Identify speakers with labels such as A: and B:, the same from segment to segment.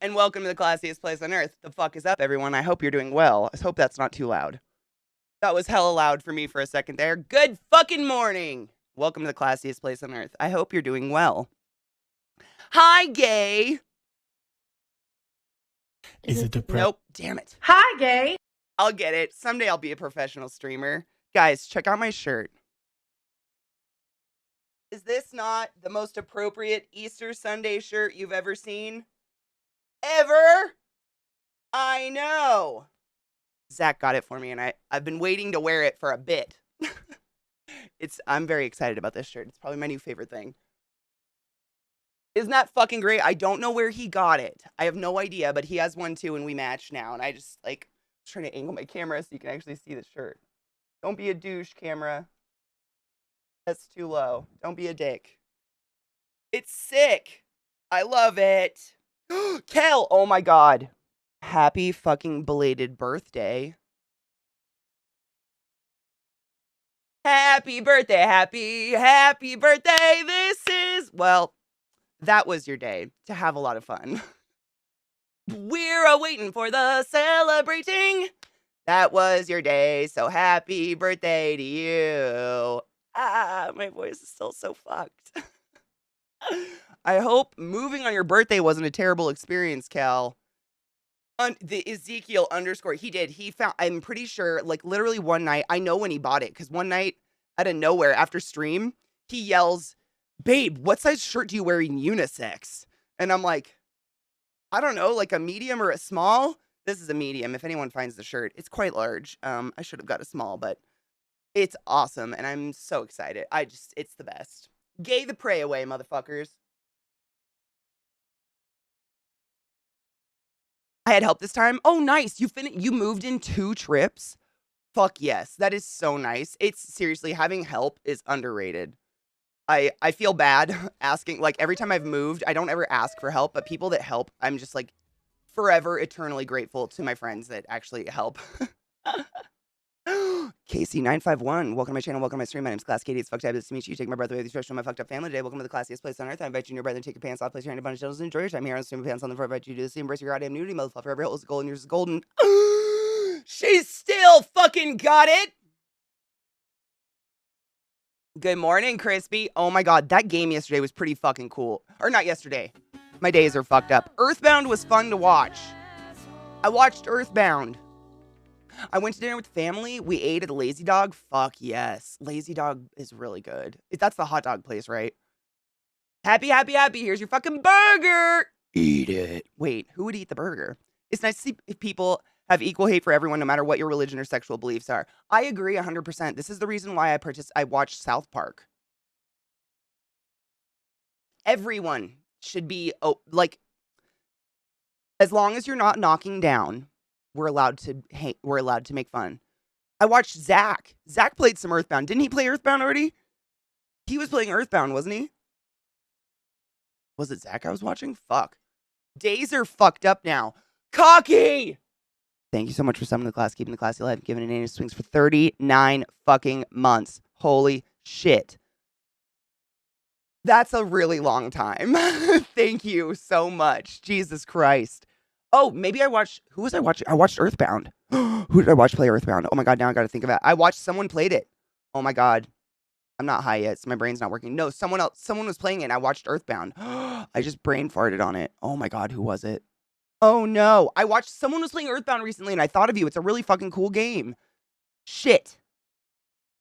A: and welcome to the classiest place on earth. The fuck is up, everyone? I hope you're doing well. I hope that's not too loud. That was hella loud for me for a second there. Good fucking morning. Welcome to the classiest place on earth. I hope you're doing well. Hi, gay.
B: Is it depressing?
A: Nope. Damn it.
C: Hi, gay.
A: I'll get it. Someday I'll be a professional streamer. Guys, check out my shirt. Is this not the most appropriate Easter Sunday shirt you've ever seen? Ever? I know. Zach got it for me, and I've been waiting to wear it for a bit. I'm very excited about this shirt. It's probably my new favorite thing. Isn't that fucking great? I don't know where he got it. I have no idea, but he has one too, and we match now. And I just, trying to angle my camera so you can actually see the shirt. Don't be a douche, camera. That's too low. Don't be a dick. It's sick. I love it. Kel, oh my god. Happy fucking belated birthday. Happy birthday, happy birthday. This is, well, that was your day to have a lot of fun. We're waiting for the celebrating. That was your day, so happy birthday to you. My voice is still so fucked. I hope moving on your birthday wasn't a terrible experience, Cal. The Ezekiel _ he did. He found, I'm pretty sure, literally one night, I know when he bought it, because one night, out of nowhere, after stream, he yells, "Babe, what size shirt do you wear in unisex?" And I'm like, I don't know, like a medium or a small? This is a medium, if anyone finds the shirt. It's quite large. I should have got a small, but it's awesome, and I'm so excited. It's the best. Gay the prey away, motherfuckers. I had help this time. Oh, nice. You moved in 2 trips? Fuck yes. That is so nice. It's seriously, having help is underrated. I feel bad asking, every time I've moved, I don't ever ask for help, but people that help, I'm just forever eternally grateful to my friends that actually help. Casey951, welcome to my channel, welcome to my stream. My name's ClassyKatie. It's fucked up to meet you. Take my breath away with you, especially my fucked up family today. Welcome to the classiest place on earth. I invite you in your breath and take your pants off, place your hand in a bunch of gentles, and enjoy your time here on the stream of pants on the floor. I invite you to do the same. Embrace your goddamn nudity, motherfucker. Every hole is golden, yours is golden. She's still fucking got it. Good morning, Crispy. Oh my god, that game yesterday was pretty fucking cool. Or not yesterday. My days are fucked up. Earthbound was fun to watch. I watched Earthbound. I went to dinner with family. We ate at a Lazy Dog. Fuck yes. Lazy Dog is really good. That's the hot dog place, right? Happy. Here's your fucking burger. Eat it. Wait, who would eat the burger? It's nice to see if people have equal hate for everyone, no matter what your religion or sexual beliefs are. I agree 100%. This is the reason why I watched South Park. Everyone should be, as long as you're not knocking down, we're allowed to hate. We're allowed to make fun. I watched Zach. Zach played some Earthbound. Didn't he play Earthbound already? He was playing Earthbound, wasn't he? Was it Zach I was watching? Fuck. Days are fucked up now. Cocky! Thank you so much for summoning the class, keeping the classy alive, giving it anal swings for 39 fucking months. Holy shit. That's a really long time. Thank you so much. Jesus Christ. Oh, maybe who was I watching? I watched Earthbound. Who did I watch play Earthbound? Oh my god, now I gotta think of it. I watched someone played it. Oh my god. I'm not high yet, so my brain's not working. No, someone was playing it and I watched Earthbound. I just brain farted on it. Oh my god, who was it? Oh no. Someone was playing Earthbound recently and I thought of you. It's a really fucking cool game. Shit.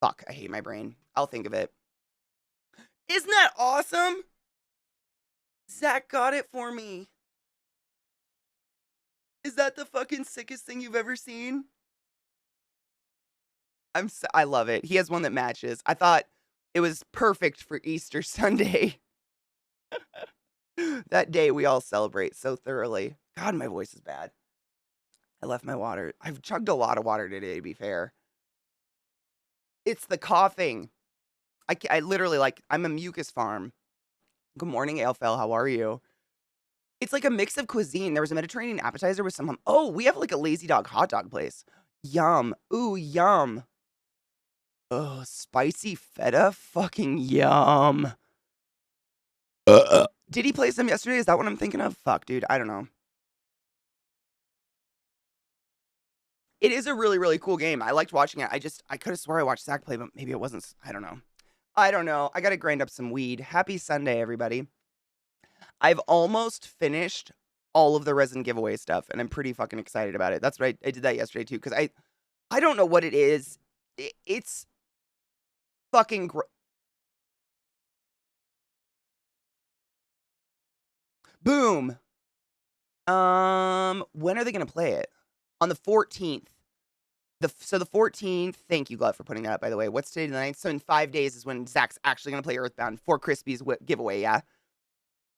A: Fuck, I hate my brain. I'll think of it. Isn't that awesome? Zach got it for me. Is that the fucking sickest thing you've ever seen? I love it. He has one that matches. I thought it was perfect for Easter Sunday. That day we all celebrate so thoroughly. God, my voice is bad. I left my water. I've chugged a lot of water today, to be fair. It's the coughing. I literally, I'm a mucus farm. Good morning, Alfel. How are you? It's like a mix of cuisine. There was a Mediterranean appetizer with some... Oh, we have a Lazy Dog hot dog place. Yum. Ooh, yum. Oh, spicy feta? Fucking yum. Did he play some yesterday? Is that what I'm thinking of? Fuck, dude. I don't know. It is a really, really cool game. I liked watching it. I could have swore I watched Zach play, but maybe it wasn't. I don't know. I don't know. I gotta grind up some weed. Happy Sunday, everybody. I've almost finished all of the resin giveaway stuff, and I'm pretty fucking excited about it. That's right. I did that yesterday too, because I don't know what it is. It's fucking boom. When are they gonna play it? On the 14th. So the 14th, thank you, Glove, for putting that up, by the way. What's today, the 9th? So in 5 days is when Zach's actually going to play Earthbound for Crispy's giveaway, yeah?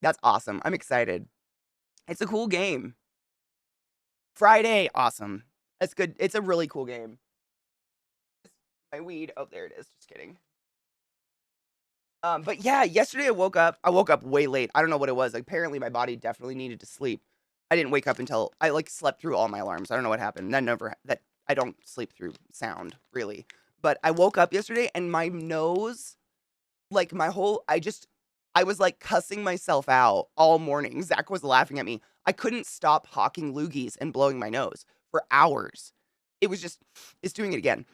A: That's awesome. I'm excited. It's a cool game. Friday, awesome. That's good. It's a really cool game. My weed, oh, there it is. Just kidding. But yeah, yesterday I woke up way late. I don't know what it was. Like, apparently my body definitely needed to sleep. I didn't wake up until I like slept through all my alarms. I don't know what happened. That I don't sleep through sound, really. But I woke up yesterday and my nose, like I was like cussing myself out all morning. Zach was laughing at me. I couldn't stop hawking loogies and blowing my nose for hours. It's doing it again.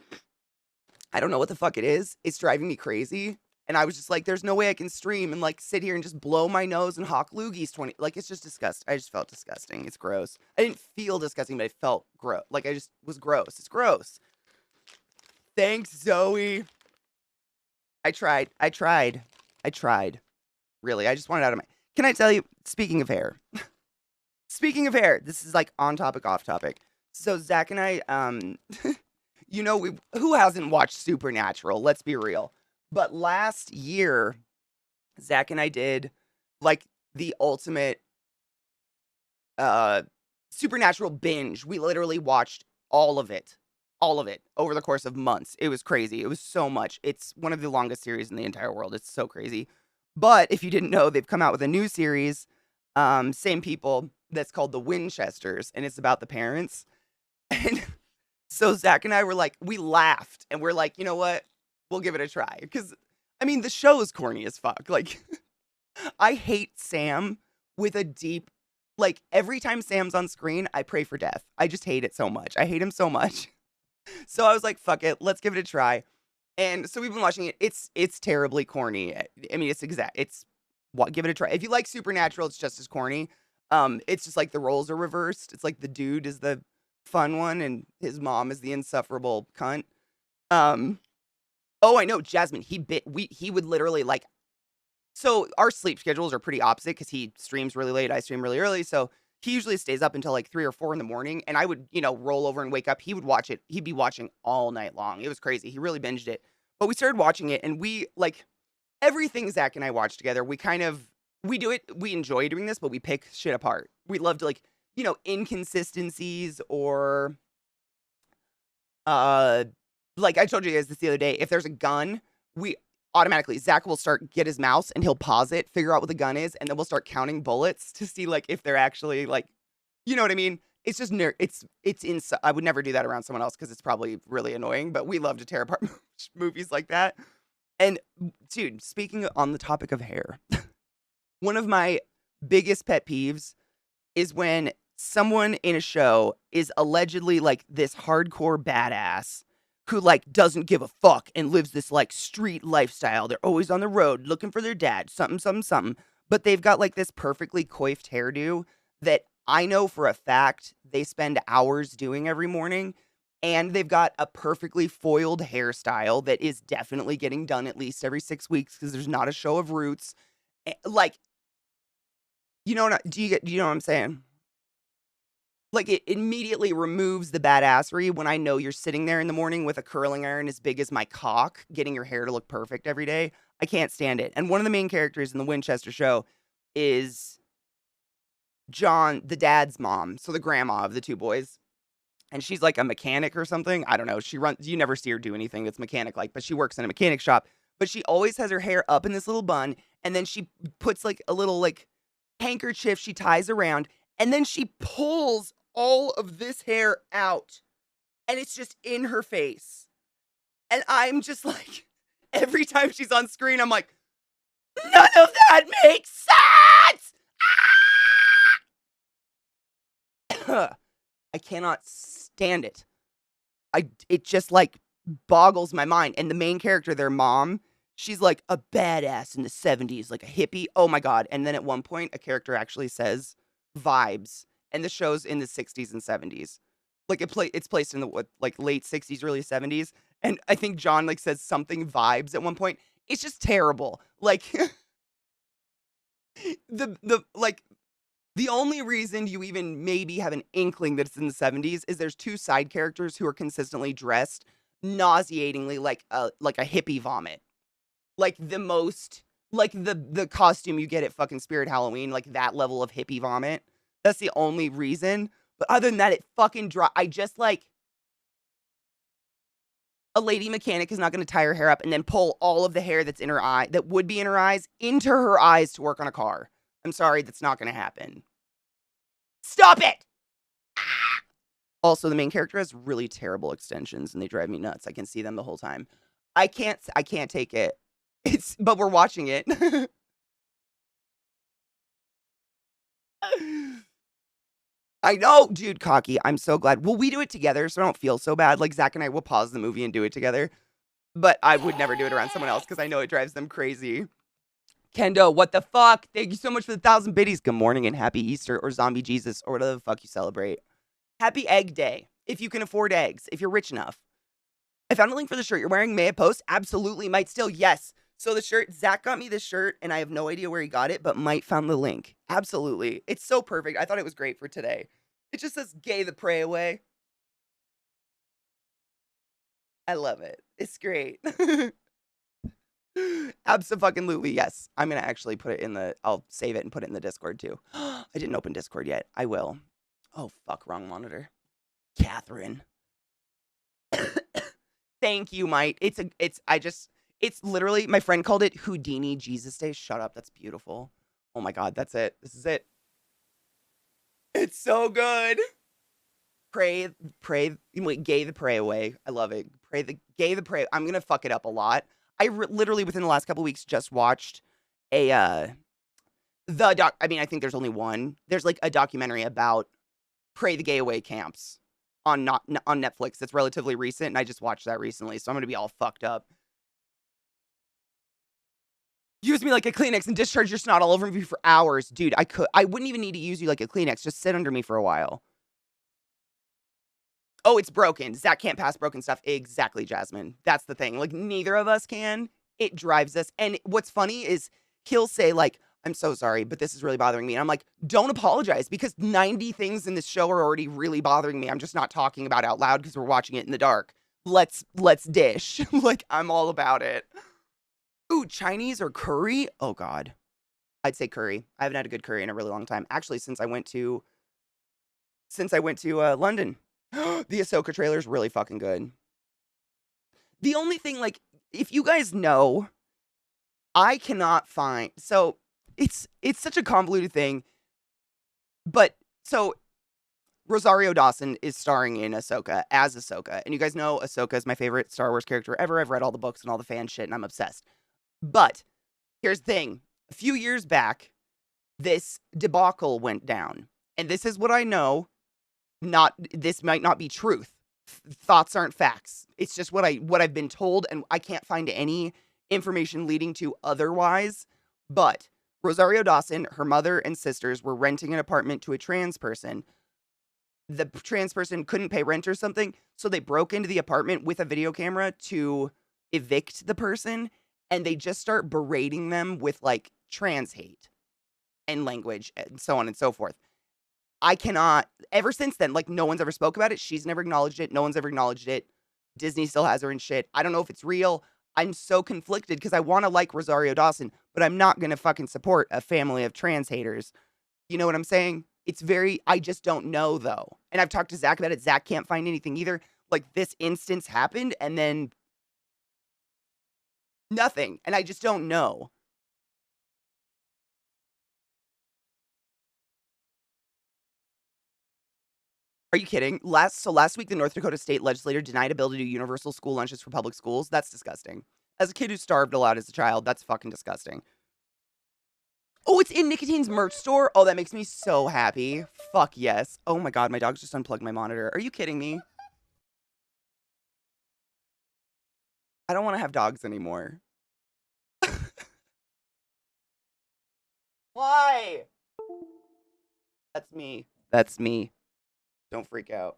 A: I don't know what the fuck it is. It's driving me crazy. And I was just like, there's no way I can stream and like sit here and just blow my nose and hawk loogies 20. Like, it's just disgusting. I just felt disgusting. It's gross. I didn't feel disgusting, but I felt gross. Like, I just was gross. It's gross. Thanks, Zoe. I tried. Really, I just wanted out of my... Can I tell you, speaking of hair, this is like on topic, off topic. So Zach and I, you know, who hasn't watched Supernatural? Let's be real. But last year, Zach and I did like the ultimate Supernatural binge. We literally watched all of it over the course of months. It was crazy. It was so much. It's one of the longest series in the entire world. It's so crazy. But if you didn't know, they've come out with a new series, same people, that's called The Winchesters, and it's about the parents. And so Zach and I were like, we laughed, and we're like, you know what? We'll give it a try. Because, I mean, the show is corny as fuck. Like, I hate Sam with a deep, like, every time Sam's on screen, I pray for death. I just hate it so much. I hate him so much. So I was like, fuck it, let's give it a try. And so we've been watching it. It's terribly corny. I mean, give it a try. If you like Supernatural, it's just as corny. It's just like the roles are reversed. It's like the dude is the fun one and his mom is the insufferable cunt. Oh, I know, Jasmine. He would literally like. So our sleep schedules are pretty opposite because he streams really late, I stream really early. So he usually stays up until like 3 or 4 in the morning, and I would, roll over and wake up. He would watch it. He'd be watching all night long. It was crazy. He really binged it. But we started watching it, and we like everything Zach and I watch together. We do it. We enjoy doing this, but we pick shit apart. We love to inconsistencies or like I told you guys this the other day. If there's a gun, we automatically, Zach will get his mouse and he'll pause it, figure out what the gun is, and then we'll start counting bullets to see like if they're actually like, you know what I mean? It's just it's I would never do that around someone else because it's probably really annoying, but we love to tear apart movies like that. And dude, speaking on the topic of hair, one of my biggest pet peeves is when someone in a show is allegedly like this hardcore badass who like doesn't give a fuck and lives this like street lifestyle. They're always on the road looking for their dad, something. But they've got like this perfectly coiffed hairdo that I know for a fact they spend hours doing every morning. And they've got a perfectly foiled hairstyle that is definitely getting done at least every 6 weeks because there's not a show of roots. Like, do you know what I'm saying? Like, it immediately removes the badassery when I know you're sitting there in the morning with a curling iron as big as my cock, getting your hair to look perfect every day. I can't stand it. And one of the main characters in the Winchester show is John, the dad's mom, so the grandma of the two boys. And she's like a mechanic or something. I don't know. You never see her do anything that's mechanic-like, but she works in a mechanic shop. But she always has her hair up in this little bun, and then she puts like a little like handkerchief she ties around, and then she pulls all of this hair out, and it's just in her face. And I'm just like, every time she's on screen, I'm like, none of that makes sense! Ah! I cannot stand it. it just like boggles my mind. And the main character, their mom, she's like a badass in the 70s, like a hippie. Oh my God. And then at one point, a character actually says vibes, and the show's in the 60s and 70s. Like it's placed in the like late 60s, early 70s. And I think John like says something vibes at one point. It's just terrible. Like the like the only reason you even maybe have an inkling that it's in the 70s is there's two side characters who are consistently dressed nauseatingly like a hippie vomit. Like the most like the costume you get at fucking Spirit Halloween, like that level of hippie vomit. That's the only reason. But other than that, it fucking I just like a lady mechanic is not going to tie her hair up and then pull all of the hair that's in her eye, that would be in her eyes, into her eyes to work on a car. I'm sorry, that's not going to happen. Stop it! Ah! Also, the main character has really terrible extensions and they drive me nuts. I can see them the whole time. I can't take it. But we're watching it. I know, dude, Cocky. I'm so glad. Will we do it together so I don't feel so bad? Like, Zach and I will pause the movie and do it together. But I would never do it around someone else because I know it drives them crazy. Kendo, what the fuck? Thank you so much for the 1,000 biddies. Good morning and happy Easter or zombie Jesus or whatever the fuck you celebrate. Happy Egg Day. If you can afford eggs, if you're rich enough. I found a link for the shirt you're wearing. May I post? Absolutely. Might still. Yes. So the shirt, Zach got me this shirt and I have no idea where he got it, but might found the link. Absolutely. It's so perfect. I thought it was great for today. It just says gay the pray away. I love it. It's great. Absolutely, yes. I'm gonna actually put it in I'll save it and put it in the Discord too. I didn't open Discord yet. I will. Oh, fuck, wrong monitor. Catherine. Thank you, Mike. It's literally, my friend called it Houdini Jesus Day. Shut up, that's beautiful. Oh my God, that's it. This is it. It's so good. Pray, wait, gay the pray away. I love it. Gay the pray. I'm gonna fuck it up a lot. I literally within the last couple weeks just watched a I mean, I think there's only one. There's like a documentary about Pray the Gay Away camps on on Netflix that's relatively recent, and I just watched that recently, so I'm gonna be all fucked up. Use me like a Kleenex and discharge your snot all over me for hours. Dude, I wouldn't even need to use you like a Kleenex. Just sit under me for a while. Oh, it's broken. Zach can't pass broken stuff. Exactly, Jasmine. That's the thing. Like, neither of us can. It drives us. And what's funny is he'll say, like, I'm so sorry, but this is really bothering me. And I'm like, don't apologize because 90 things in this show are already really bothering me. I'm just not talking about out loud because we're watching it in the dark. Let's dish. Like, I'm all about it. Ooh, Chinese or curry? Oh, God. I'd say curry. I haven't had a good curry in a really long time. Actually, since I went to London. The Ahsoka trailer is really fucking good. The only thing, like, if you guys know, I cannot find. So it's such a convoluted thing. But so Rosario Dawson is starring in Ahsoka as Ahsoka, and you guys know Ahsoka is my favorite Star Wars character ever. I've read all the books and all the fan shit, and I'm obsessed. But here's the thing: a few years back, this debacle went down, and this is what I know. This might not be truth. Thoughts aren't facts. It's just what I've been told, and I can't find any information leading to otherwise. But Rosario Dawson, her mother and sisters were renting an apartment to a trans person. The trans person couldn't pay rent or something, so they broke into the apartment with a video camera to evict the person, and they just start berating them with like trans hate and language and so on and so forth. I cannot, ever since then, like, no one's ever spoke about it. She's never acknowledged it. No one's ever acknowledged it. Disney still has her in shit. I don't know if it's real. I'm so conflicted because I want to like Rosario Dawson, but I'm not going to fucking support a family of trans haters. You know what I'm saying? I just don't know, though. And I've talked to Zach about it. Zach can't find anything either. Like, this instance happened and then nothing. And I just don't know. Are you kidding? Last week, the North Dakota state legislature denied a bill to do universal school lunches for public schools. That's disgusting. As a kid who starved a lot as a child, that's fucking disgusting. Oh, it's in Nicotine's merch store? Oh, that makes me so happy. Fuck yes. Oh my God, my dog's just unplugged my monitor. Are you kidding me? I don't want to have dogs anymore. Why? That's me. That's me. Don't freak out.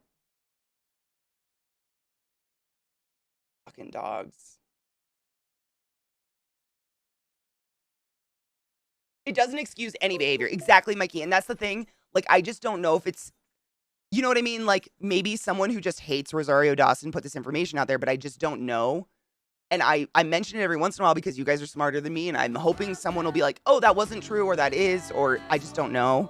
A: Fucking dogs. It doesn't excuse any behavior. Exactly, Mikey. And that's the thing. Like, I just don't know if it's, you know what I mean? Like, maybe someone who just hates Rosario Dawson put this information out there, but I just don't know. And I mention it every once in a while because you guys are smarter than me, and I'm hoping someone will be like, oh, that wasn't true, or that is, or I just don't know.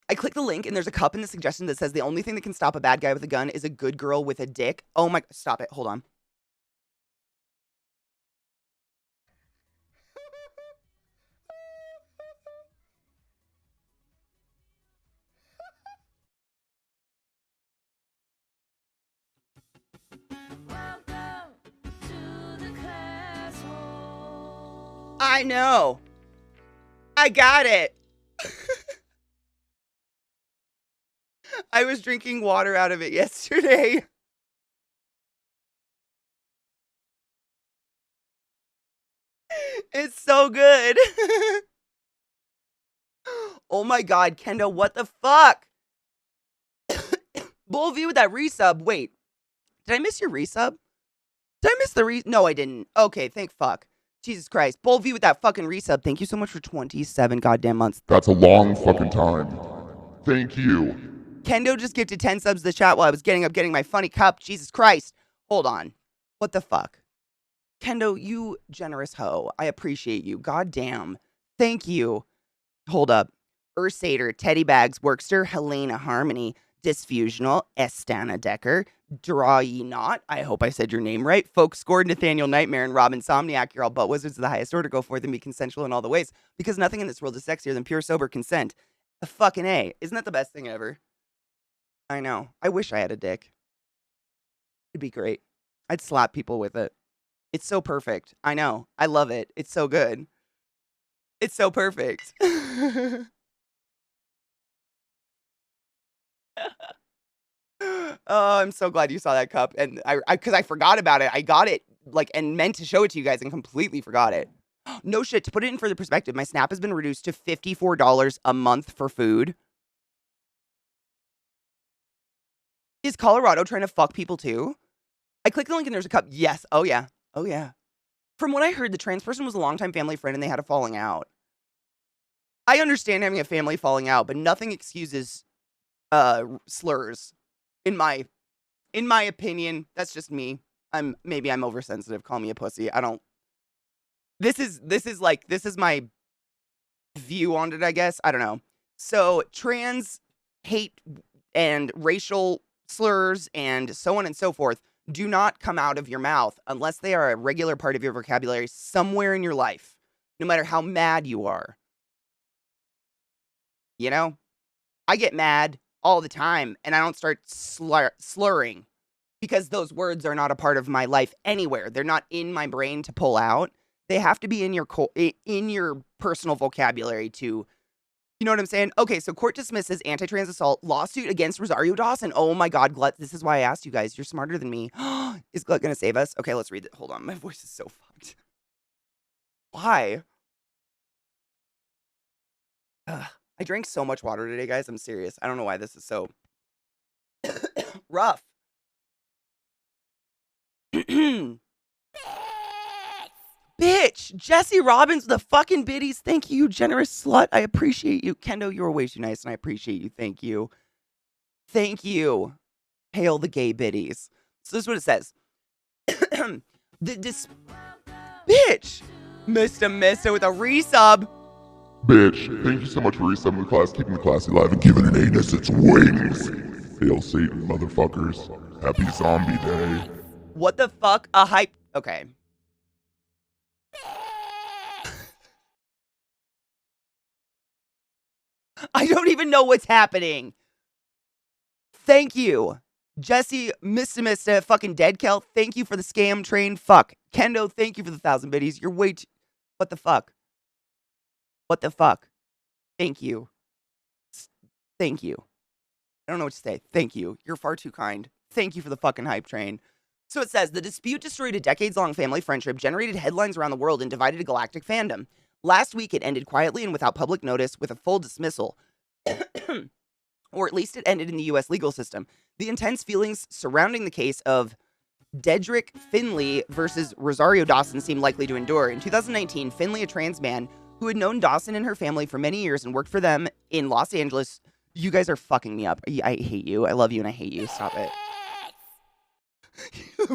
A: I click the link, and there's a cup in the suggestion that says the only thing that can stop a bad guy with a gun is a good girl with a dick. Oh my, stop it. Hold on. I know. I got it. I was drinking water out of it yesterday. It's so good. Oh my God, Kendo, what the fuck? Bull V with that resub. Wait, did I miss your resub? Did I miss the No, I didn't. Okay, thank fuck. Jesus Christ. Bull V with that fucking resub. Thank you so much for 27 goddamn months.
B: That's a long fucking time. Thank you.
A: Kendo just gifted 10 subs to the chat while I was getting my funny cup. Jesus Christ. Hold on. What the fuck? Kendo, you generous hoe. I appreciate you. God damn. Thank you. Hold up. Ursader, Teddy Bags, Workster, Helena Harmony, Dysfusional, Estana Decker, Draw Ye Not. I hope I said your name right. Folk Scored, Nathaniel Nightmare, and Rob Insomniac. You're all butt wizards of the highest order. Go forth and be consensual in all the ways. Because nothing in this world is sexier than pure sober consent. A fucking A. Isn't that the best thing ever? I know. I wish I had a dick. It'd be great. I'd slap people with it. It's so perfect. I know. I love it. It's so good. It's so perfect. Oh, I'm so glad you saw that cup. And because I forgot about it. I got it like and meant to show it to you guys and completely forgot it. No shit. To put it in further perspective, my Snap has been reduced to $54 a month for food. Is Colorado trying to fuck people too? I clicked the link and there's a cup. Yes. Oh, yeah. Oh, yeah. From what I heard, the trans person was a longtime family friend and they had a falling out. I understand having a family falling out, but nothing excuses slurs. In my opinion, that's just me. Maybe I'm oversensitive. Call me a pussy. I don't. This is my view on it, I guess. I don't know. So trans hate and racial slurs and so on and so forth do not come out of your mouth unless they are a regular part of your vocabulary somewhere in your life, no matter how mad you are. You know, I get mad all the time and I don't start slurring because those words are not a part of my life anywhere. They're not in my brain to pull out. They have to be in your personal vocabulary to, you know what I'm saying? Okay, so court dismisses anti-trans assault lawsuit against Rosario Dawson. Oh my God, Glut, this is why I asked you guys. You're smarter than me. Is Glut gonna save us? Okay, let's read it. Hold on, my voice is so fucked. Why? I drank so much water today, guys. I'm serious. I don't know why this is so rough. Bitch, Jesse Robbins, the fucking biddies. Thank you, you generous slut. I appreciate you. Kendo, you were way too nice, and I appreciate you. Thank you. Thank you. Hail the gay biddies. So this is what it says. Bitch, Mr. with a resub.
B: Bitch, thank you so much for resubbing the class, keeping the classy alive, and giving an anus its wings. Hail Satan, motherfuckers. Happy Zombie Day.
A: What the fuck? A hype. Okay. I don't even know what's happening. Thank you. Jesse, Mr. fucking Dead Kel, thank you for the scam train. Fuck. Kendo, thank you for the 1,000 biddies. You're way too... What the fuck? What the fuck? Thank you. Thank you. I don't know what to say. Thank you. You're far too kind. Thank you for the fucking hype train. So it says, the dispute destroyed a decades-long family friendship, generated headlines around the world, and divided a galactic fandom. Last week, it ended quietly and without public notice with a full dismissal. Or at least it ended in the U.S. legal system. The intense feelings surrounding the case of Dedrick Finley versus Rosario Dawson seemed likely to endure. In 2019, Finley, a trans man who had known Dawson and her family for many years and worked for them in Los Angeles. You guys are fucking me up. I hate you. I love you and I hate you. Stop it.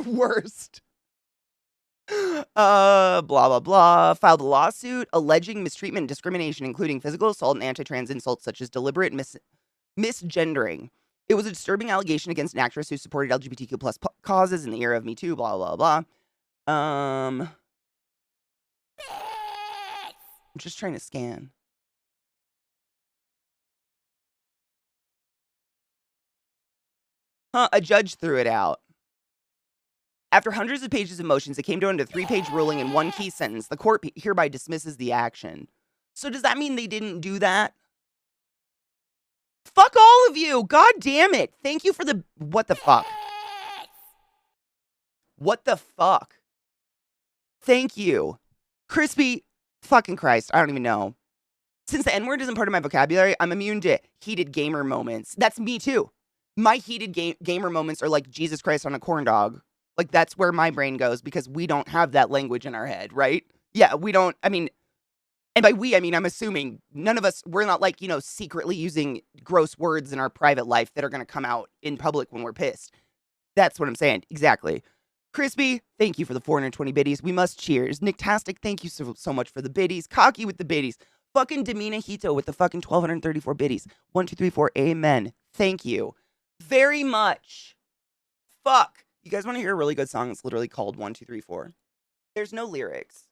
A: Worst. Blah, blah, blah. Filed a lawsuit alleging mistreatment and discrimination, including physical assault and anti-trans insults such as deliberate misgendering. It was a disturbing allegation against an actress who supported LGBTQ plus causes in the era of Me Too, blah, blah, blah. I'm just trying to scan. A judge threw it out. After hundreds of pages of motions, it came down to a 3-page ruling in one key sentence. The court hereby dismisses the action. So does that mean they didn't do that? Fuck all of you! God damn it! Thank you for the... What the fuck? What the fuck? Thank you. Crispy... Fucking Christ, I don't even know. Since the N-word isn't part of my vocabulary, I'm immune to heated gamer moments. That's me too. My heated gamer moments are like Jesus Christ on a corn dog. Like, that's where my brain goes because we don't have that language in our head, right? Yeah, we don't, I mean, and by we, I mean, I'm assuming none of us, we're not like, you know, secretly using gross words in our private life that are going to come out in public when we're pissed. That's what I'm saying. Exactly. Crispy, thank you for the 420 biddies. We must cheers. Nicktastic, thank you so much for the biddies. Cocky with the biddies. Fucking Demina Hito with the fucking 1,234 biddies. 1, 2, 3, 4, amen. Thank you very much. Fuck. You guys want to hear a really good song? It's literally called 1, 2, 3, 4. There's no lyrics.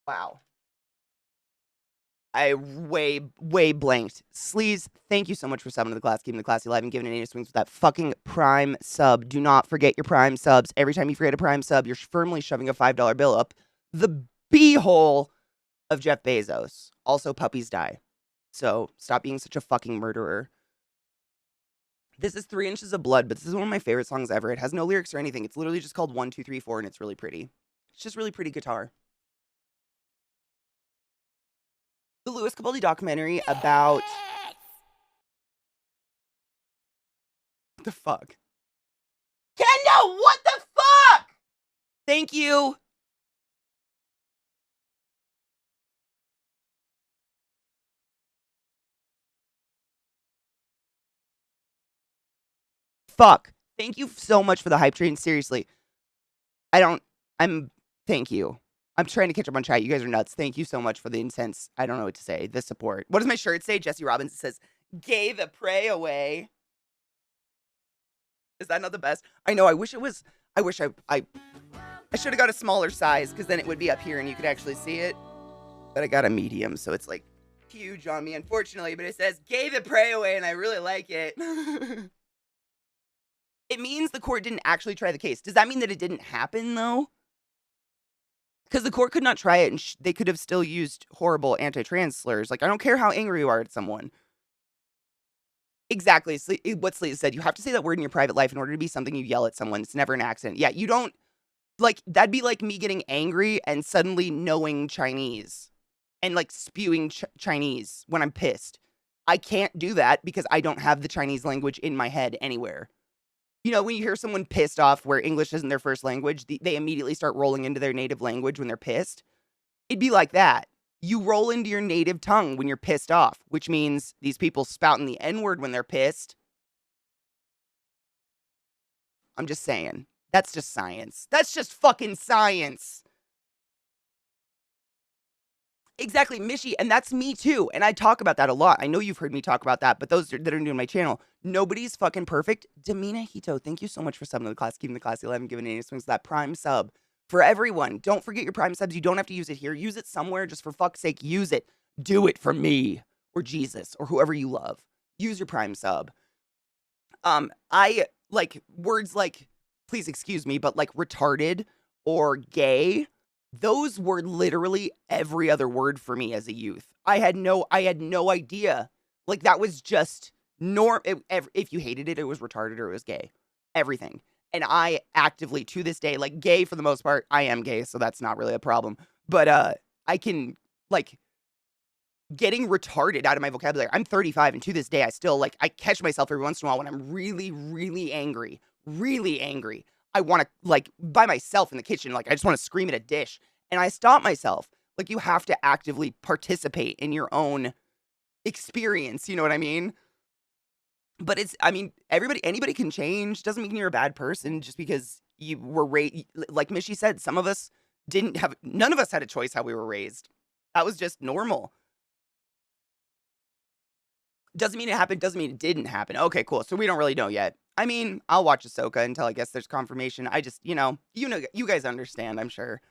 A: Wow. I way blanked. Sleaze, thank you so much for subbing to the class, keeping the classy alive, and giving an 8 swings with that fucking Prime sub. Do not forget your Prime subs. Every time you forget a Prime sub, you're firmly shoving a $5 bill up the beehole of Jeff Bezos. Also, puppies die. So, stop being such a fucking murderer. This is 3 Inches of Blood, but this is one of my favorite songs ever. It has no lyrics or anything. It's literally just called 1, 2, 3, 4, and it's really pretty. It's just really pretty guitar. The Louis Capaldi documentary about... What the fuck? Kendo, what the fuck? Thank you. Fuck. Thank you so much for the hype train. Seriously. Thank you. I'm trying to catch up on chat. You guys are nuts. Thank you so much for the intense, I don't know what to say, the support. What does my shirt say? Jesse Robbins. It says, gay the prey away. Is that not the best? I know. I wish I should have got a smaller size because then it would be up here and you could actually see it. But I got a medium, so it's like huge on me, unfortunately. But it says, gay the prey away, and I really like it. It means the court didn't actually try the case. Does that mean that it didn't happen, though? Because the court could not try it, and they could have still used horrible anti-trans slurs. Like, I don't care how angry you are at someone. Exactly. What Sleaze said, you have to say that word in your private life in order to be something you yell at someone. It's never an accident. Yeah, you don't, like, that'd be like me getting angry and suddenly knowing Chinese and, like, spewing Chinese when I'm pissed. I can't do that because I don't have the Chinese language in my head anywhere. You know, when you hear someone pissed off where English isn't their first language, they immediately start rolling into their native language when they're pissed. It'd be like that. You roll into your native tongue when you're pissed off, which means these people spouting the N-word when they're pissed. I'm just saying. That's just science. That's just fucking science. Exactly, Mishy, and that's me too. And I talk about that a lot. I know you've heard me talk about that, but those that are new to my channel, nobody's fucking perfect. Demina Hito, thank you so much for subbing to the class, keeping the classy 11, giving any swings to that Prime sub. For everyone, don't forget your Prime subs. You don't have to use it here. Use it somewhere. Just for fuck's sake, use it. Do it for me or Jesus or whoever you love. Use your Prime sub. I like words like, please excuse me, but like retarded or gay, those were literally every other word for me as a youth. I had no idea. Like, that was just if you hated it, it was retarded or it was gay. Everything. And I actively, to this day, like, gay for the most part, I am gay, so that's not really a problem. But I can, like, getting retarded out of my vocabulary. I'm 35, and to this day, I still, like, I catch myself every once in a while when I'm really, really angry. Really angry. I want to, like, by myself in the kitchen, like, I just want to scream at a dish. And I stop myself. Like, you have to actively participate in your own experience. You know what I mean? But anybody can change. Doesn't mean you're a bad person just because you were raised. Like Mishy said, none of us had a choice how we were raised. That was just normal. Doesn't mean it happened, doesn't mean it didn't happen. Okay, cool. So we don't really know yet. I mean, I'll watch Ahsoka until I guess there's confirmation. I just, you guys understand, I'm sure.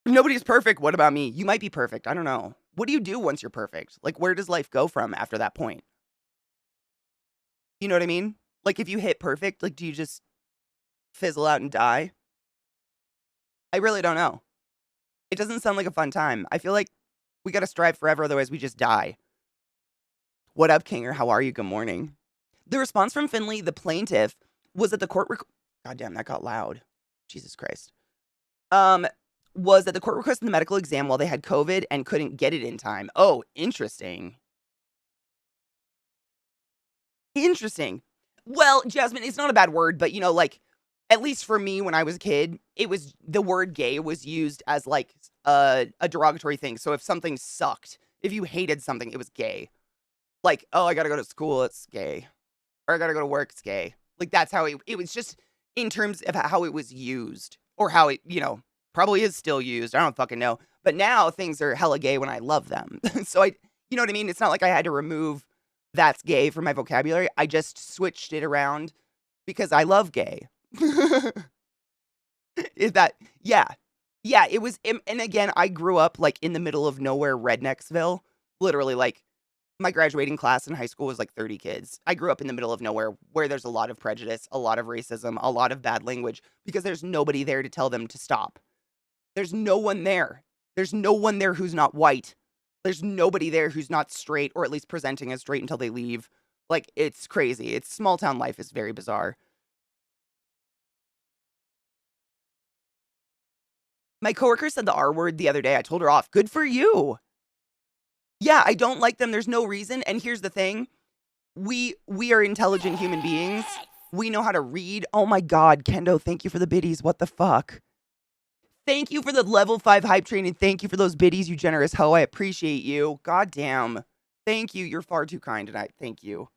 A: Nobody's perfect. What about me? You might be perfect. I don't know. What do you do once you're perfect? Like, where does life go from after that point? You know what I mean? Like, if you hit perfect, like, do you just fizzle out and die? I really don't know. It doesn't sound like a fun time. I feel like we gotta strive forever, otherwise we just die. What up, Kinger? How are you? Good morning. The response from Finley, the plaintiff, was that the court God damn, that got loud. Jesus Christ. Was that the court requested the medical exam while they had COVID and couldn't get it in time. Oh, interesting. Interesting. Well, Jasmine, it's not a bad word, but like, at least for me when I was a kid, the word gay was used as like a derogatory thing. So if something sucked, if you hated something, it was gay. Like, oh, I gotta go to school, it's gay. Or I gotta go to work, it's gay. Like, that's how it was just in terms of how it was used. Or how it, probably is still used. I don't fucking know. But now things are hella gay when I love them. So you know what I mean? It's not like I had to remove that's gay from my vocabulary. I just switched it around because I love gay. Yeah. Yeah, it was, and again, I grew up like in the middle of nowhere, Rednecksville. Literally, like, my graduating class in high school was like 30 kids. I grew up in the middle of nowhere where there's a lot of prejudice, a lot of racism, a lot of bad language because there's nobody there to tell them to stop. There's no one there. There's no one there who's not white. There's nobody there who's not straight or at least presenting as straight until they leave. Like, it's crazy. It's small town life is very bizarre. My coworker said the R word the other day. I told her off. Good for you. Yeah, I don't like them. There's no reason. And here's the thing. We are intelligent human beings. We know how to read. Oh my God, Kendo, thank you for the biddies. What the fuck? Thank you for the level 5 hype train and thank you for those biddies, you generous hoe. I appreciate you. God damn. Thank you. You're far too kind tonight. Thank you.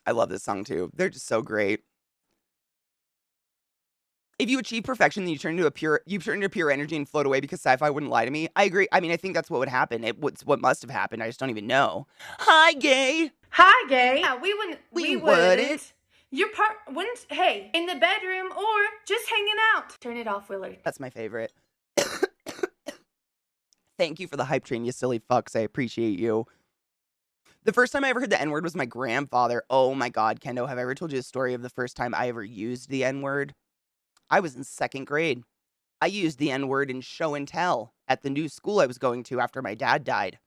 A: I love this song too. They're just so great. If you achieve perfection, then you turn into pure energy and float away because sci-fi wouldn't lie to me. I agree. I mean, I think that's what would happen. It's what must have happened. I just don't even know. Hi, gay.
C: Hi, gay. Yeah, we wouldn't.
A: We wouldn't.
C: Your part wouldn't. Hey, in the bedroom or just hanging out. Turn it off, Willard.
A: That's my favorite. Thank you for the hype train, you silly fucks. I appreciate you. The first time I ever heard the N-word was my grandfather. Oh my God, Kendo, have I ever told you the story of the first time I ever used the N-word? I was in 2nd grade. I used the N-word in show and tell at the new school I was going to after my dad died.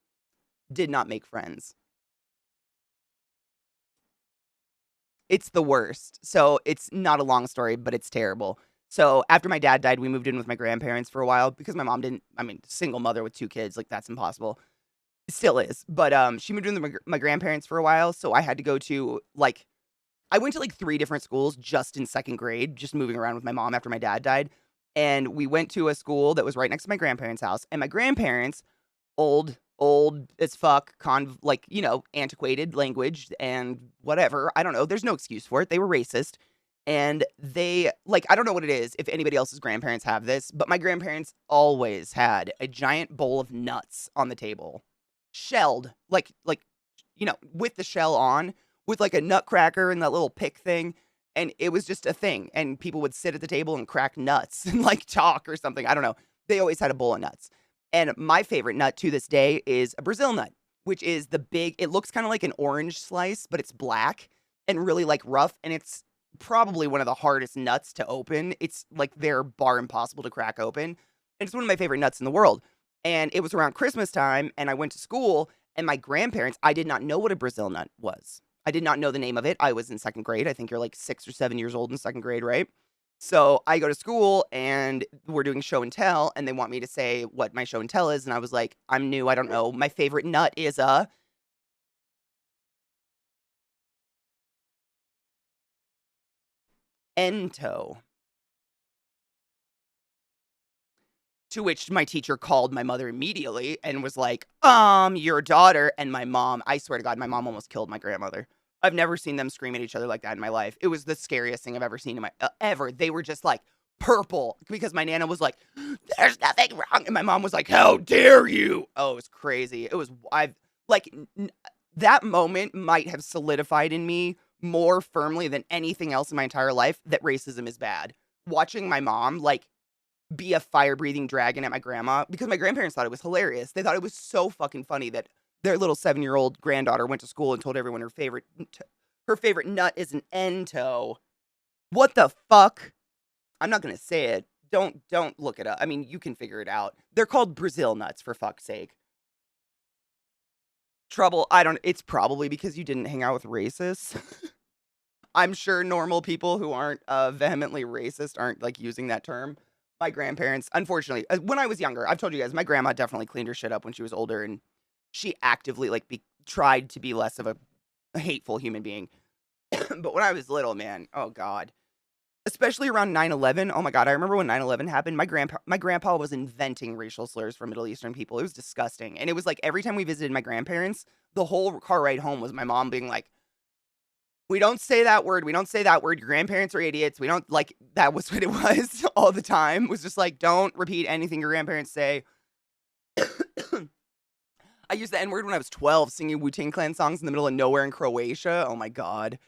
A: Did not make friends. It's the worst. So it's not a long story, but it's terrible. So after my dad died, we moved in with my grandparents for a while because my mom single mother with 2 kids, like that's impossible. It still is. But she moved in with my grandparents for a while. So I had to go to I went to 3 different schools just in 2nd grade, just moving around with my mom after my dad died. And we went to a school that was right next to my grandparents' house. And my grandparents, old as fuck, antiquated language and whatever. I don't know. There's no excuse for it. They were racist. And they, I don't know what it is, if anybody else's grandparents have this, but my grandparents always had a giant bowl of nuts on the table. Shelled, with the shell on, with a nutcracker and that little pick thing. And it was just a thing. And people would sit at the table and crack nuts and talk or something. I don't know. They always had a bowl of nuts. And my favorite nut to this day is a Brazil nut, which is it looks kind of like an orange slice, but it's black and really rough. And it's probably one of the hardest nuts to open. It's like they're bar impossible to crack open. And it's one of my favorite nuts in the world. And it was around Christmas time, and I went to school, and my grandparents, I did not know what a Brazil nut was. I did not know the name of it. I was in second grade. I think you're like 6 or 7 years old in second grade, right? So I go to school and we're doing show and tell, and they want me to say what my show and tell is. And I was like, I'm new. I don't know. My favorite nut is a ento. To which my teacher called my mother immediately and was like, your daughter and my mom. I swear to God, my mom almost killed my grandmother. I've never seen them scream at each other like that in my life. It was the scariest thing I've ever seen in my ever. They were just like purple because my Nana was like, "There's nothing wrong," and my mom was like, "How dare you?" Oh, it was crazy. It was that moment might have solidified in me more firmly than anything else in my entire life that racism is bad. Watching my mom like be a fire-breathing dragon at my grandma because my grandparents thought it was hilarious. They thought it was so fucking funny that their little 7-year-old granddaughter went to school and told everyone her favorite nut is an ento. What the fuck? I'm not gonna say it. Don't look it up. I mean, you can figure it out. They're called Brazil nuts, for fuck's sake. Trouble, it's probably because you didn't hang out with racists. I'm sure normal people who aren't vehemently racist aren't like using that term. My grandparents, unfortunately, when I was younger, I've told you guys, my grandma definitely cleaned her shit up when she was older, and she actively like tried to be less of a hateful human being. But when I was little, man, oh God. Especially around 9/11. Oh my God, I remember when 9/11 happened. My grandpa was inventing racial slurs for Middle Eastern people. It was disgusting. And it was like every time we visited my grandparents, the whole car ride home was my mom being like, "We don't say that word. We don't say that word. Your grandparents are idiots. We don't," like, that was what it was all the time. It was just like, don't repeat anything your grandparents say. I used the N-word when I was 12, singing Wu-Tang Clan songs in the middle of nowhere in Croatia. Oh my God.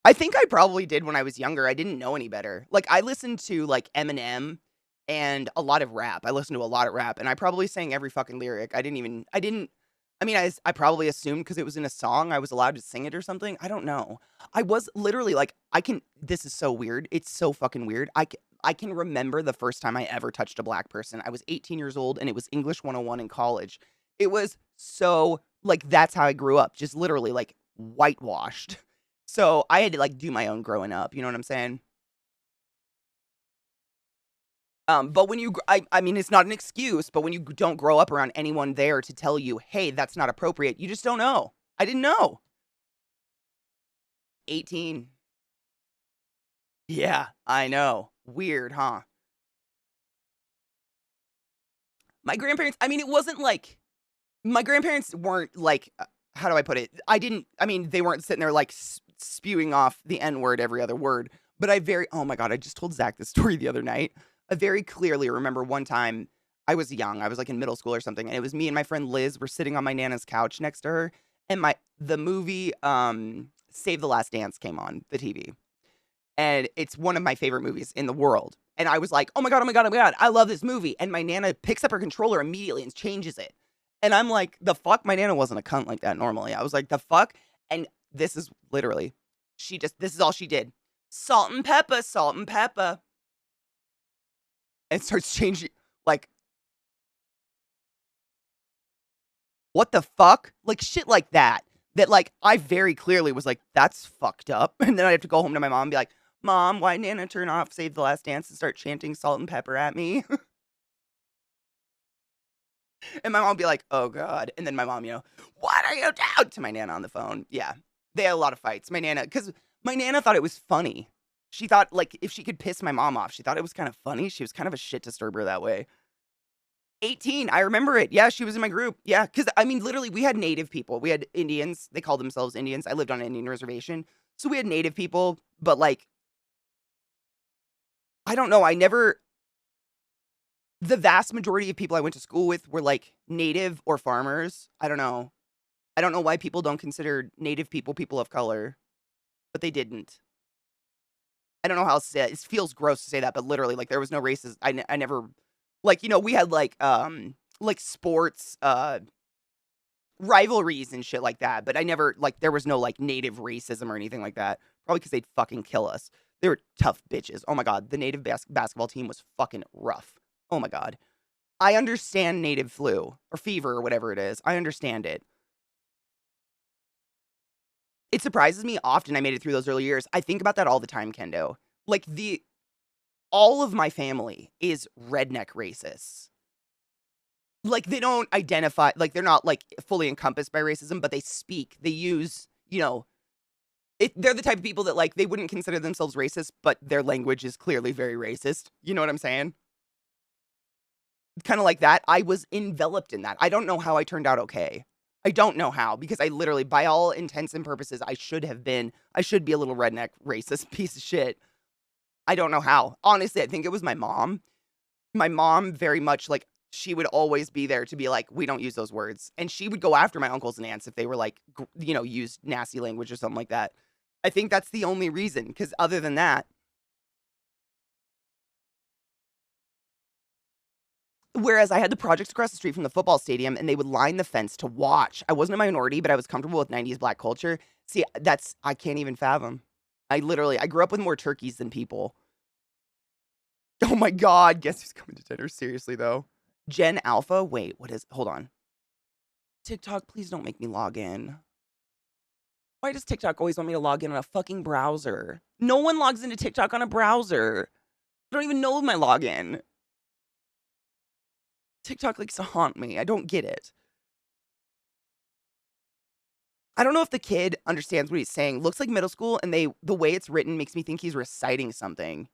A: I think I probably did when I was younger. I didn't know any better. Like, I listened to, like, Eminem and a lot of rap. I listened to a lot of rap, and I probably sang every fucking lyric. I probably assumed because it was in a song, I was allowed to sing it or something. I don't know. I was literally like, this is so weird. It's so fucking weird. I can remember the first time I ever touched a black person. I was 18 years old, and it was English 101 in college. It was so, like, that's how I grew up. Just literally, like, whitewashed. So I had to like do my own growing up. You know what I'm saying? But when I mean, it's not an excuse, but when you don't grow up around anyone there to tell you, hey, that's not appropriate, you just don't know. I didn't know. 18. Yeah, I know. Weird, huh? My grandparents, I mean, it wasn't like, my grandparents weren't like, how do I put it? They weren't sitting there like spewing off the N word every other word. But oh my God, I just told Zach this story the other night. I very clearly remember one time I was young. I was like in middle school or something. And it was me and my friend Liz were sitting on my Nana's couch next to her. And the movie Save the Last Dance came on the TV. And it's one of my favorite movies in the world. And I was like, oh my God, oh my God, oh my God, I love this movie. And my Nana picks up her controller immediately and changes it. And I'm like, the fuck? My Nana wasn't a cunt like that normally. I was like, the fuck? And this is literally, this is all she did. Salt and pepper, salt and pepper. And starts changing, like, what the fuck? Like, shit like that. That, like, I very clearly was like, that's fucked up. And then I have to go home to my mom and be like, Mom, why did Nana turn off Save the Last Dance and start chanting salt and pepper at me? And my mom would be like, oh God. And then my mom, what are you doing? To my Nana on the phone. Yeah. They had a lot of fights. Because my Nana thought it was funny. She thought, like, if she could piss my mom off, she thought it was kind of funny. She was kind of a shit disturber that way. 18, I remember it. Yeah, she was in my group. Yeah, because, I mean, literally, we had native people. We had Indians. They called themselves Indians. I lived on an Indian reservation. So we had native people, but, like, I don't know. The vast majority of people I went to school with were, like, native or farmers. I don't know. I don't know why people don't consider native people people of color, but they didn't. I don't know how else to say it. It feels gross to say that, but literally, like, there was no races. I never, like, we had, like sports, rivalries and shit like that, but I never, like, there was no, like, native racism or anything like that. Probably because they'd fucking kill us. They were tough bitches. Oh my God. The native basketball team was fucking rough. Oh my God. I understand native flu or fever or whatever it is. I understand it. It surprises me often I made it through those early years. I think about that all the time, Kendo. Like all of my family is redneck racists. Like they don't identify, like they're not like fully encompassed by racism, but they speak, they use, they're the type of people that like, they wouldn't consider themselves racist, but their language is clearly very racist. You know what I'm saying? Kind of like that. I was enveloped in that. I don't know how I turned out okay. I don't know how, because I literally, by all intents and purposes, I should be a little redneck racist piece of shit. I don't know how. Honestly, I think it was my mom. My mom very much like, she would always be there to be like, we don't use those words. And she would go after my uncles and aunts if they were like, used nasty language or something like that. I think that's the only reason, because other than that, whereas I had the projects across the street from the football stadium and they would line the fence to watch. I wasn't a minority, but I was comfortable with 90s black culture. See, I can't even fathom. I grew up with more turkeys than people. Oh my God, guess who's coming to dinner? Seriously, though. Gen Alpha? Wait, hold on. TikTok, please don't make me log in. Why does TikTok always want me to log in on a fucking browser? No one logs into TikTok on a browser. I don't even know my login. TikTok likes to haunt me. I don't get it. I don't know if the kid understands what he's saying. Looks like middle school, and the way it's written makes me think he's reciting something.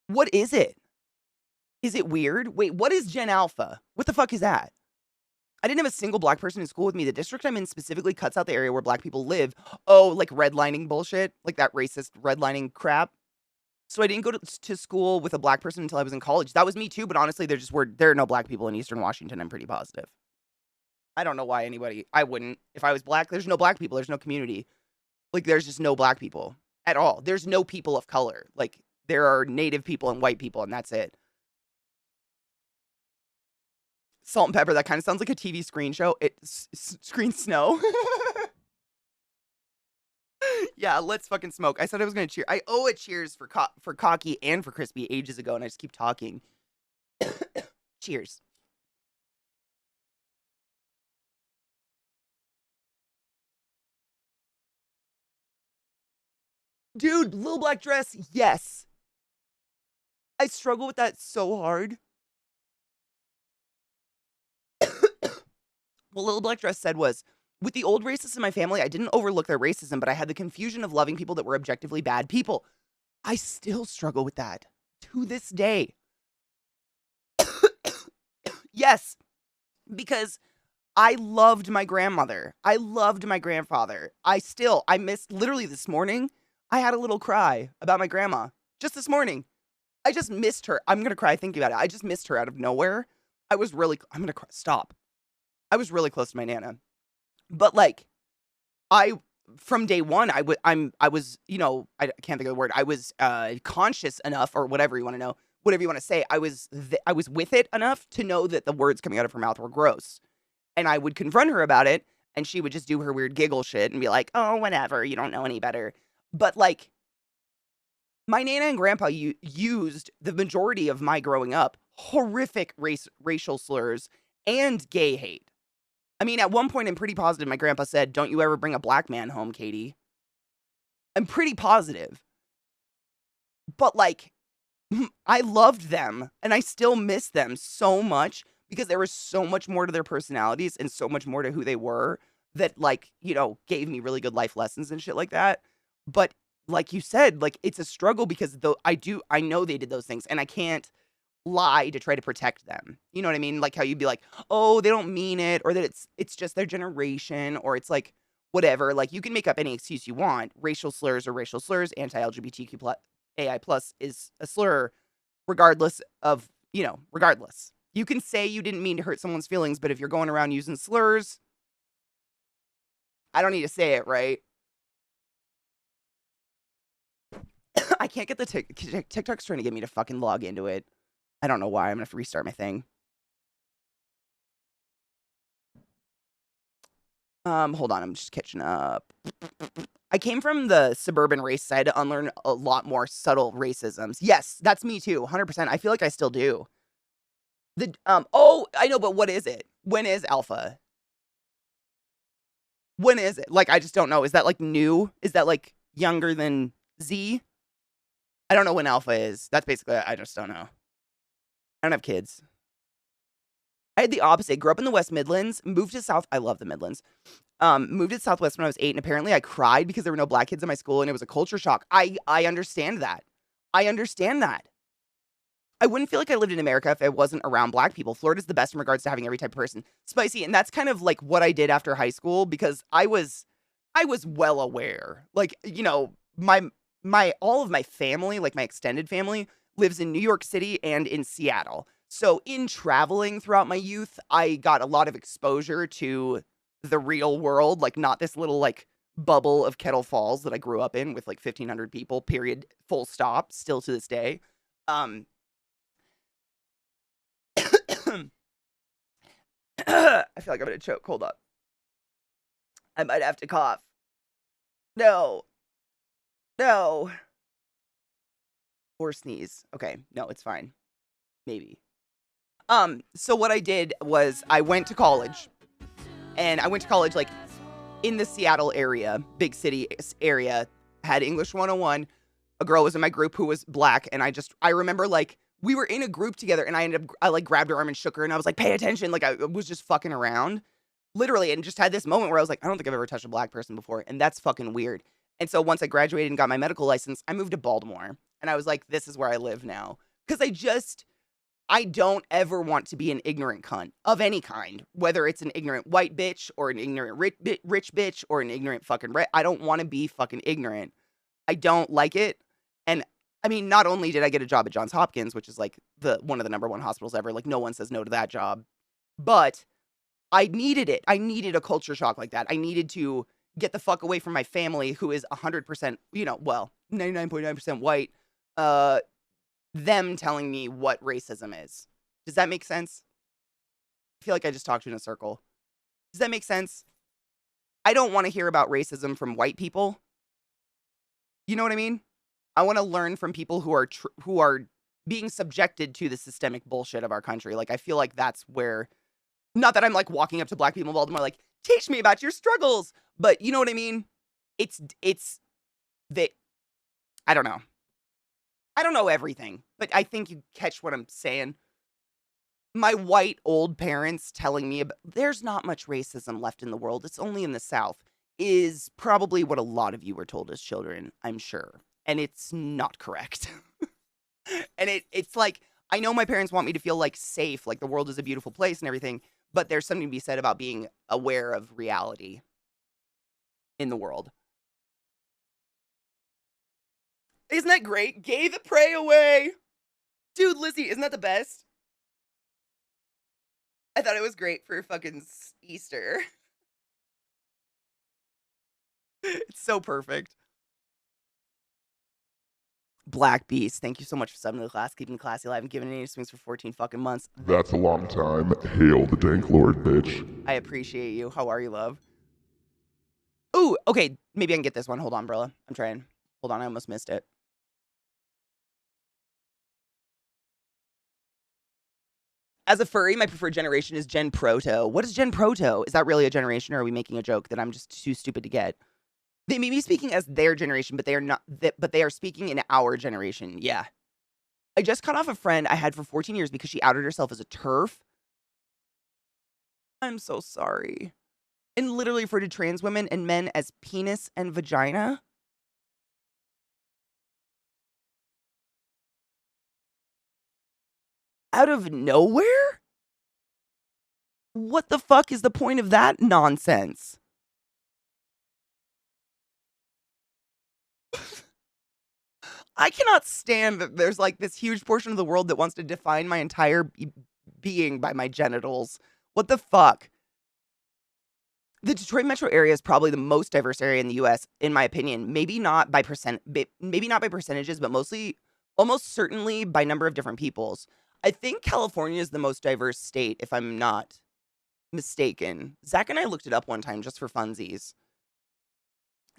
A: What is it? Is it weird? Wait, what is Gen Alpha? What the fuck is that? I didn't have a single black person in school with me. The district I'm in specifically cuts out the area where black people live. Oh, like redlining bullshit? Like that racist redlining crap? So I didn't go to school with a black person until I was in college. That was me too, but honestly, there are no black people in Eastern Washington. I'm pretty positive. I don't know why I wouldn't. If I was black, there's no black people. There's no community. Like, there's just no black people at all. There's no people of color. Like, there are native people and white people, and that's it. Salt and pepper, that kind of sounds like a TV screen show. Screen snow. Yeah, let's fucking smoke. I said I was going to cheer. I owe a cheers for Cocky and for Crispy ages ago, and I just keep talking. Cheers. Dude, Little Black Dress, yes. I struggle with that so hard. What Little Black Dress said was, with the old racists in my family, I didn't overlook their racism, but I had the confusion of loving people that were objectively bad people. I still struggle with that to this day. Yes, because I loved my grandmother. I loved my grandfather. I missed, literally this morning, I had a little cry about my grandma. Just this morning. I just missed her. I'm going to cry thinking about it. I just missed her out of nowhere. I'm going to cry. Stop. I was really close to my Nana. But like, from day one, I was, I can't think of the word. I was conscious enough, or whatever you want to know, whatever you want to say. I was with it enough to know that the words coming out of her mouth were gross. And I would confront her about it, and she would just do her weird giggle shit and be like, oh, whatever, you don't know any better. But like, my Nana and Grandpa used the majority of my growing up horrific racial slurs and gay hate. I mean, at one point, I'm pretty positive my grandpa said, don't you ever bring a black man home, Katie. I'm pretty positive. But like, I loved them, and I still miss them so much because there was so much more to their personalities and so much more to who they were that, like, gave me really good life lessons and shit like that. But like you said, like, it's a struggle because I know they did those things, and I can't lie to try to protect them. You know what I mean? Like how you'd be like, oh, they don't mean it, or that it's just their generation, or it's like whatever. Like, you can make up any excuse you want. Racial slurs are racial slurs. Anti-LGBTQ plus AI plus is a slur, regardless of, regardless. You can say you didn't mean to hurt someone's feelings, but if you're going around using slurs, I don't need to say it, right? I can't get the TikTok's trying to get me to fucking log into it. I don't know why. I'm going to have to restart my thing. Hold on, I'm just catching up. I came from the suburban race side to unlearn a lot more subtle racisms. Yes, that's me too, 100%. I feel like I still do. Oh, I know, but what is it? When is alpha? When is it? Like, I just don't know. Is that like new? Is that like younger than Z? I don't know when alpha is. That's basically, I just don't know. I don't have kids. I had the opposite. Grew up in the West Midlands, moved to South. I love the Midlands. Moved to Southwest when I was 8, and apparently I cried because there were no black kids in my school, and it was a culture shock. I understand that. I understand that. I wouldn't feel like I lived in America if I wasn't around black people. Florida's the best in regards to having every type of person. Spicy, and that's kind of like what I did after high school because I was well aware. Like, you know, my all of my family, like my extended family, lives in New York City and in Seattle. So in traveling throughout my youth, I got a lot of exposure to the real world, like not this little like bubble of Kettle Falls that I grew up in with like 1,500 people, period, full stop, still to this day. Um, I feel like I'm gonna choke. Hold up. I might have to cough. No. No. Or sneeze. Okay. No, it's fine. Maybe. So what I did was I went to college. And I went to college like in the Seattle area, big city area, had English 101. A girl was in my group who was black, and I remember like we were in a group together, and I like grabbed her arm and shook her, and I was like, pay attention. Like I was just fucking around. Literally, and just had this moment where I was like, I don't think I've ever touched a black person before, and that's fucking weird. And so once I graduated and got my medical license, I moved to Baltimore, and I was like, this is where I live now. Because I don't ever want to be an ignorant cunt of any kind, whether it's an ignorant white bitch or an ignorant rich bitch or an ignorant fucking I don't want to be fucking ignorant. I don't like it. And I mean, not only did I get a job at Johns Hopkins, which is like one of the #1 hospitals ever, like no one says no to that job, but I needed it. I needed a culture shock like that. I needed to get the fuck away from my family who is 100%, 99.9% white. Them telling me what racism is. Does that make sense? I feel like I just talked in a circle. Does that make sense? I don't want to hear about racism from white people. You know what I mean? I want to learn from people who are being subjected to the systemic bullshit of our country. Like, I feel like that's where, not that I'm like walking up to black people in Baltimore like, teach me about your struggles. But you know what I mean? It's that, I don't know. I don't know everything, but I think you catch what I'm saying. My white old parents telling me there's not much racism left in the world, it's only in the South, is probably what a lot of you were told as children, I'm sure. And it's not correct. And it's like, I know my parents want me to feel like safe, like the world is a beautiful place and everything, but there's something to be said about being aware of reality in the world. Isn't that great? Gave the prey away. Dude, Lizzie, isn't that the best? I thought it was great for fucking Easter. It's so perfect. Black Beast, thank you so much for subbing to the class, keeping the classy alive, and giving any swings for 14 fucking months.
B: That's a long time. Hail the dank lord, bitch.
A: I appreciate you. How are you, love? Ooh, okay, maybe I can get this one. Hold on, Brilla. I'm trying. Hold on, I almost missed it. As a furry, my preferred generation is Gen Proto. What is Gen Proto? Is that really a generation, or are we making a joke that I'm just too stupid to get? They may be speaking as their generation, but they are not. But they are speaking in our generation. Yeah. I just cut off a friend I had for 14 years because she outed herself as a TERF. I'm so sorry. And literally referred to trans women and men as penis and vagina. Out of nowhere? What the fuck is the point of that nonsense? I cannot stand that there's like this huge portion of the world that wants to define my entire being by my genitals. What the fuck? The Detroit metro area is probably the most diverse area in the US, in my opinion. Maybe not by percentages, but mostly, almost certainly by number of different peoples. I think California is the most diverse state, if I'm not mistaken. Zach and I looked it up one time just for funsies.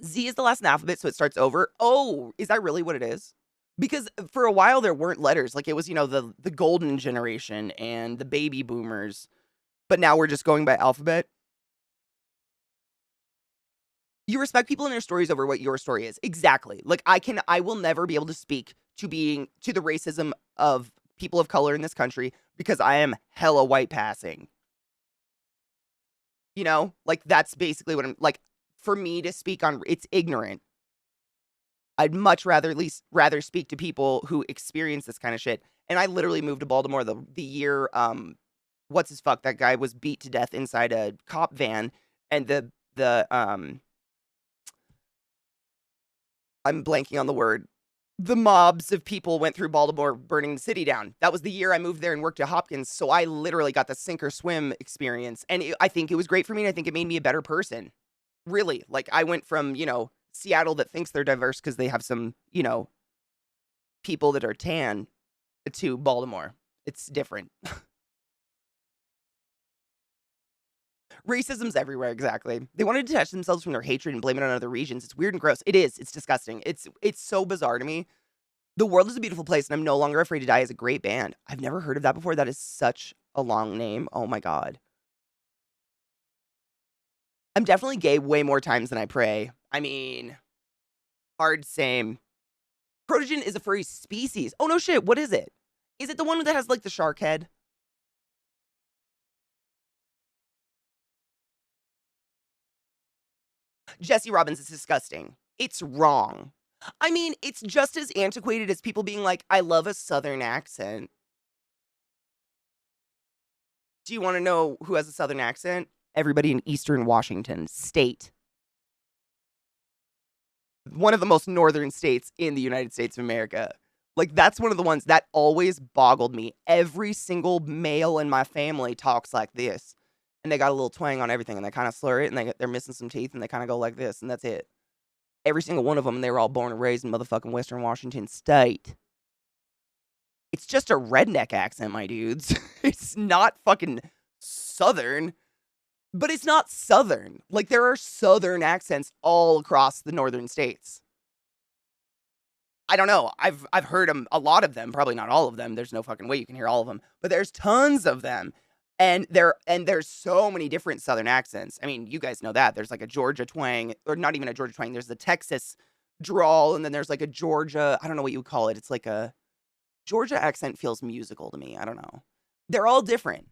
A: Z is the last alphabet, so it starts over. Oh, is that really what it is? Because for a while there weren't letters. Like it was, the golden generation and the baby boomers. But now we're just going by alphabet. You respect people and their stories over what your story is. Exactly. Like I will never be able to speak to the racism of people of color in this country because I am hella white passing. Like that's basically what I'm like. For me to speak on, it's ignorant. I'd much rather speak to people who experience this kind of shit. And I literally moved to Baltimore the year what's his fuck, that guy was beat to death inside a cop van, and the I'm blanking on the word. The mobs of people went through Baltimore burning the city down. That was the year I moved there and worked at Hopkins, so I literally got the sink or swim experience, and I think it was great for me, and I think it made me a better person. Really, like, I went from, Seattle that thinks they're diverse because they have some, people that are tan, to Baltimore. It's different. Racism's everywhere, exactly. They want to detach themselves from their hatred and blame it on other regions. It's weird and gross. It is. It's disgusting. It's so bizarre to me. The World is a Beautiful Place, and I'm No Longer Afraid to Die is a great band. I've never heard of that before. That is such a long name. Oh my God. I'm definitely gay way more times than I pray. I mean, hard same. Protogen is a furry species. Oh no shit, what is it? Is it the one that has like the shark head? Jesse Robbins is disgusting. It's wrong. I mean, it's just as antiquated as people being like, I love a southern accent. Do you want to know who has a southern accent? Everybody in Eastern Washington State. One of the most northern states in the United States of America. Like, that's one of the ones that always boggled me. Every single male in my family talks like this. And they got a little twang on everything, and they kind of slur it, and they're missing some teeth, and they kind of go like this, and that's it. Every single one of them, they were all born and raised in motherfucking Western Washington State. It's just a redneck accent, my dudes. It's not fucking southern, but it's not southern. Like, there are southern accents all across the northern states. I don't know. I've heard them, a lot of them, probably not all of them. There's no fucking way you can hear all of them, but there's tons of them. And there's so many different southern accents. I mean, you guys know that. There's like a Georgia twang, or not even a Georgia twang. There's the Texas drawl, and then there's like a Georgia, I don't know what you would call it. It's like a Georgia accent feels musical to me. I don't know. They're all different.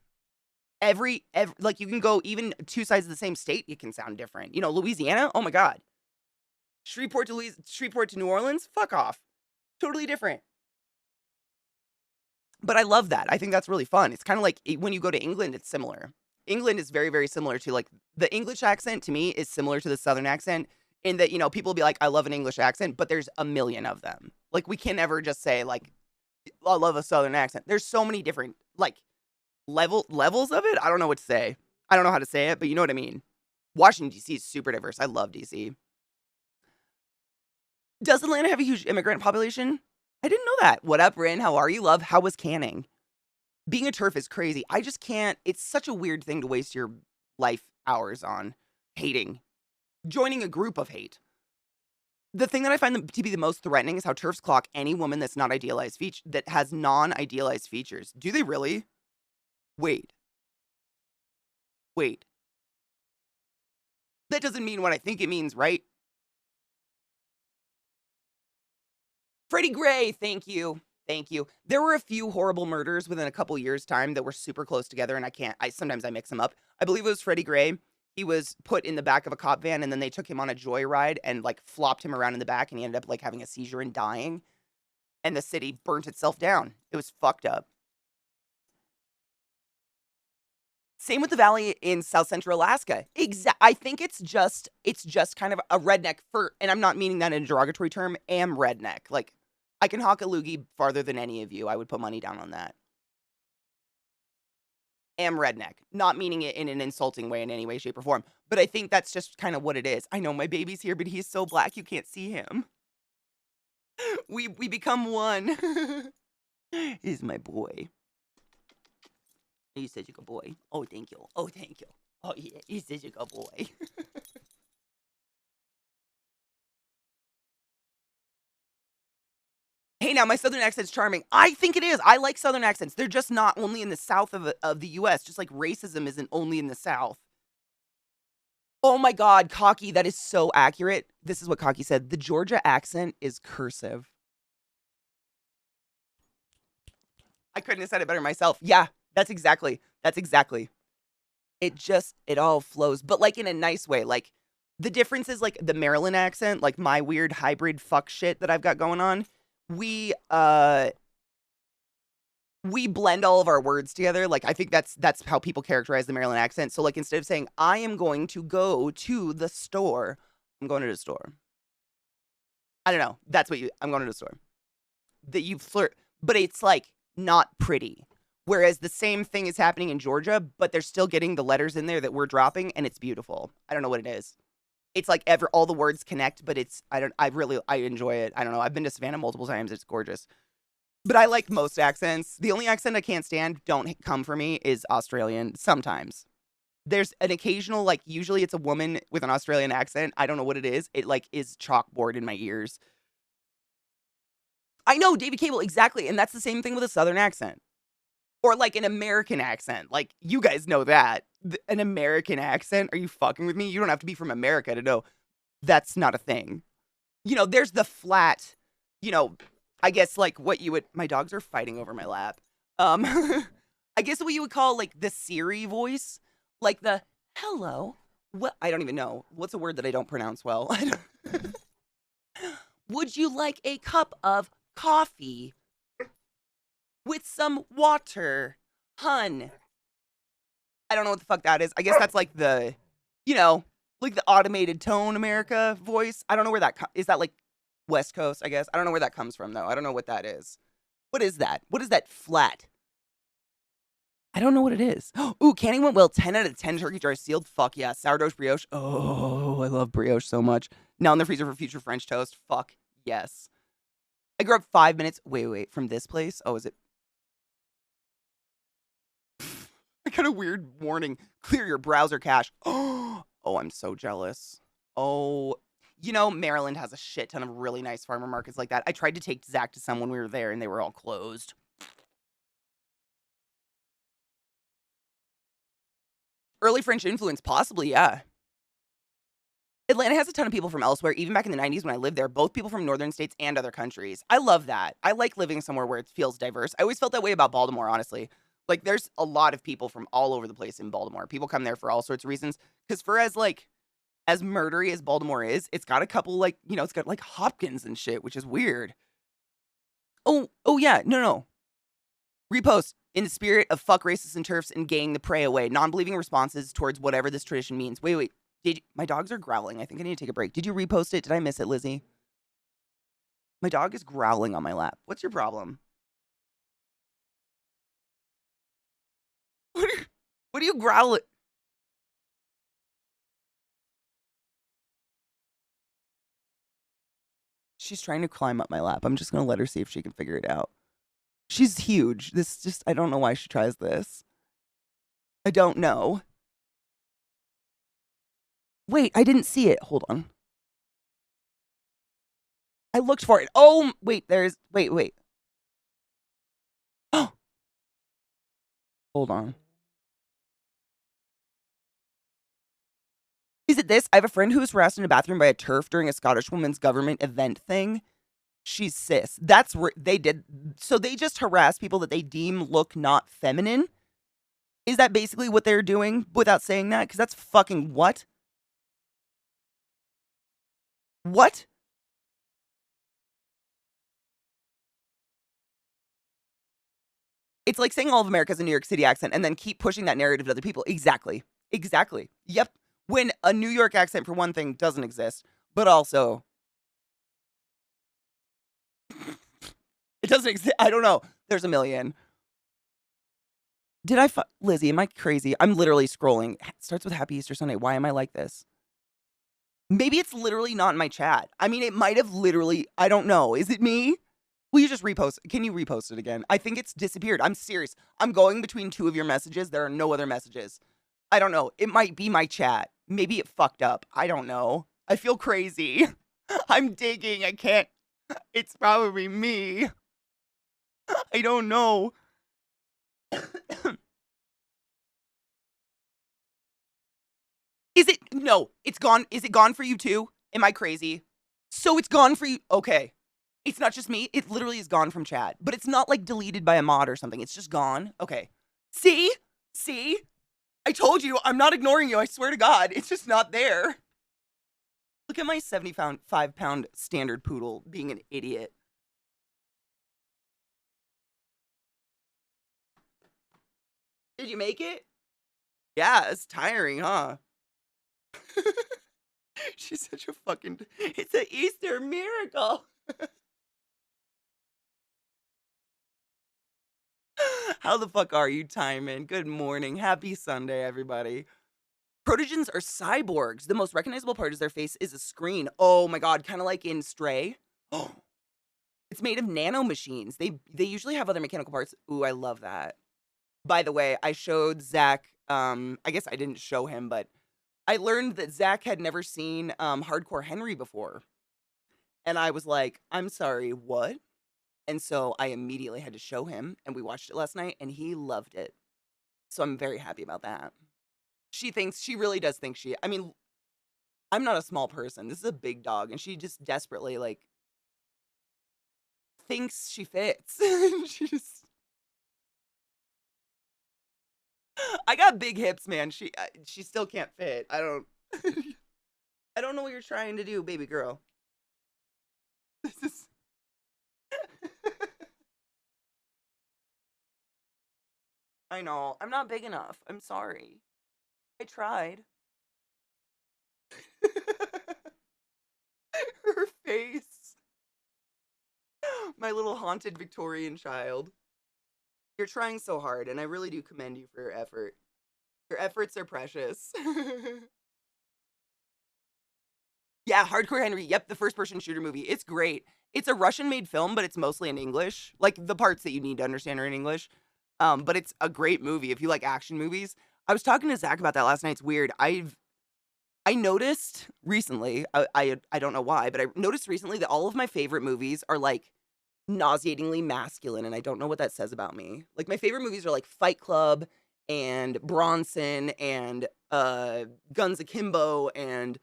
A: Every like, you can go even two sides of the same state, it can sound different. Louisiana, oh my God. Shreveport to New Orleans, fuck off. Totally different. But I love that. I think that's really fun. It's kind of like when you go to England, it's similar. England is very, very similar to, like, the English accent to me is similar to the Southern accent in that, people will be like, I love an English accent, but there's a million of them. Like, we can never just say, like, I love a Southern accent. There's so many different, like, levels of it. I don't know what to say. I don't know how to say it, but you know what I mean. Washington, D.C. is super diverse. I love D.C. Does Atlanta have a huge immigrant population? I didn't know that. What up, Rin? How are you, love? How was canning? Being a TERF is crazy. I just can't. It's such a weird thing to waste your life hours on. Hating. Joining a group of hate. The thing that I find to be the most threatening is how TERFs clock any woman that's not idealized that has non-idealized features. Do they really? Wait. That doesn't mean what I think it means, right? Freddie Gray, thank you. There were a few horrible murders within a couple years' time that were super close together, and sometimes I mix them up. I believe it was Freddie Gray. He was put in the back of a cop van, and then they took him on a joyride and, like, flopped him around in the back, and he ended up, like, having a seizure and dying. And the city burnt itself down. It was fucked up. Same with the valley in South Central Alaska. I think it's just kind of a redneck and I'm not meaning that in a derogatory term, am redneck. Like, I can hawk a loogie farther than any of you. I would put money down on that. Am redneck. Not meaning it in an insulting way in any way, shape, or form. But I think that's just kind of what it is. I know my baby's here, but he's so black you can't see him. We become one. He's my boy. You're such a good boy. Oh, thank you. Oh, thank you. Oh, yeah, you're such a good boy. Hey, now my southern accent's charming. I think it is. I like southern accents. They're just not only in the south of the U.S., just like racism isn't only in the south. Oh my God, Cocky, that is so accurate. This is what Cocky said. The Georgia accent is cursive. I couldn't have said it better myself. Yeah, that's exactly. It all flows, but like in a nice way. Like the difference is like the Maryland accent, like my weird hybrid fuck shit that I've got going on. We blend all of our words together. Like I think that's how people characterize the Maryland accent. So like instead of saying I am going to go to the store, I'm going to the store. I don't know. I'm going to the store. That you flirt, but it's like not pretty. Whereas the same thing is happening in Georgia, but they're still getting the letters in there that we're dropping, and it's beautiful. I don't know what it is. It's like all the words connect, but I enjoy it. I don't know. I've been to Savannah multiple times. It's gorgeous. But I like most accents. The only accent I can't stand, don't come for me, is Australian. Sometimes. There's an occasional, like, usually it's a woman with an Australian accent. I don't know what it is. It, like, is chalkboard in my ears. I know, David Cable, exactly. And that's the same thing with a Southern accent. Or, like, an American accent. Like, you guys know that. An American accent? Are you fucking with me? You don't have to be from America to know that's not a thing. You know, there's the flat, you know, I guess, like, what you would... My dogs are fighting over my lap. I guess what you would call, like, the Siri voice. Like the, hello. Well, I don't even know. What's a word that I don't pronounce well? Would you like a cup of coffee with some water, hun? I don't know what the fuck that is. I guess that's like the, you know, like the automated tone America voice. I don't know where that is. That like West Coast, I guess. I don't know where that comes from, though. I don't know what that is. What is that? What is that flat? I don't know what it is. Ooh, canning went well. 10 out of 10 turkey jars sealed. Fuck yeah. Sourdough brioche. Oh, I love brioche so much. Now in the freezer for future French toast. Fuck yes. I grew up 5 minutes. Wait. From this place? Oh, is it? I got a weird warning. Clear your browser cache. Oh, I'm so jealous. Oh, you know, Maryland has a shit ton of really nice farmer markets like that. I tried to take Zach to some when we were there and they were all closed. Early French influence, possibly, yeah. Atlanta has a ton of people from elsewhere, even back in the 90s when I lived there, both people from northern states and other countries. I love that. I like living somewhere where it feels diverse. I always felt that way about Baltimore, honestly. Like, there's a lot of people from all over the place in Baltimore. People come there for all sorts of reasons. Because for as murdery as Baltimore is, it's got a couple, like, you know, it's got, like, Hopkins and shit, which is weird. Oh, yeah, no. Repost. In the spirit of fuck racists and turfs and gaying the prey away. Non-believing responses towards whatever this tradition means. Wait. My dogs are growling. I think I need to take a break. Did you repost it? Did I miss it, Lizzie? My dog is growling on my lap. What's your problem? What are you growling? She's trying to climb up my lap. I'm just going to let her see if she can figure it out. She's huge. I don't know why she tries this. I don't know. Wait, I didn't see it. Hold on. I looked for it. Oh, wait, wait. Oh. Hold on. Is it this? I have a friend who was harassed in a bathroom by a TERF during a Scottish women's government event thing. She's cis. That's where they did. So they just harass people that they deem look not feminine. Is that basically what they're doing without saying that? Because that's fucking what? What? It's like saying all of America's a New York City accent and then keep pushing that narrative to other people. Exactly. Yep. When a New York accent, for one thing, doesn't exist, but also it doesn't exist. I don't know. There's a million. Did I Lizzie, am I crazy? I'm literally scrolling. It starts with Happy Easter Sunday. Why am I like this? Maybe it's literally not in my chat. I mean, it might have literally, I don't know. Is it me? Will you just repost? Can you repost it again? I think it's disappeared. I'm serious. I'm going between two of your messages. There are no other messages. I don't know. It might be my chat. Maybe it fucked up. I don't know. I feel crazy. I'm digging. I can't. It's probably me. I don't know. Is it? No, it's gone. Is it gone for you too? Am I crazy? So it's gone for you. Okay. It's not just me. It literally is gone from chat. But it's not like deleted by a mod or something. It's just gone. Okay. See? See? I told you. I'm not ignoring you. I swear to God. It's just not there. Look at my 75-pound standard poodle being an idiot. Did you make it? Yeah, it's tiring, huh? She's such a fucking... It's an Easter miracle. How the fuck are you, Timon? Good morning. Happy Sunday, everybody. Protogens are cyborgs. The most recognizable part of their face is a screen. Oh my god, kind of like in Stray. Oh, it's made of nanomachines. They usually have other mechanical parts. Ooh, I love that. By the way, I showed Zach, I guess I didn't show him, but I learned that Zach had never seen Hardcore Henry before. And I was like, I'm sorry, what? And so I immediately had to show him, and we watched it last night, and he loved it. So I'm very happy about that. She really does think I mean, I'm not a small person. This is a big dog, and she just desperately, like, thinks she fits. She just... I got big hips, man. She still can't fit. I don't... I don't know what you're trying to do, baby girl. This is... I know. I'm not big enough. I'm sorry. I tried. Her face. My little haunted Victorian child. You're trying so hard, and I really do commend you for your effort. Your efforts are precious. Yeah, Hardcore Henry. Yep, the first-person shooter movie. It's great. It's a Russian-made film, but it's mostly in English. Like, the parts that you need to understand are in English. But it's a great movie if you like action movies. I was talking to Zach about that last night. It's weird. I noticed recently, I don't know why, but I noticed recently that all of my favorite movies are, like, nauseatingly masculine, and I don't know what that says about me. Like, my favorite movies are, like, Fight Club and Bronson and Guns Akimbo and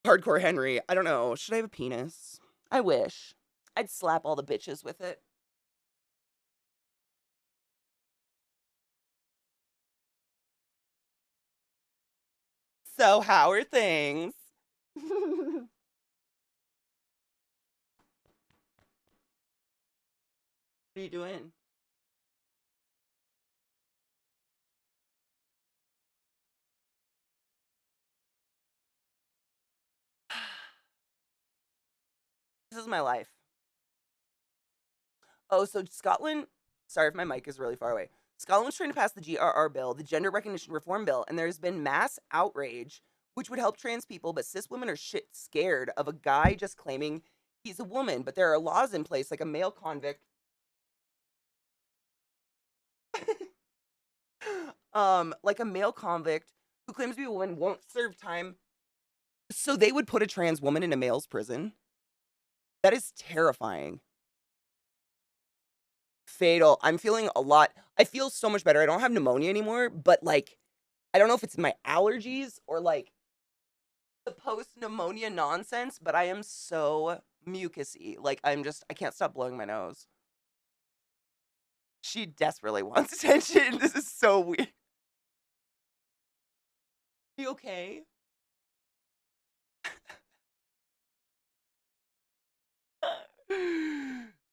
A: Hardcore Henry. I don't know. Should I have a penis? I wish. I'd slap all the bitches with it. So, how are things? What are you doing? This is my life. Oh, so Scotland, sorry if my mic is really far away. Scotland was trying to pass the GRR bill, the Gender Recognition Reform Bill, and there's been mass outrage, which would help trans people, but cis women are shit scared of a guy just claiming he's a woman. But there are laws in place, like a male convict. Like a male convict who claims to be a woman won't serve time. So they would put a trans woman in a male's prison. That is terrifying. Fatal. I'm feeling a lot. I feel so much better. I don't have pneumonia anymore, but like, I don't know if it's my allergies or like the post-pneumonia nonsense, but I am so mucusy. Like, I can't stop blowing my nose. She desperately wants attention. This is so weird. You okay?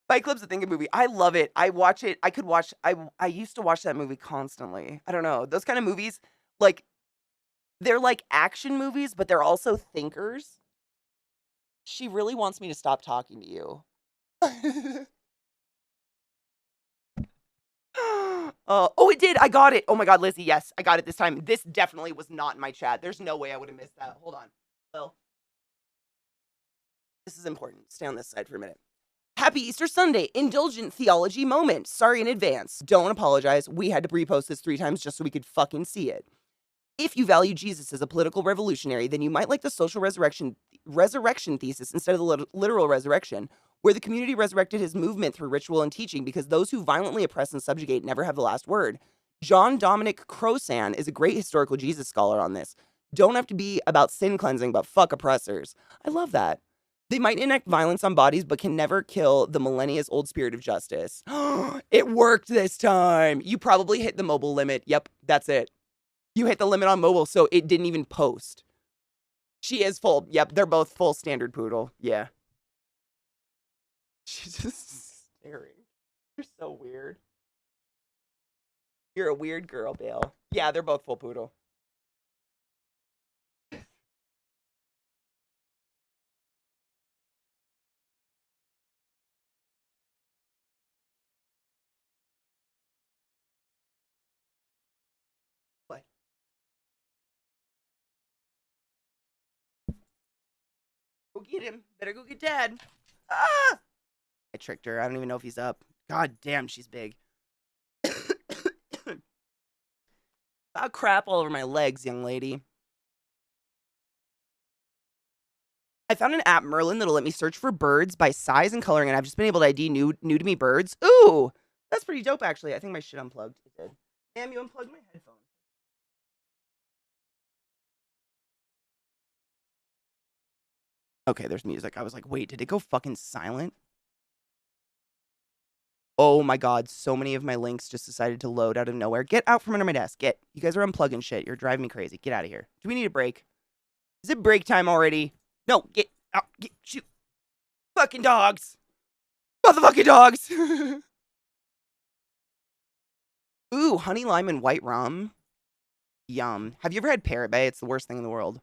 A: Fight Club's a thinking movie. I love it. I watch it. I used to watch that movie constantly. I don't know. Those kind of movies, like, they're like action movies, but they're also thinkers. She really wants me to stop talking to you. Oh, it did. I got it. Oh my God, Lizzie. Yes, I got it this time. This definitely was not in my chat. There's no way I would have missed that. Hold on. Well, this is important. Stay on this side for a minute. Happy Easter Sunday, indulgent theology moment. Sorry in advance. Don't apologize. We had to repost this 3 times just so we could fucking see it. If you value Jesus as a political revolutionary, then you might like the social resurrection thesis instead of the literal resurrection, where the community resurrected his movement through ritual and teaching because those who violently oppress and subjugate never have the last word. John Dominic Crossan is a great historical Jesus scholar on this. Don't have to be about sin cleansing, but fuck oppressors. I love that. They might enact violence on bodies, but can never kill the millennia's old spirit of justice. It worked this time. You probably hit the mobile limit. Yep, that's it. You hit the limit on mobile, so it didn't even post. She is full. Yep, they're both full standard poodle. Yeah. She's just staring. You're so weird. You're a weird girl, Bale. Yeah, they're both full poodle. What? Go get him. Better go get Dad. Ah! I tricked her. I don't even know if he's up. God damn, she's big. Crap all over my legs, young lady. I found an app, Merlin, that'll let me search for birds by size and coloring, and I've just been able to ID new to me birds. Ooh, that's pretty dope, actually. I think my shit unplugged. It did. Damn, you unplugged my headphones. Okay, there's music. I was like, wait, did it go fucking silent? Oh my god, so many of my links just decided to load out of nowhere. Get out from under my desk. Get. You guys are unplugging shit. You're driving me crazy. Get out of here. Do we need a break? Is it break time already? No, get out. Shoot. Fucking dogs. Motherfucking dogs. Ooh, honey lime and white rum. Yum. Have you ever had Parrot Bay? It's the worst thing in the world.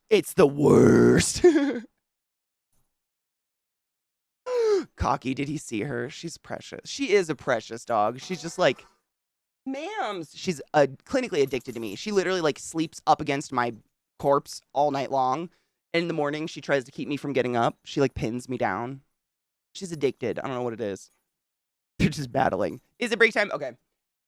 A: It's the worst. Cocky, did he see her? She's precious. She is a precious dog. She's just like, ma'ams. She's clinically addicted to me. She literally like sleeps up against my corpse all night long. And in the morning, she tries to keep me from getting up. She like pins me down. She's addicted. I don't know what it is. They're just battling. Is it break time? Okay.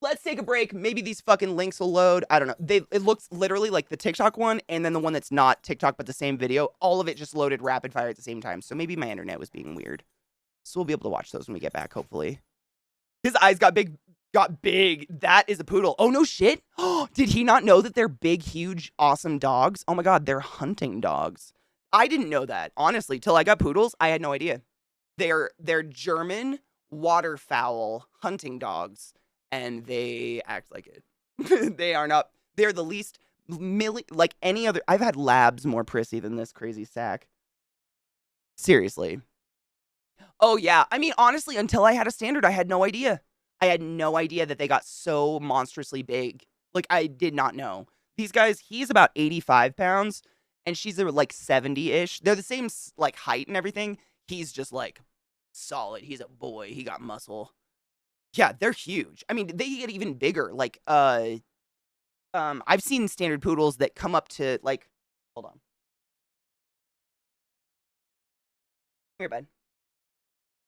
A: Let's take a break. Maybe these fucking links will load. I don't know. It looks literally like the TikTok one and then the one that's not TikTok but the same video. All of it just loaded rapid fire at the same time. So maybe my internet was being weird. So we'll be able to watch those when we get back, hopefully. His eyes got big. Got big. That is a poodle. Oh, no shit. Did he not know that they're big, huge, awesome dogs? Oh my god, they're hunting dogs. I didn't know that. Honestly, till I got poodles, I had no idea. They're German waterfowl hunting dogs. And they act like it. They are not. They're the least like any other. I've had labs more prissy than this crazy sack. Seriously. Oh yeah. I mean, honestly, until I had a standard, I had no idea. I had no idea that they got so monstrously big. Like I did not know. These guys. He's about 85 pounds, and she's like 70-ish. They're the same like height and everything. He's just like solid. He's a boy. He got muscle. Yeah, they're huge. I mean, they get even bigger. Like, I've seen standard poodles that come up to, like, hold on. Here, bud.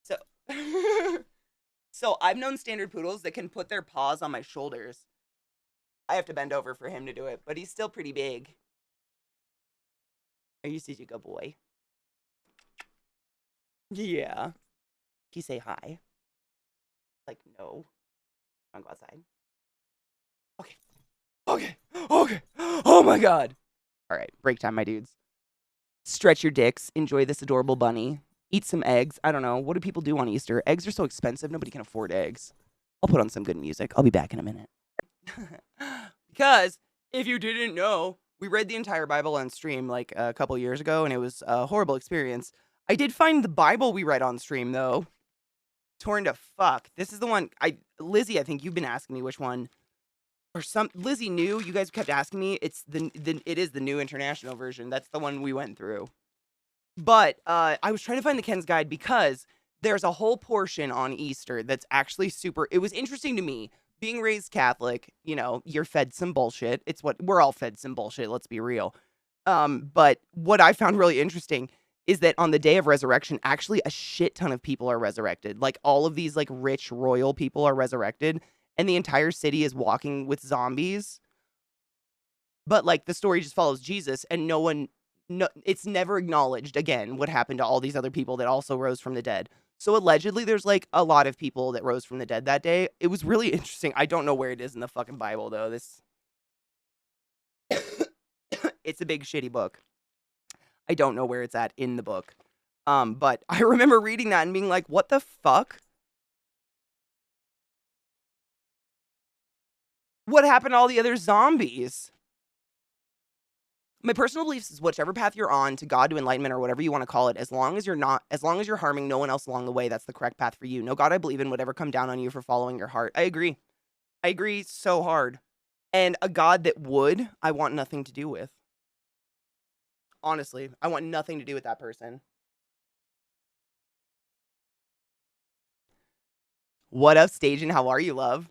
A: So, so I've known standard poodles that can put their paws on my shoulders. I have to bend over for him to do it, but he's still pretty big. Are you such a good boy? Yeah. Can you say hi? Like, no. I'll go outside. Okay. Okay. Okay. Oh my god. All right. Break time, my dudes. Stretch your dicks. Enjoy this adorable bunny. Eat some eggs. I don't know. What do people do on Easter? Eggs are so expensive. Nobody can afford eggs. I'll put on some good music. I'll be back in a minute. Because if you didn't know, we read the entire Bible on stream like a couple years ago, and it was a horrible experience. I did find the Bible we read on stream, though. Torn to fuck. This is the one Lizzie, I think you've been asking me which one. Or Lizzie knew. You guys kept asking me. It's it is the new international version. That's the one we went through. But I was trying to find the Ken's Guide because there's a whole portion on Easter that's actually super. It was interesting to me. Being raised Catholic, you know, you're fed some bullshit. It's what we're all fed some bullshit, let's be real. But what I found really interesting is that on the day of resurrection, actually a shit ton of people are resurrected. Like all of these like rich royal people are resurrected, and the entire city is walking with zombies. But like the story just follows Jesus, and it's never acknowledged again what happened to all these other people that also rose from the dead. So allegedly there's like a lot of people that rose from the dead that day. It was really interesting. I don't know where it is in the fucking Bible though. It's a big shitty book. I don't know where it's at in the book. But I remember reading that and being like, what the fuck? What happened to all the other zombies? My personal beliefs is whichever path you're on to God, to enlightenment, or whatever you want to call it, as long as you're harming no one else along the way, that's the correct path for you. No God I believe in would ever come down on you for following your heart. I agree. I agree so hard. And a God that would, I want nothing to do with. Honestly, I want nothing to do with that person. What up, Stajan? How are you, love?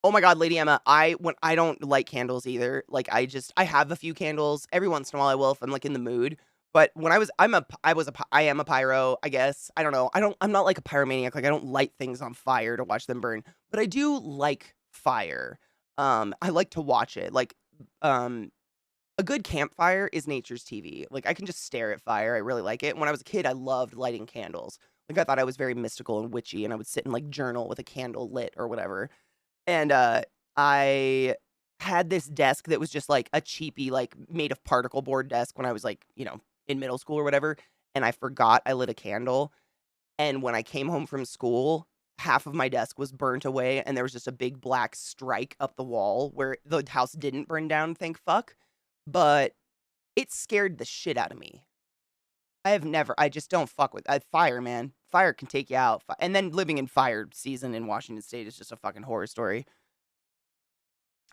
A: Oh my God, Lady Emma, I don't light candles either. Like I have a few candles. Every once in a while I will if I'm like in the mood. But when I am a pyro, I guess. I don't know. I'm not like a pyromaniac. Like I don't light things on fire to watch them burn. But I do like fire. I like to watch it. Like a good campfire is nature's TV. Like I can just stare at fire. I really like it. When I was a kid, I loved lighting candles. Like I thought I was very mystical and witchy, and I would sit and like journal with a candle lit or whatever. And I had this desk that was just like a cheapy, like made of particle board desk when I was like, in middle school or whatever. And I forgot I lit a candle. And when I came home from school, half of my desk was burnt away, and there was just a big black strike up the wall where the house didn't burn down, thank fuck. But it scared the shit out of me. I just don't fuck with fire, man. Fire can take you out. And then living in fire season in Washington State is just a fucking horror story.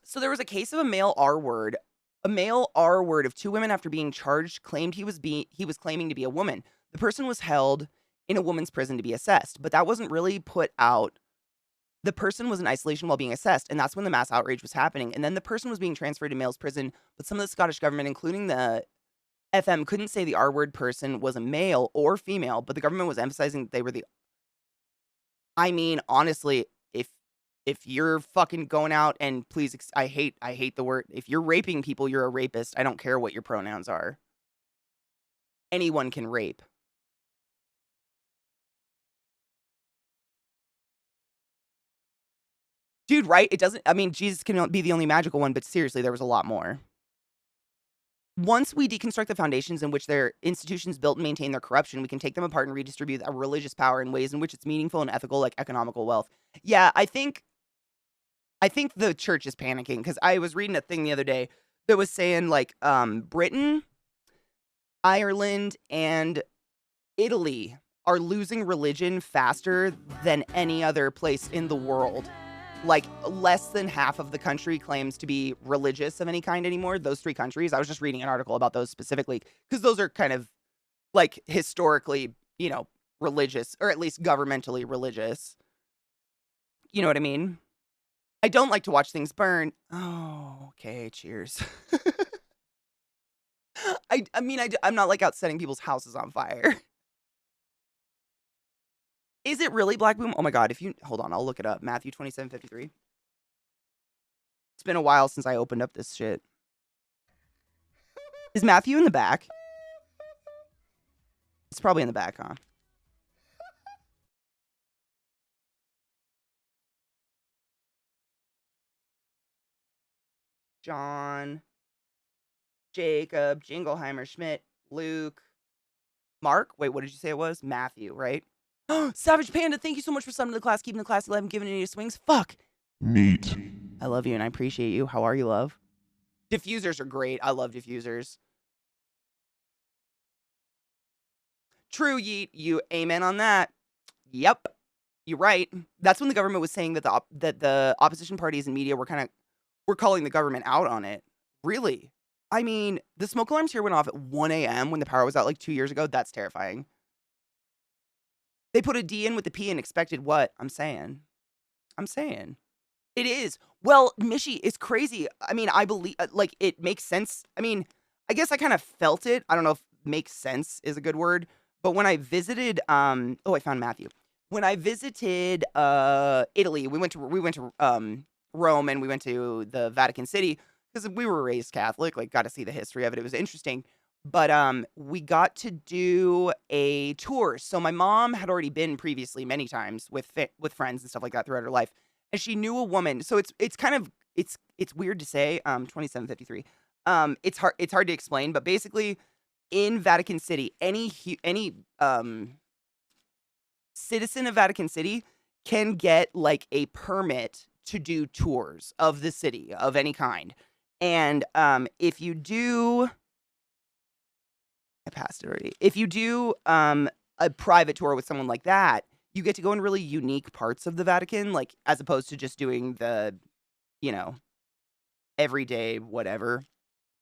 A: So there was a case of a male R word. A male R word of two women after being charged claimed he was claiming to be a woman. The person was held in a woman's prison to be assessed, but that wasn't really put out. The person was in isolation while being assessed, and that's when the mass outrage was happening. And then the person was being transferred to male's prison, but some of the Scottish government, including the FM, couldn't say the R word person was a male or female, but the government was emphasizing that they were I mean, honestly, if you're fucking going out and please, I hate the word. If you're raping people, you're a rapist. I don't care what your pronouns are. Anyone can rape. Dude, right? Jesus can be the only magical one, but seriously, there was a lot more. Once we deconstruct the foundations in which their institutions built and maintain their corruption, we can take them apart and redistribute a religious power in ways in which it's meaningful and ethical, like economical wealth. Yeah, I think the church is panicking, because I was reading a thing the other day that was saying like Britain, Ireland, and Italy are losing religion faster than any other place in the world. Like less than half of the country claims to be religious of any kind anymore. Those three countries. I was just reading an article about those specifically because those are kind of like historically, religious, or at least governmentally religious. You know what I mean? I don't like to watch things burn. Oh, okay. Cheers. I'm not like out setting people's houses on fire. Is it really Black Boom? Oh my God, hold on, I'll look it up. Matthew 27:53. It's been a while since I opened up this shit. Is Matthew in the back? It's probably in the back, huh? John, Jacob, Jingleheimer, Schmidt, Luke, Mark. Wait, what did you say it was? Matthew, right? Savage Panda, thank you so much for summoning the class, keeping the class alive, and giving it swings. Fuck.
B: Neat.
A: I love you and I appreciate you. How are you, love? Diffusers are great. I love diffusers. True, Yeet. You amen on that. Yep. You're right. That's when the government was saying that the opposition parties and media were calling the government out on it. Really? I mean, the smoke alarms here went off at 1 a.m. when the power was out like 2 years ago. That's terrifying. They put a D in with the P and expected what? I'm saying. It is. Well, Michi is crazy. I mean, I believe, like, it makes sense. I mean, I guess I kind of felt it. I don't know if "makes sense" is a good word, but when I visited, oh, I found Matthew. When I visited, Italy, we went to Rome, and we went to the Vatican City because we were raised Catholic, like, got to see the history of it. It was interesting. But, we got to do a tour. So my mom had already been previously many times with friends and stuff like that throughout her life, and she knew a woman. So it's kind of it's weird to say, 2753. It's hard to explain, but basically in Vatican City, any citizen of Vatican City can get like a permit to do tours of the city of any kind. And if you do, I passed it already. If you do a private tour with someone like that, you get to go in really unique parts of the Vatican, like as opposed to just doing the, you know, everyday whatever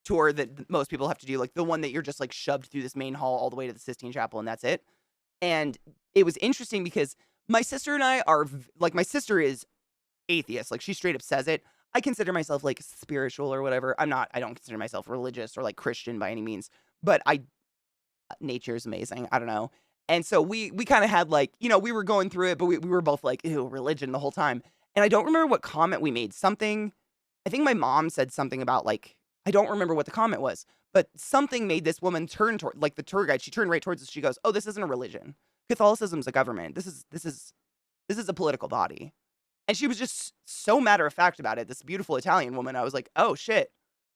A: tour that most people have to do, like the one that you're just like shoved through this main hall all the way to the Sistine Chapel and that's it. And it was interesting because my sister and I are like, my sister is atheist, like she straight up says it. I consider myself like spiritual or whatever. I don't consider myself religious or like Christian by any means, but nature is amazing. I don't know. And so we kind of had like, we were going through it, but we were both like, ew, religion the whole time. And I don't remember what comment we made. Something, I think my mom said something about like, I don't remember what the comment was, but something made this woman turn toward, like the tour guide. She turned right towards us. She goes, "Oh, this isn't a religion. Catholicism's a government. This is a political body." And she was just so matter of fact about it. This beautiful Italian woman. I was like, "Oh shit.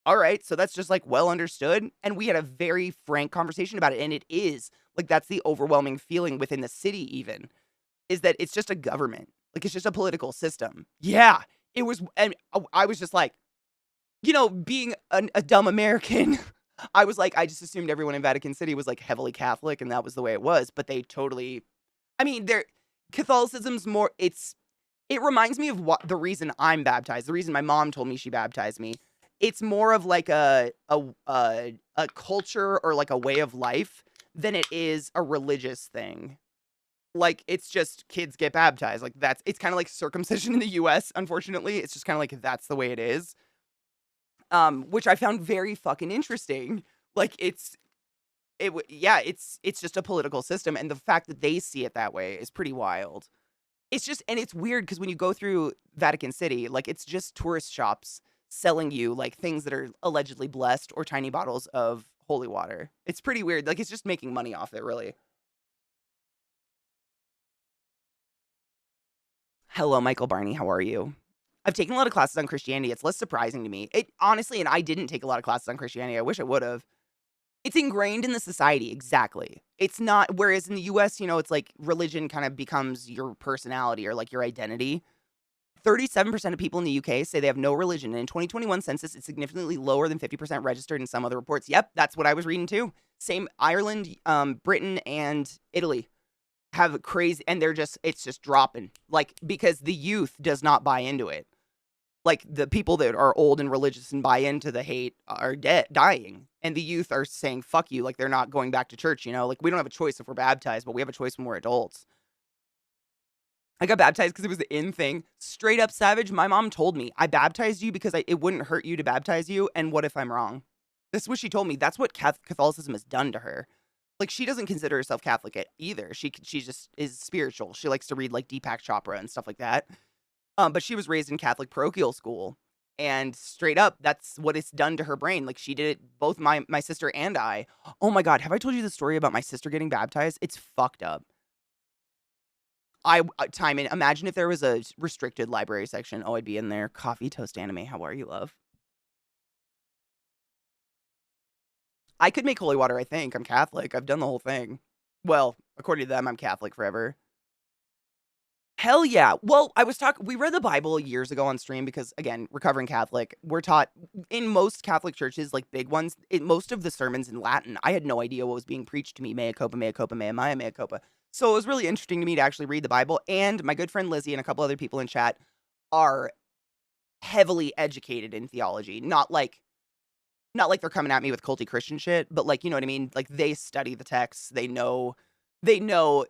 A: All right, so that's just like well understood." And we had a very frank conversation about it. And it is like, that's the overwhelming feeling within the city, even, is that it's just a government. Like, it's just a political system. Yeah, it was. And I was just like, being a dumb American, I was like, I just assumed everyone in Vatican City was like heavily Catholic and that was the way it was. But they totally, I mean, Catholicism's more, it reminds me of what the reason I'm baptized, the reason my mom told me she baptized me. It's more of like a culture or like a way of life than it is a religious thing. Like, it's just kids get baptized. Like, it's kind of like circumcision in the US, unfortunately. It's just kind of like that's the way it is. Which I found very fucking interesting. Like, it's just a political system, and the fact that they see it that way is pretty wild. It's just, and it's weird because when you go through Vatican City, like, it's just tourist shops selling you like things that are allegedly blessed or tiny bottles of holy water. It's pretty weird. Like, it's just making money off it, really. Hello, Michael Barney. How are you? I've taken a lot of classes on Christianity. It's less surprising to me. It honestly, and I didn't take a lot of classes on Christianity. I wish I would have. It's ingrained in the society, exactly. It's not, whereas in the US, it's like religion kind of becomes your personality or like your identity. 37% of people in the UK say they have no religion. And in 2021 census, it's significantly lower than 50% registered in some other reports. Yep, that's what I was reading too. Same Ireland, Britain, and Italy have crazy, and it's just dropping. Like, because the youth does not buy into it. Like, the people that are old and religious and buy into the hate are dying. And the youth are saying, fuck you. Like, they're not going back to church, Like, we don't have a choice if we're baptized, but we have a choice when we're adults. I got baptized because it was the in thing. Straight up savage. My mom told me, I baptized you because it wouldn't hurt you to baptize you. And what if I'm wrong? This is what she told me. That's what Catholicism has done to her. Like, she doesn't consider herself Catholic either. She just is spiritual. She likes to read like Deepak Chopra and stuff like that. But she was raised in Catholic parochial school, and straight up, that's what it's done to her brain. Like, she did it, both my sister and I. Oh my God, have I told you the story about my sister getting baptized? It's fucked up. Time in. Imagine if there was a restricted library section. Oh, I'd be in there. Coffee, toast, anime. How are you, love? I could make holy water, I think. I'm Catholic. I've done the whole thing. Well, according to them, I'm Catholic forever. Hell yeah. Well, we read the Bible years ago on stream because, again, recovering Catholic, we're taught in most Catholic churches, like big ones, most of the sermons in Latin. I had no idea what was being preached to me. Mea culpa, mea culpa, mea maya, mea culpa. So it was really interesting to me to actually read the Bible. And my good friend Lizzie and a couple other people in chat are heavily educated in theology. Not like they're coming at me with culty Christian shit, but like, you know what I mean? Like, they study the texts. They know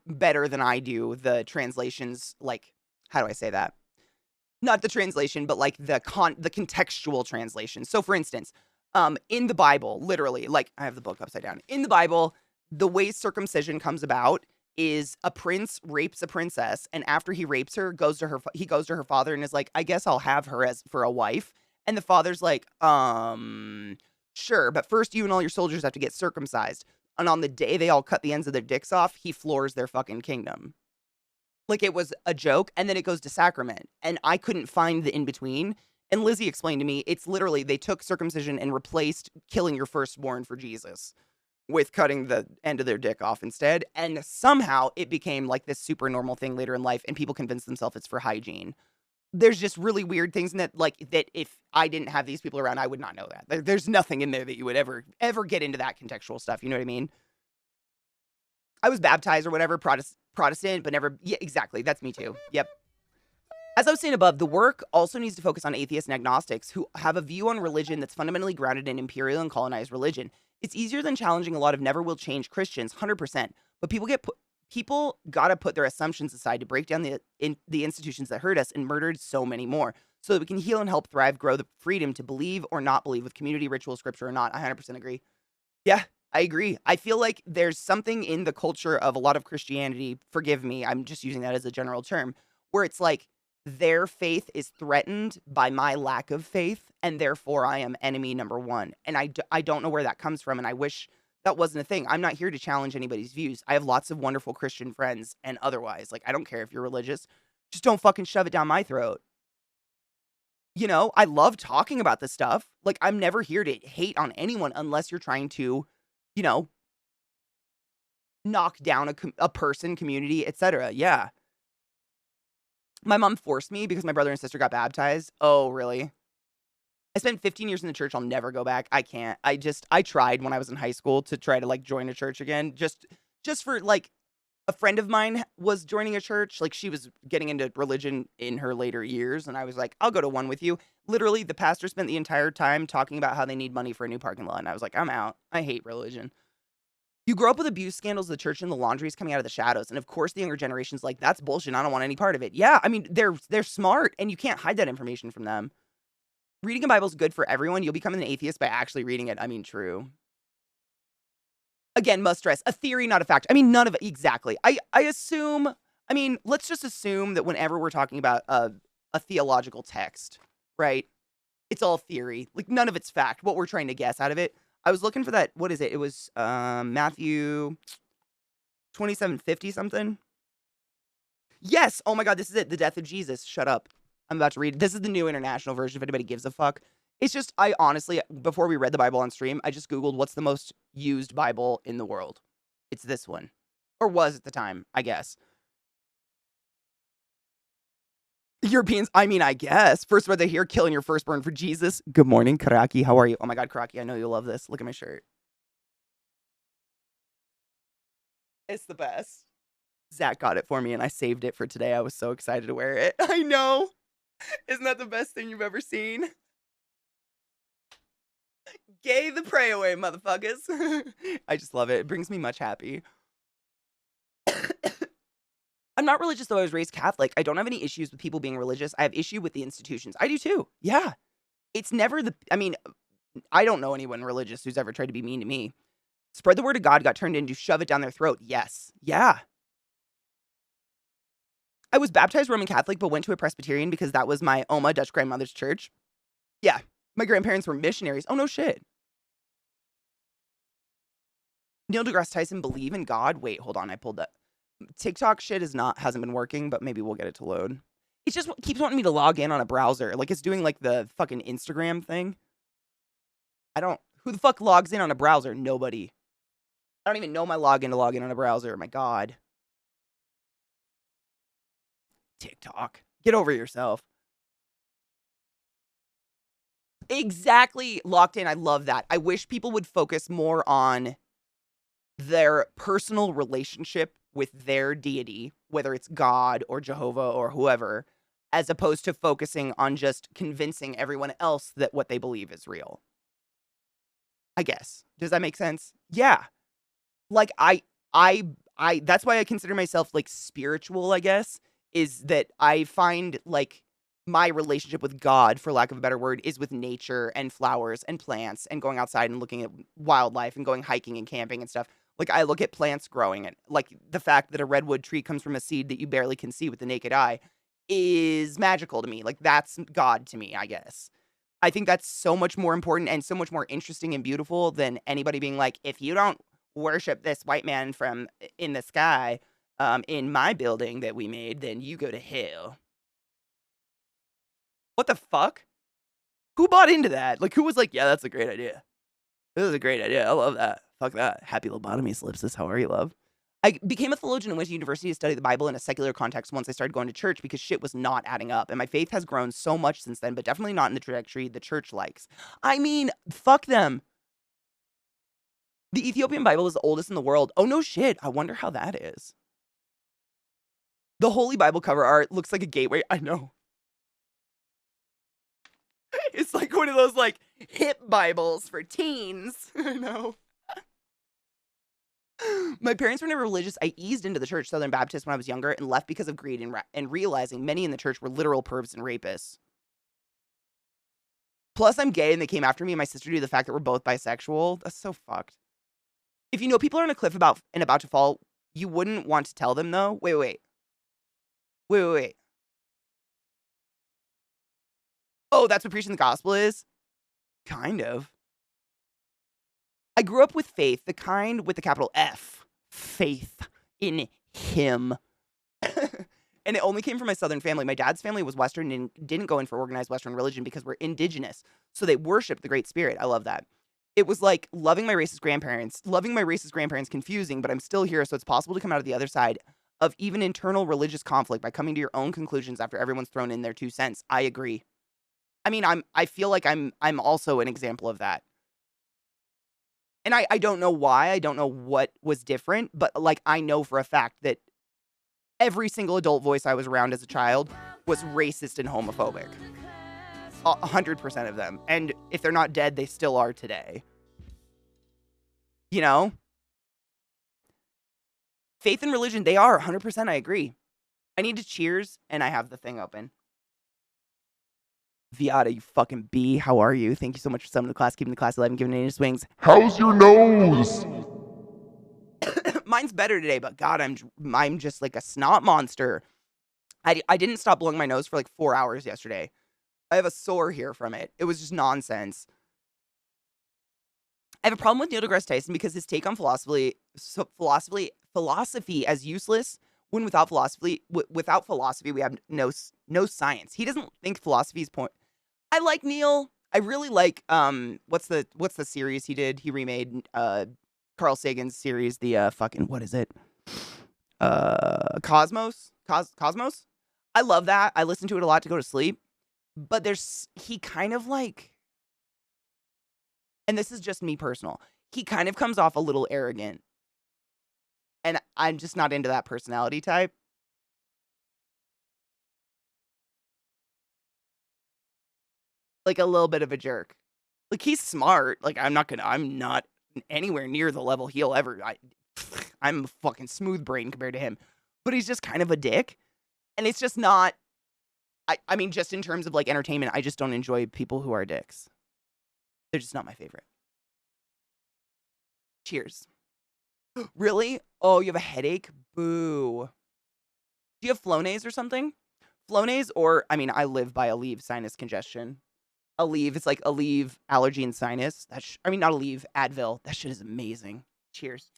A: better than I do the translations. Like, how do I say that? not the translation, but like the contextual translation. So for instance, in the Bible, literally, like I have the book upside down. In the Bible, the way circumcision comes about is a prince rapes a princess, and after he rapes her, he goes to her father and is like, I guess I'll have her as for a wife. And the father's like, sure, but first you and all your soldiers have to get circumcised. And on the day they all cut the ends of their dicks off, he floors their fucking kingdom. Like it was a joke, and then it goes to sacrament. And I couldn't find the in-between. And Lizzie explained to me, it's literally, they took circumcision and replaced killing your firstborn for Jesus with cutting the end of their dick off instead. And somehow it became like this super normal thing later in life, and people convinced themselves it's for hygiene. There's just really weird things in that, like, that if I didn't have these people around, I would not know that. There's nothing in there that you would ever get into that contextual stuff. You know what I mean? I was baptized or whatever, Protestant, but never, yeah, exactly. That's me too. Yep. As I was saying above, the work also needs to focus on atheists and agnostics who have a view on religion that's fundamentally grounded in imperial and colonized religion. It's easier than challenging a lot of never will change Christians, 100%. But people gotta put their assumptions aside to break down the institutions that hurt us and murdered so many more, so that we can heal and help thrive, grow the freedom to believe or not believe with community, ritual, scripture or not. I 100% agree. Yeah, I agree. I feel like there's something in the culture of a lot of Christianity, forgive me, I'm just using that as a general term, where it's like their faith is threatened by my lack of faith, and therefore I am enemy number one. And I don't know where that comes from, and I wish that wasn't a thing. I'm not here to challenge anybody's views. I have lots of wonderful Christian friends and otherwise. Like, I don't care if you're religious. Just don't fucking shove it down my throat. You know, I love talking about this stuff. Like, I'm never here to hate on anyone unless you're trying to, you know, knock down a person, community, etc. Yeah. My mom forced me because my brother and sister got baptized. Oh, really? I spent 15 years in the church. I'll never go back. I can't. I tried when I was in high school to try to like join a church again. Just for like a friend of mine was joining a church. Like she was getting into religion in her later years. And I was like, I'll go to one with you. Literally, the pastor spent the entire time talking about how they need money for a new parking lot. And I was like, I'm out. I hate religion. You grow up with abuse scandals, the church and the laundry is coming out of the shadows. And of course, the younger generation's like, that's bullshit. I don't want any part of it. Yeah, I mean, they're smart and you can't hide that information from them. Reading a Bible is good for everyone. You'll become an atheist by actually reading it. I mean, true. Again, must stress, a theory, not a fact. I mean, none of it. Exactly. I assume, I mean, let's just assume that whenever we're talking about a theological text, right? It's all theory. Like, none of it's fact. What we're trying to guess out of it. I was looking for that. What is it? It was Matthew 27:50 something. Yes. Oh my God, this is it. The death of Jesus. Shut up. I'm about to read. This is the New International Version if anybody gives a fuck. It's just, I honestly, before we read the Bible on stream, I just Googled what's the most used Bible in the world. It's this one. Or was at the time, I guess. Europeans, I mean, I guess. First of all, they're here killing your firstborn for Jesus. Good morning, Karaki. How are you? Oh my God, Karaki, I know you'll love this. Look at my shirt. It's the best. Zach got it for me and I saved it for today. I was so excited to wear it. I know. Isn't that the best thing you've ever seen? Gay the pray away, motherfuckers. I just love it. It brings me much happy. I'm not religious, though I was raised Catholic. I don't have any issues with people being religious. I have issue with the institutions. I do too. Yeah. It's never I mean, I don't know anyone religious who's ever tried to be mean to me. Spread the word of God got turned into shove it down their throat. Yes. Yeah. I was baptized Roman Catholic, but went to a Presbyterian because that was my Oma, Dutch grandmother's church. Yeah. My grandparents were missionaries. Oh, no shit. Neil deGrasse Tyson believe in God? Wait, hold on. I pulled that. TikTok shit hasn't been working, but maybe we'll get it to load. It just keeps wanting me to log in on a browser. Like it's doing like the fucking Instagram thing. Who the fuck logs in on a browser? Nobody. I don't even know my login to log in on a browser. My God. TikTok. Get over yourself. Exactly. Locked in. I love that. I wish people would focus more on their personal relationship with their deity, whether it's God or Jehovah or whoever, as opposed to focusing on just convincing everyone else that what they believe is real. I guess. Does that make sense? Yeah. Like I that's why I consider myself like spiritual, I guess, is that I find like my relationship with God, for lack of a better word, is with nature and flowers and plants and going outside and looking at wildlife and going hiking and camping and stuff. Like, I look at plants growing, and like the fact that a redwood tree comes from a seed that you barely can see with the naked eye is magical to me. Like, that's God to me, I guess. I think that's so much more important and so much more interesting and beautiful than anybody being like, if you don't worship this white man from in the sky in my building that we made, then you go to hell. What the fuck? Who bought into that? Like, who was like, yeah, that's a great idea. This is a great idea. I love that. Fuck that. Happy lobotomy solipsis. How are you, love? I became a theologian and went to university to study the Bible in a secular context once I started going to church because shit was not adding up. And my faith has grown so much since then, but definitely not in the trajectory the church likes. I mean, fuck them. The Ethiopian Bible is the oldest in the world. Oh, no shit. I wonder how that is. The Holy Bible cover art looks like a gateway. I know. It's like one of those, like, hip Bibles for teens. I know. My parents were never religious. I eased into the church, Southern Baptist, when I was younger and left because of greed and realizing many in the church were literal pervs and rapists. Plus, I'm gay and they came after me and my sister due to the fact that we're both bisexual. That's so fucked. If you know people are on a cliff about to fall, you wouldn't want to tell them, though? Wait. Oh, that's what preaching the gospel is? Kind of. I grew up with faith, the kind with the capital F. Faith in him. And it only came from my Southern family. My dad's family was Western and didn't go in for organized Western religion because we're indigenous. So they worshiped the Great Spirit. I love that. It was like loving my racist grandparents. Loving my racist grandparents confusing, but I'm still here, so it's possible to come out of the other side of even internal religious conflict by coming to your own conclusions after everyone's thrown in their 2 cents. I agree. I mean, I feel like I'm also an example of that. And I don't know why. I don't know what was different, but like I know for a fact that every single adult voice I was around as a child was racist and homophobic. 100% of them. And if they're not dead, they still are today. You know? Faith and religion, they are 100%. I agree. I need to cheers, and I have the thing open. Viata, you fucking bee. How are you? Thank you so much for summoning the class, keeping the class alive, and giving it swings.
B: How's your nose?
A: Mine's better today, but God, I'm just like a snot monster. I didn't stop blowing my nose for like 4 hours yesterday. I have a sore here from it. It was just nonsense. I have a problem with Neil deGrasse Tyson because his take on philosophy as useless when without philosophy we have no science. He doesn't think philosophy's point. I like Neil. I really like what's the series he did? He remade Carl Sagan's series, the fucking what is it? Cosmos? Cosmos? I love that. I listen to it a lot to go to sleep. But he kind of like, and this is just me personal, he kind of comes off a little arrogant. And I'm just not into that personality type. Like a little bit of a jerk. Like he's smart. Like I'm not anywhere near the level he'll ever. I'm a fucking smooth brain compared to him. But he's just kind of a dick. And it's just not. I mean, just in terms of like entertainment, I just don't enjoy people who are dicks. They're just not my favorite. Cheers. Really? Oh, you have a headache? Boo. Do you have Flonase or something? Flonase or, I mean, I live by Aleve sinus congestion. Aleve, it's like Aleve allergy and sinus. Not Aleve, Advil. That shit is amazing. Cheers.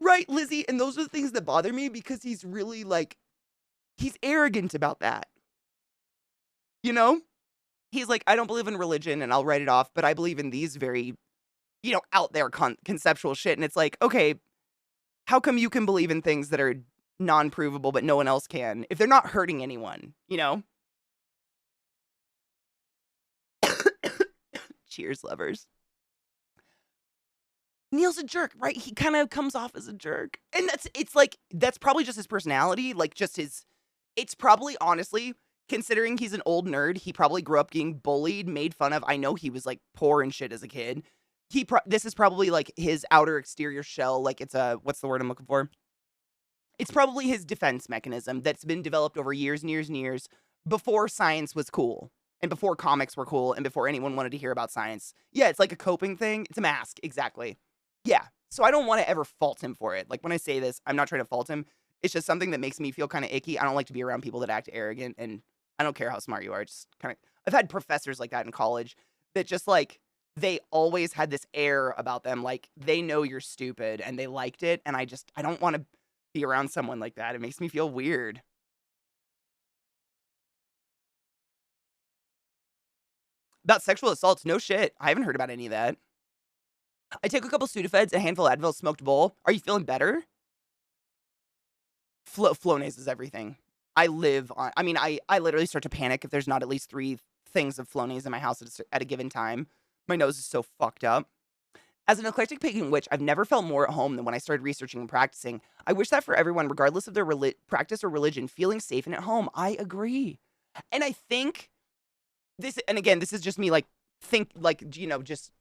A: Right, Lizzie, and those are the things that bother me because he's really like, he's arrogant about that. You know? He's like, I don't believe in religion and I'll write it off, but I believe in these very, out there conceptual shit. And it's like, okay, how come you can believe in things that are non-provable but no one else can if they're not hurting anyone, Cheers, lovers. Neil's a jerk, right? He kind of comes off as a jerk. And that's probably just his personality, like just it's probably honestly considering he's an old nerd, he probably grew up getting bullied, made fun of. I know he was like poor and shit as a kid. This is probably like his outer exterior shell. Like it's a, what's the word I'm looking for? It's probably his defense mechanism that's been developed over years and years and years before science was cool and before comics were cool and before anyone wanted to hear about science. Yeah, it's like a coping thing. It's a mask. Exactly. Yeah. So I don't want to ever fault him for it. Like when I say this, I'm not trying to fault him. It's just something that makes me feel kind of icky. I don't like to be around people that act arrogant, and I don't care how smart you are. Just kind of, I've had professors like that in college that just like, they always had this air about them. Like they know you're stupid and they liked it. And I don't want to be around someone like that. It makes me feel weird. About sexual assaults, no shit. I haven't heard about any of that. I took a couple Sudafeds, a handful of Advil, smoked a bowl. Are you feeling better? Flonase is everything. I live on, I mean, I literally start to panic if there's not at least 3 things of Flonase in my house at a given time. My nose is so fucked up. As an eclectic pagan witch, I've never felt more at home than when I started researching and practicing. I wish that for everyone, regardless of their practice or religion, feeling safe and at home. I agree. And I think this, and again, this is just me like, just,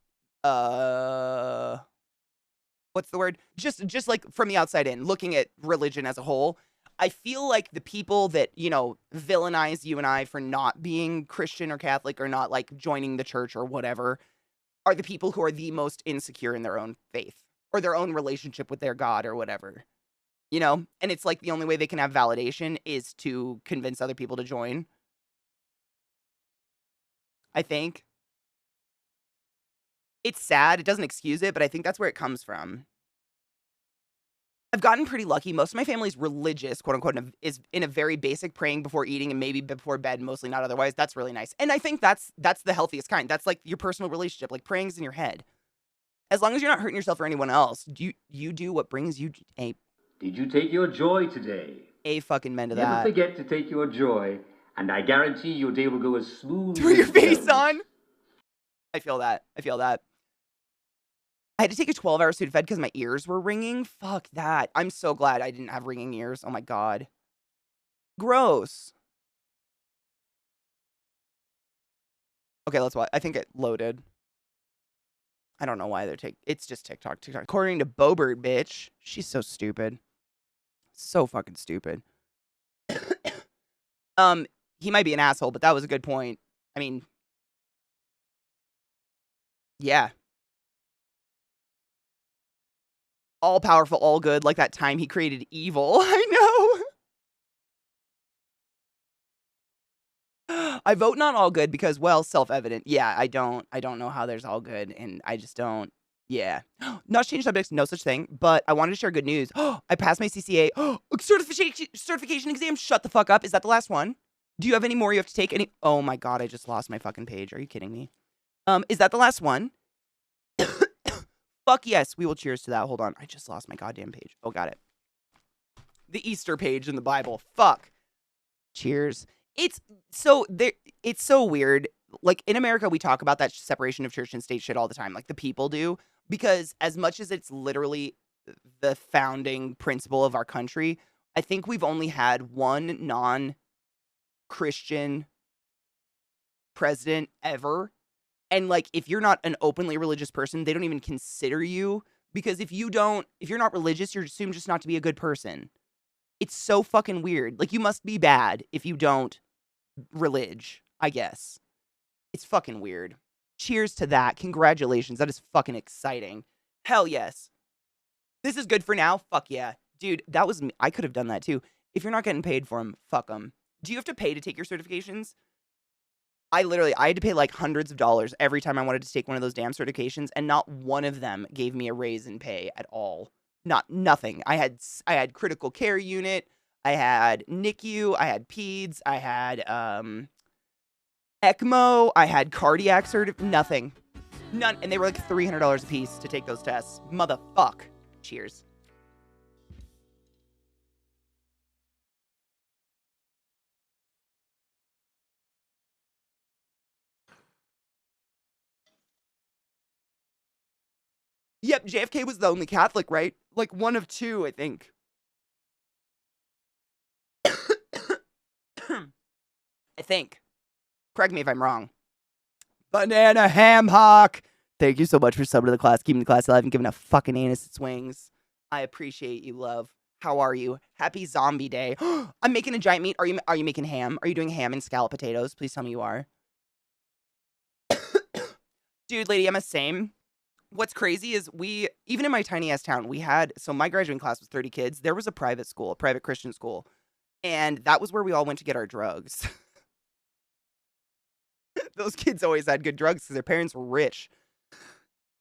A: what's the word? Just like from the outside in, looking at religion as a whole. I feel like the people that, villainize you and I for not being Christian or Catholic or not like joining the church or whatever are the people who are the most insecure in their own faith or their own relationship with their God or whatever, and it's like the only way they can have validation is to convince other people to join. I think it's sad. It doesn't excuse it, but I think that's where it comes from. I've gotten pretty lucky. Most of my family's religious, quote unquote, is in a very basic praying before eating and maybe before bed, mostly not otherwise. That's really nice. And I think that's the healthiest kind. That's like your personal relationship, like praying's in your head. As long as you're not hurting yourself or anyone else, you do what brings you a.
D: Did you take your joy today?
A: A fucking men to
D: Never
A: that.
D: forget to take your joy, and I guarantee your day will go as smooth
A: Throw your
D: as
A: face
D: velvet.
A: on. I feel that. I had to take a 12-hour Sudafed because my ears were ringing. Fuck that. I'm so glad I didn't have ringing ears. Oh my God. Gross. Okay, let's watch. I think it loaded. I don't know why they're it's just TikTok. According to Bobert, bitch. She's so stupid. So fucking stupid. He might be an asshole, but that was a good point. I mean, yeah. All powerful, all good, like that time he created evil. I know. I vote not all good because, well, self-evident. Yeah, I don't know how there's all good, and I just don't. Yeah. Not to change subjects, no such thing, but I wanted to share good news. I passed my CCA certification exam. Shut the fuck up. Is that the last one? Do you have any more you have to take? Oh my God, I just lost my fucking page. Are you kidding me? Is that the last one? Fuck yes, we will cheers to that. Hold on. I just lost my goddamn page. Oh, got it. The Easter page in the Bible. Fuck. Cheers. It's so weird. Like in America, we talk about that separation of church and state shit all the time. Like the people do, because as much as it's literally the founding principle of our country, I think we've only had one non-Christian president ever. And, like, if you're not an openly religious person, they don't even consider you. Because if you're not religious, you're assumed just not to be a good person. It's so fucking weird. Like, you must be bad if you don't religion, I guess. It's fucking weird. Cheers to that. Congratulations. That is fucking exciting. Hell yes. This is good for now. Fuck yeah. Dude, that was me. I could have done that too. If you're not getting paid for them, fuck them. Do you have to pay to take your certifications? I had to pay like hundreds of dollars every time I wanted to take one of those damn certifications, and not one of them gave me a raise in pay at all. Nothing. I had critical care unit, I had NICU, I had peds, I had ECMO, I had cardiac nothing. None, and they were like $300 a piece to take those tests. Motherfuck. Cheers. Yep, JFK was the only Catholic, right? Like one of two, I think. I think. Correct me if I'm wrong. Banana Ham Hock. Thank you so much for subbing to the class, keeping the class alive, and giving a fucking anus its wings. I appreciate you, love. How are you? Happy Zombie Day. I'm making a giant meat. Are you making ham? Are you doing ham and scallop potatoes? Please tell me you are. Dude, Lady Emma, same. What's crazy is even in my tiny ass town, so my graduating class was 30 kids. There was a private school, a private Christian school. And that was where we all went to get our drugs. Those kids always had good drugs because their parents were rich.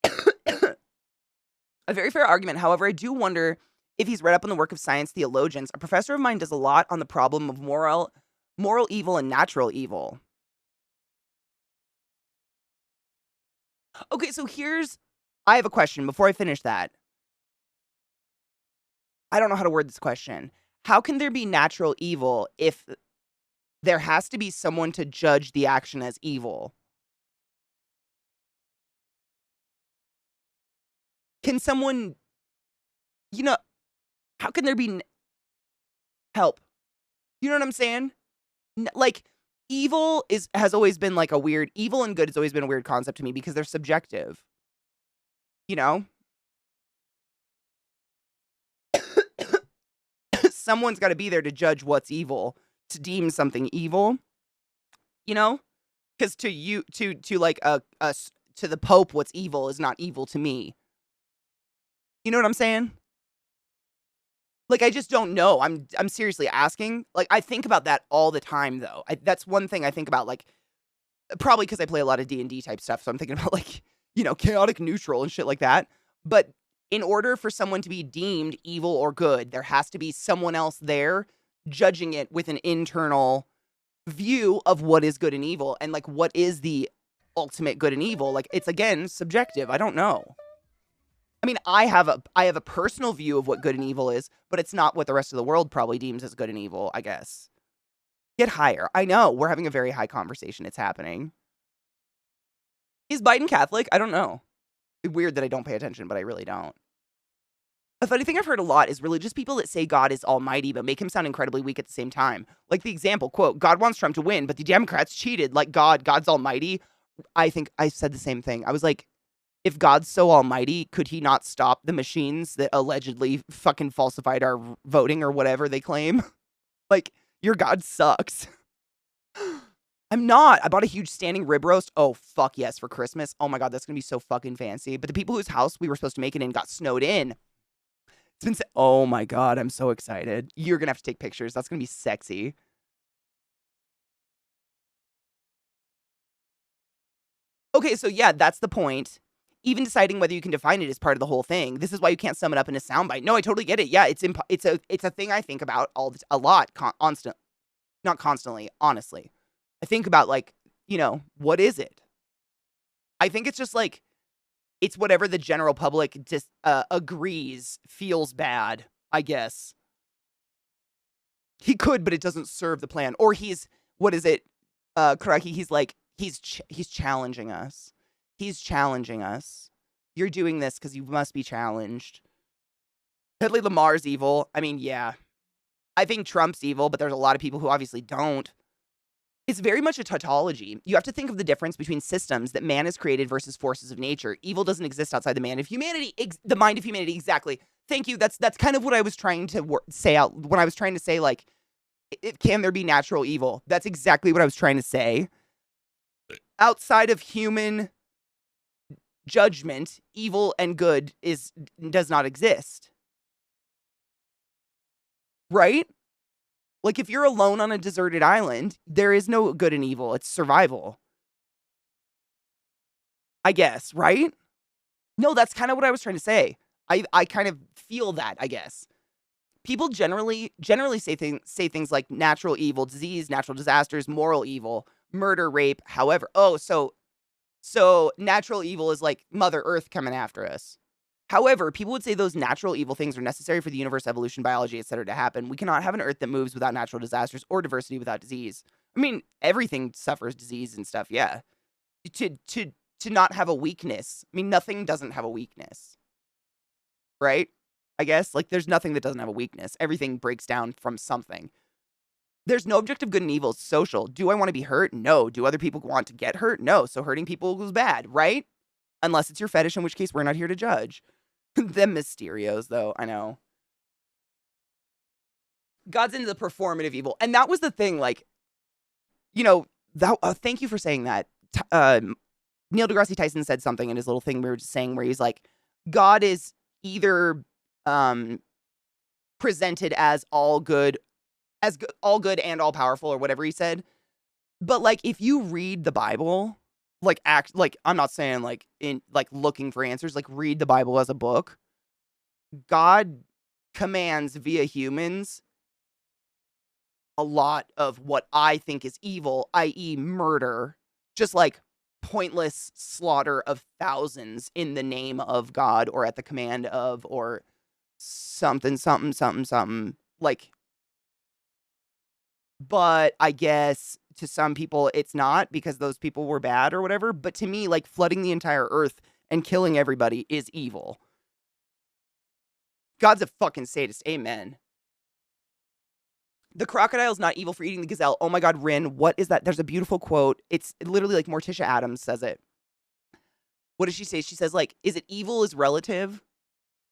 A: A very fair argument. However, I do wonder if he's read up on the work of science theologians. A professor of mine does a lot on the problem of moral evil and natural evil. Okay, so I have a question before I finish that. I don't know how to word this question. How can there be natural evil if there has to be someone to judge the action as evil? Can someone, how can there be help? You know what I'm saying? Like, evil has always been like evil and good has always been a weird concept to me because they're subjective. You know? Someone's got to be there to judge what's evil, to deem something evil. You know? Because to the Pope, what's evil is not evil to me. You know what I'm saying? Like, I just don't know. I'm seriously asking. Like, I think about that all the time, though. That's one thing I think about, like, probably because I play a lot of D&D type stuff, so I'm thinking about, like, chaotic neutral and shit like that. But in order for someone to be deemed evil or good, there has to be someone else there judging it with an internal view of what is good and evil, and, like, what is the ultimate good and evil. Like, it's, again, subjective. I don't know. I mean, I have a personal view of what good and evil is, but it's not what the rest of the world probably deems as good and evil, I guess. Get higher. I know. We're having a very high conversation. It's happening. Is Biden Catholic? I don't know. It's weird that I don't pay attention, but I really don't. A funny thing I've heard a lot is religious people that say God is almighty, but make him sound incredibly weak at the same time. Like the example, quote, God wants Trump to win, but the Democrats cheated. Like God's almighty. I think I said the same thing. I was like, if God's so almighty, could he not stop the machines that allegedly fucking falsified our voting or whatever they claim? Like, your God sucks. I'm not. I bought a huge standing rib roast. Oh, fuck yes, for Christmas. Oh my God, that's gonna be so fucking fancy. But the people whose house we were supposed to make it in got snowed in. It's been oh my God, I'm so excited. You're gonna have to take pictures. That's gonna be sexy. Okay, so yeah, that's the point. Even deciding whether you can define it is part of the whole thing. This is why you can't sum it up in a soundbite. No, I totally get it. Yeah, it's a thing I think about a lot, not constantly, honestly. I think about, like, what is it? I think it's just like, it's whatever the general public just agrees feels bad, I guess. He could, but it doesn't serve the plan. Or what is it? Karaki, he's like, he's challenging us. He's challenging us. You're doing this because you must be challenged. Hedley Lamar's evil. I mean, yeah. I think Trump's evil, but there's a lot of people who obviously don't. It's very much a tautology. You have to think of the difference between systems that man has created versus forces of nature. Evil doesn't exist outside the mind of humanity. The mind of humanity, exactly. Thank you. That's kind of what I was trying to say out when I was trying to say, like, can there be natural evil? That's exactly what I was trying to say. Outside of human judgment, evil and good does not exist. Right? Like, if you're alone on a deserted island, there is no good and evil. It's survival. I guess, right? No, that's kind of what I was trying to say. I kind of feel that, I guess. People generally say things like natural evil, disease, natural disasters, moral evil, murder, rape, however. Oh, so natural evil is like Mother Earth coming after us. However, people would say those natural evil things are necessary for the universe, evolution, biology, etc. to happen. We cannot have an Earth that moves without natural disasters or diversity without disease. I mean, everything suffers disease and stuff, yeah. To not have a weakness. I mean, nothing doesn't have a weakness. Right? I guess, like, there's nothing that doesn't have a weakness. Everything breaks down from something. There's no objective good and evil. It's social. Do I want to be hurt? No. Do other people want to get hurt? No. So hurting people is bad, right? Unless it's your fetish, in which case we're not here to judge. Them Mysterios, though, I know. God's into the performative evil. And that was the thing, like, you know, that. Thank you for saying that. Neil deGrasse Tyson said something in his little thing we were just saying where he's like, God is either presented as all good and all powerful, or whatever he said. But like, if you read the Bible, like I'm not saying like in like looking for answers, like read the Bible as a book. God commands via humans a lot of what I think is evil, i.e. murder, just like pointless slaughter of thousands in the name of God or at the command of, or something. Like, but I guess to some people it's not because those people were bad or whatever. But to me, like flooding the entire earth and killing everybody is evil. God's a fucking sadist. Amen. The crocodile's not evil for eating the gazelle. Oh my God, Rin, what is that? There's a beautiful quote. It's literally like Morticia Adams says it. What does she say? She says, like, is it evil is relative?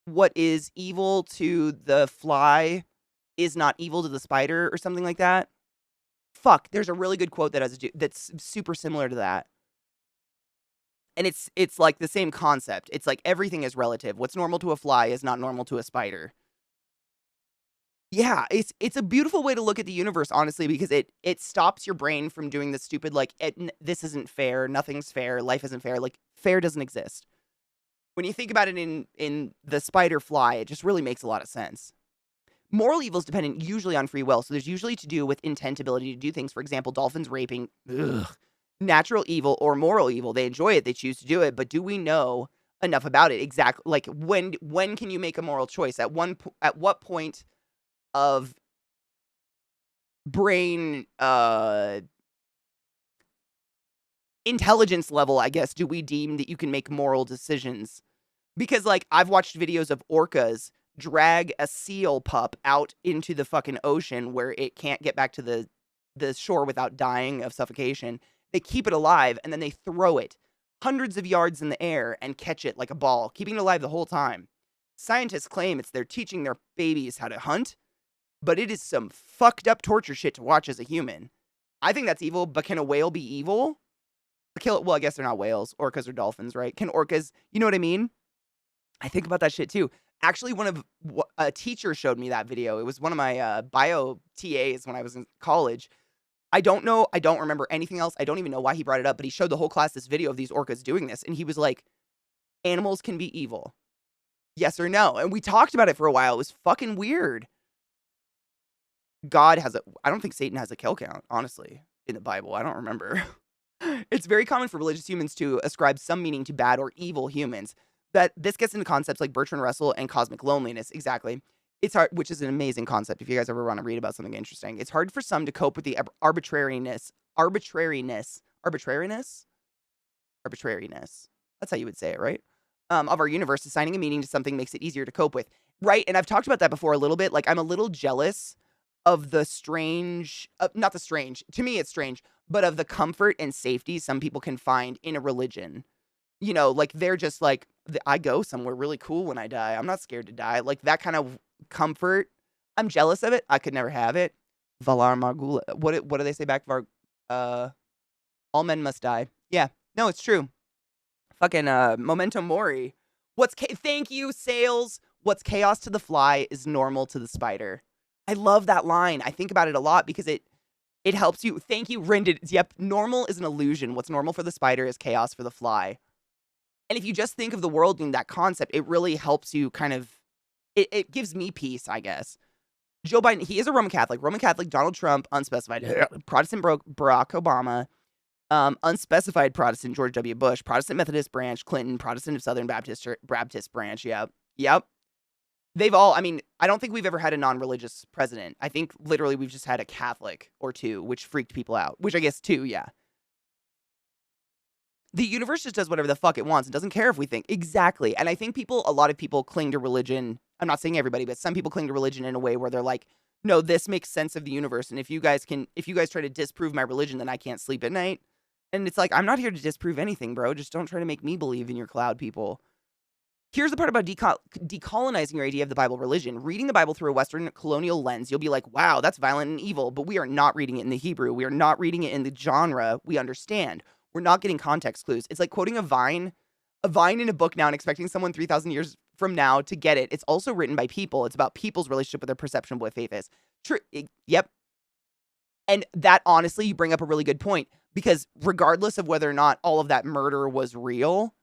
A: What is evil to the fly is not evil to the spider, or something like that. Fuck, there's a really good quote that's super similar to that. And it's like the same concept. It's like everything is relative. What's normal to a fly is not normal to a spider. Yeah, it's a beautiful way to look at the universe, honestly, because it stops your brain from doing the stupid, like, this isn't fair, nothing's fair, life isn't fair. Like, fair doesn't exist. When you think about it in the spider fly, it just really makes a lot of sense. Moral evil is dependent usually on free will, so there's usually to do with intent, ability to do things. For example, dolphins raping, natural evil or moral evil. They enjoy it, they choose to do it, but do we know enough about it? Exactly. Like, when can you make a moral choice? At what point of brain intelligence level, I guess, do we deem that you can make moral decisions? Because, like, I've watched videos of orcas drag a seal pup out into the fucking ocean where it can't get back to the shore without dying of suffocation. They keep it alive, and then they throw it hundreds of yards in the air and catch it like a ball, keeping it alive the whole time. Scientists claim they're teaching their babies how to hunt, but it is some fucked up torture shit to watch as a human. I think that's evil, but can a whale be evil? Well, I guess they're not whales. Orcas are dolphins, right? Can orcas, you know what I mean? I think about that shit too. Actually, a teacher showed me that video. It was one of my bio TAs when I was in college. I don't remember anything else. I don't even know why he brought it up, but he showed the whole class this video of these orcas doing this. And he was like, animals can be evil. Yes or no? And we talked about it for a while. It was fucking weird. I don't think Satan has a kill count, honestly, in the Bible. I don't remember. It's very common for religious humans to ascribe some meaning to bad or evil humans. That this gets into concepts like Bertrand Russell and cosmic loneliness. Exactly. It's hard, which is an amazing concept if you guys ever want to read about something interesting. It's hard for some to cope with the arbitrariness. That's how you would say it, right? Of our universe. Assigning a meaning to something makes it easier to cope with. Right? And I've talked about that before a little bit. Like, I'm a little jealous of the strange, not the strange, to me it's strange, but of the comfort and safety some people can find in a religion. You know, like, they're just like, I go somewhere really cool when I die. I'm not scared to die. Like, that kind of comfort. I'm jealous of it. I could never have it. Valar Margula. What do they say back? All men must die. Yeah. No, it's true. Fucking Memento Mori. Thank you, Sales. What's chaos to the fly is normal to the spider. I love that line. I think about it a lot because it helps you. Thank you, Rended. Yep, normal is an illusion. What's normal for the spider is chaos for the fly. And if you just think of the world in that concept, it really helps you kind of, it gives me peace, I guess. Joe Biden, he is a Roman Catholic. Roman Catholic, Donald Trump, unspecified. Protestant, Barack Obama. Unspecified Protestant, George W. Bush. Protestant Methodist branch, Clinton. Protestant of Southern Baptist branch, Yep. They've all, I mean, I don't think we've ever had a non-religious president. I think literally we've just had a Catholic or two, which freaked people out. Which I guess two, yeah. The universe just does whatever the fuck it wants. It doesn't care if we think. Exactly. And I think a lot of people cling to religion. I'm not saying everybody, but some people cling to religion in a way where they're like, no, this makes sense of the universe. And if you guys try to disprove my religion, then I can't sleep at night. And it's like, I'm not here to disprove anything, bro. Just don't try to make me believe in your cloud people. Here's the part about decolonizing your idea of the Bible religion. Reading the Bible through a Western colonial lens, you'll be like, wow, that's violent and evil. But we are not reading it in the Hebrew. We are not reading it in the genre we understand. We're not getting context clues. It's like quoting a vine in a book now and expecting someone 3,000 years from now to get it. It's also written by people. It's about people's relationship with their perception of what faith is. True. Yep. And that, honestly, you bring up a really good point, because regardless of whether or not all of that murder was real,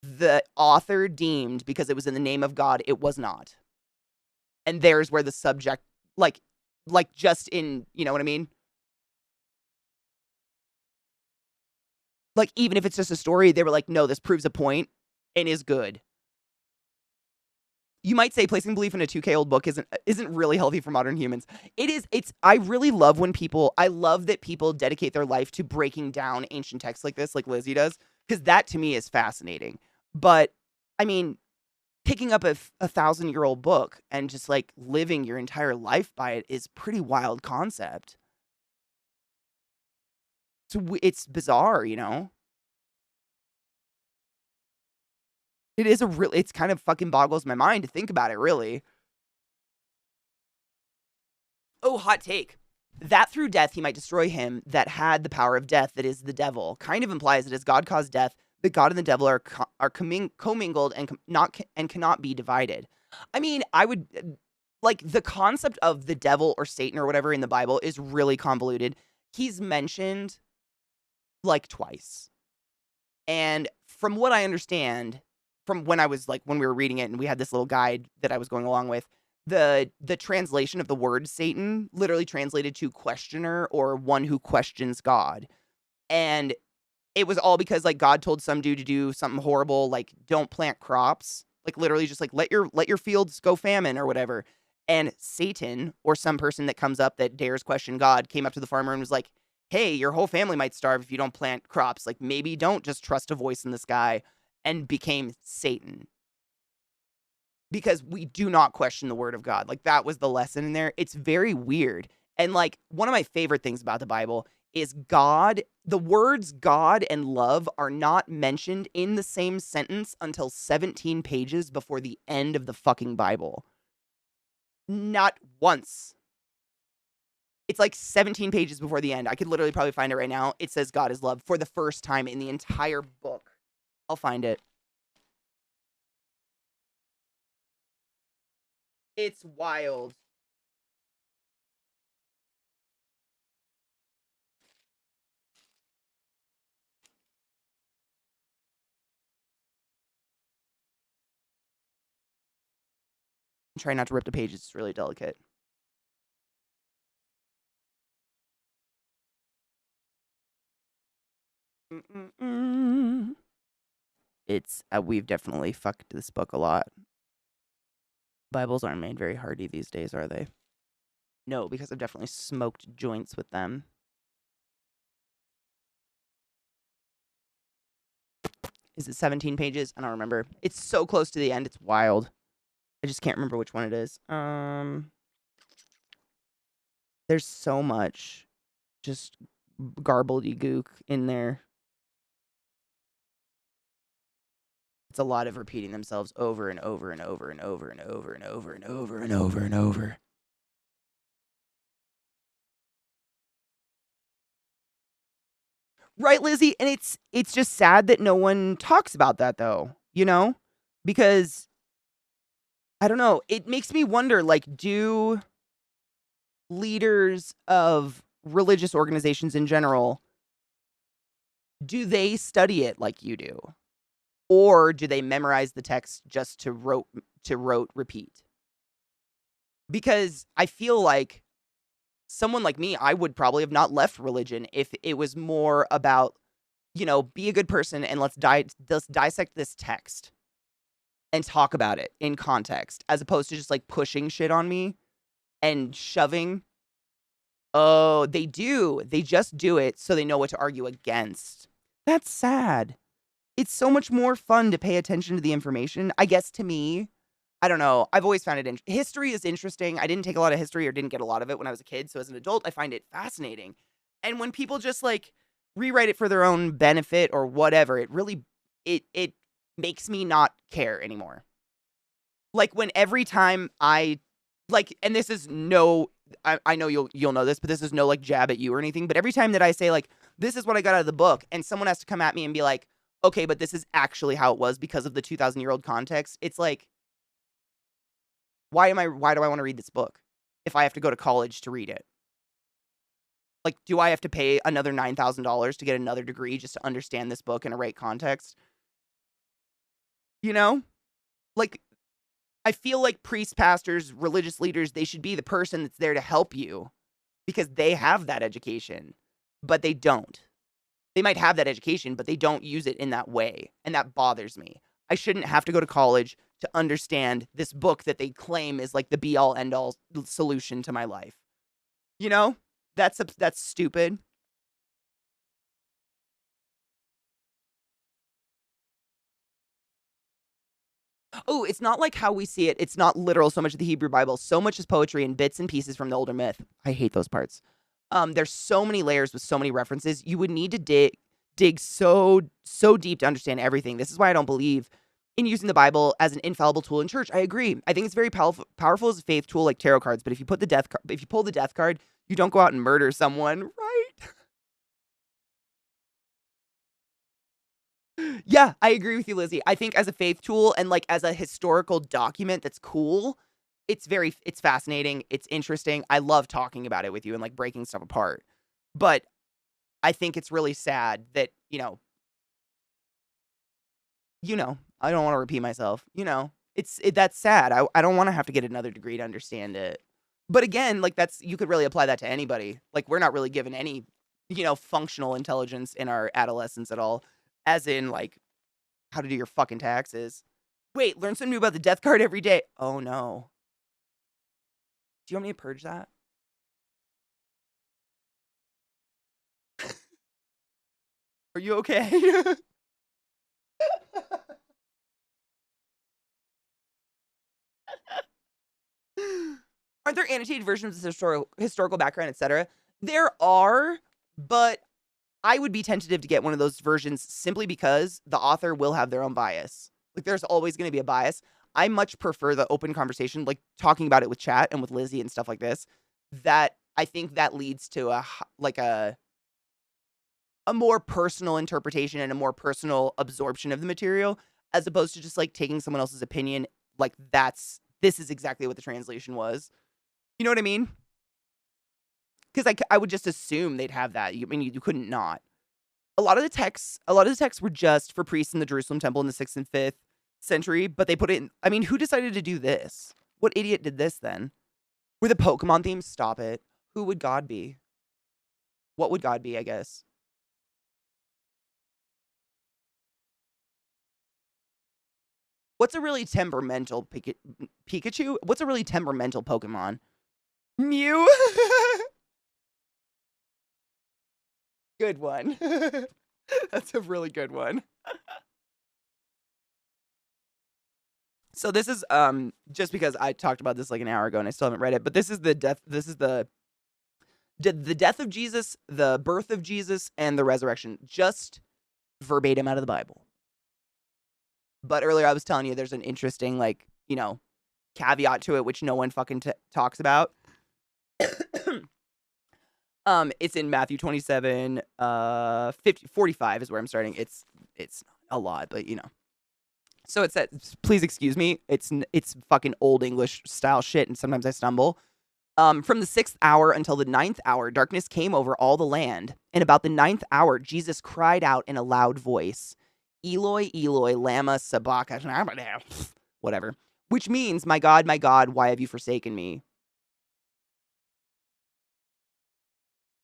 A: the author deemed, because it was in the name of God, it was not. And there's where the subject, like just in, you know what I mean? Like, even if it's just a story, they were like, no, this proves a point and is good. You might say placing belief in a 2K old book isn't really healthy for modern humans. It is. I really love I love that people dedicate their life to breaking down ancient texts like this, like Lizzie does, because that to me is fascinating. But I mean, picking up a 1,000-year-old book and just like living your entire life by it is pretty wild concept. So it's bizarre, you know? It's kind of fucking boggles my mind to think about it, really. Oh, hot take. That through death he might destroy him that had the power of death, that is the devil. Kind of implies that as God caused death, the God and the devil are commingled and cannot be divided. I mean, I would, like, the concept of the devil or Satan or whatever in the Bible is really convoluted. He's mentioned like twice. And from what I understand, from when we were reading it and we had this little guide that I was going along with, the translation of the word Satan literally translated to questioner or one who questions God. And it was all because like God told some dude to do something horrible, like don't plant crops, like literally just like let your fields go famine or whatever. And Satan, or some person that comes up that dares question God, came up to the farmer and was like, hey, your whole family might starve if you don't plant crops. Like, maybe don't just trust a voice in the sky, and became Satan. Because we do not question the word of God. Like, that was the lesson in there. It's very weird. And like, one of my favorite things about the Bible is God, the words God and love are not mentioned in the same sentence until 17 pages before the end of the fucking Bible. Not once. It's like 17 pages before the end. I could literally probably find it right now. It says God is love for the first time in the entire book. I'll find it. It's wild. Try not to rip the pages. It's really delicate. It's we've definitely fucked this book a lot. Bibles aren't made very hardy these days, are they? No, because I've definitely smoked joints with them. Is it 17 pages? I don't remember. It's so close to the end. It's wild. I just can't remember which one it is. There's so much just garbledy-gook in there. It's a lot of repeating themselves over and over and over and over and over and over and over and over and over. Right, Lizzie? And it's just sad that no one talks about that, though, you know? Because, I don't know, it makes me wonder, like, do leaders of religious organizations in general, do they study it like you do? Or do they memorize the text just to rote repeat? Because I feel like someone like me, I would probably have not left religion if it was more about, you know, be a good person and let's dissect this text and talk about it in context, as opposed to just like pushing shit on me and shoving. Oh, they do. They just do it so they know what to argue against. That's sad. It's so much more fun to pay attention to the information. I guess to me, I don't know. I've always found it history is interesting. I didn't take a lot of history or didn't get a lot of it when I was a kid. So as an adult, I find it fascinating. And when people just like rewrite it for their own benefit or whatever, it really it makes me not care anymore. Like when every time I like, and this is no, I know you'll know this, but this is no like jab at you or anything. But every time that I say like, this is what I got out of the book, and someone has to come at me and be like, okay, but this is actually how it was because of the 2,000-year-old context. It's like, why do I want to read this book if I have to go to college to read it? Like, do I have to pay another $9,000 to get another degree just to understand this book in a right context? You know? Like, I feel like priests, pastors, religious leaders, they should be the person that's there to help you because they have that education, but they don't. They might have that education, but they don't use it in that way, and that bothers me. I shouldn't have to go to college to understand this book that they claim is like the be-all, end-all solution to my life. You know? That's stupid. Oh, it's not like how we see it. It's not literal so much of the Hebrew Bible. So much is poetry and bits and pieces from the older myth. I hate those parts. There's so many layers with so many references. You would need to dig so deep to understand everything. This is why I don't believe in using the Bible as an infallible tool in church. I agree. I think it's very powerful as a faith tool like tarot cards, but if you pull the death card, you don't go out and murder someone, right? Yeah, I agree with you, Lizzie. I think as a faith tool and like as a historical document that's cool, it's fascinating, it's interesting. I love talking about it with you and like breaking stuff apart. But I think it's really sad that, I don't want to repeat myself. That's sad. I don't want to have to get another degree to understand it. But again, like you could really apply that to anybody. Like we're not really given any, functional intelligence in our adolescence at all, as in like how to do your fucking taxes. Wait, learn something new about the death card every day. Oh no. Do you want me to purge that? Are you okay? Aren't there annotated versions of historical background, etc.? There are, but I would be tentative to get one of those versions simply because the author will have their own bias. Like, there's always going to be a bias. I much prefer the open conversation, like talking about it with chat and with Lizzie and stuff like this. That I think that leads to a more personal interpretation and a more personal absorption of the material, as opposed to just like taking someone else's opinion. Like this is exactly what the translation was. You know what I mean? Because I would just assume they'd have that. You couldn't not. A lot of the texts were just for priests in the Jerusalem temple in the 6th and 5th century, but they put it in. I mean, who decided to do this? What idiot did this then? Were the Pokemon themes? Stop it. Who would God be? What would God be, I guess? What's a really temperamental Pikachu? What's a really temperamental Pokemon? Mew? Good one. That's a really good one. So this is just because I talked about this like an hour ago and I still haven't read it, but this is the death of Jesus, the birth of Jesus, and the resurrection, just verbatim out of the Bible. But earlier I was telling you there's an interesting caveat to it which no one fucking talks about. It's in Matthew 27, 45 is where I'm starting. It's a lot, but So it says, please excuse me. It's fucking old English style shit, and sometimes I stumble. From the 6th hour until the 9th hour, darkness came over all the land. And about the 9th hour, Jesus cried out in a loud voice, Eloi, Eloi, lama sabachthani, whatever, which means, my God, why have you forsaken me?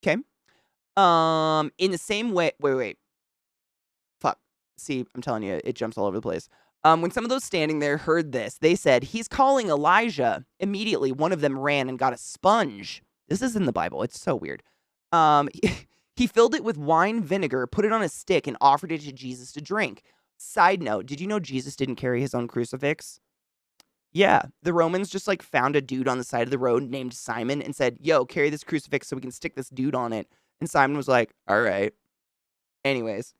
A: Okay. In the same way, wait. Fuck. See, I'm telling you, it jumps all over the place. When some of those standing there heard this, they said, he's calling Elijah. Immediately, one of them ran and got a sponge. This is in the Bible. It's so weird. He filled it with wine vinegar, put it on a stick, and offered it to Jesus to drink. Side note, did you know Jesus didn't carry his own crucifix? Yeah, the Romans just like found a dude on the side of the road named Simon and said, "Yo, carry this crucifix so we can stick this dude on it." And Simon was like, "All right." Anyways,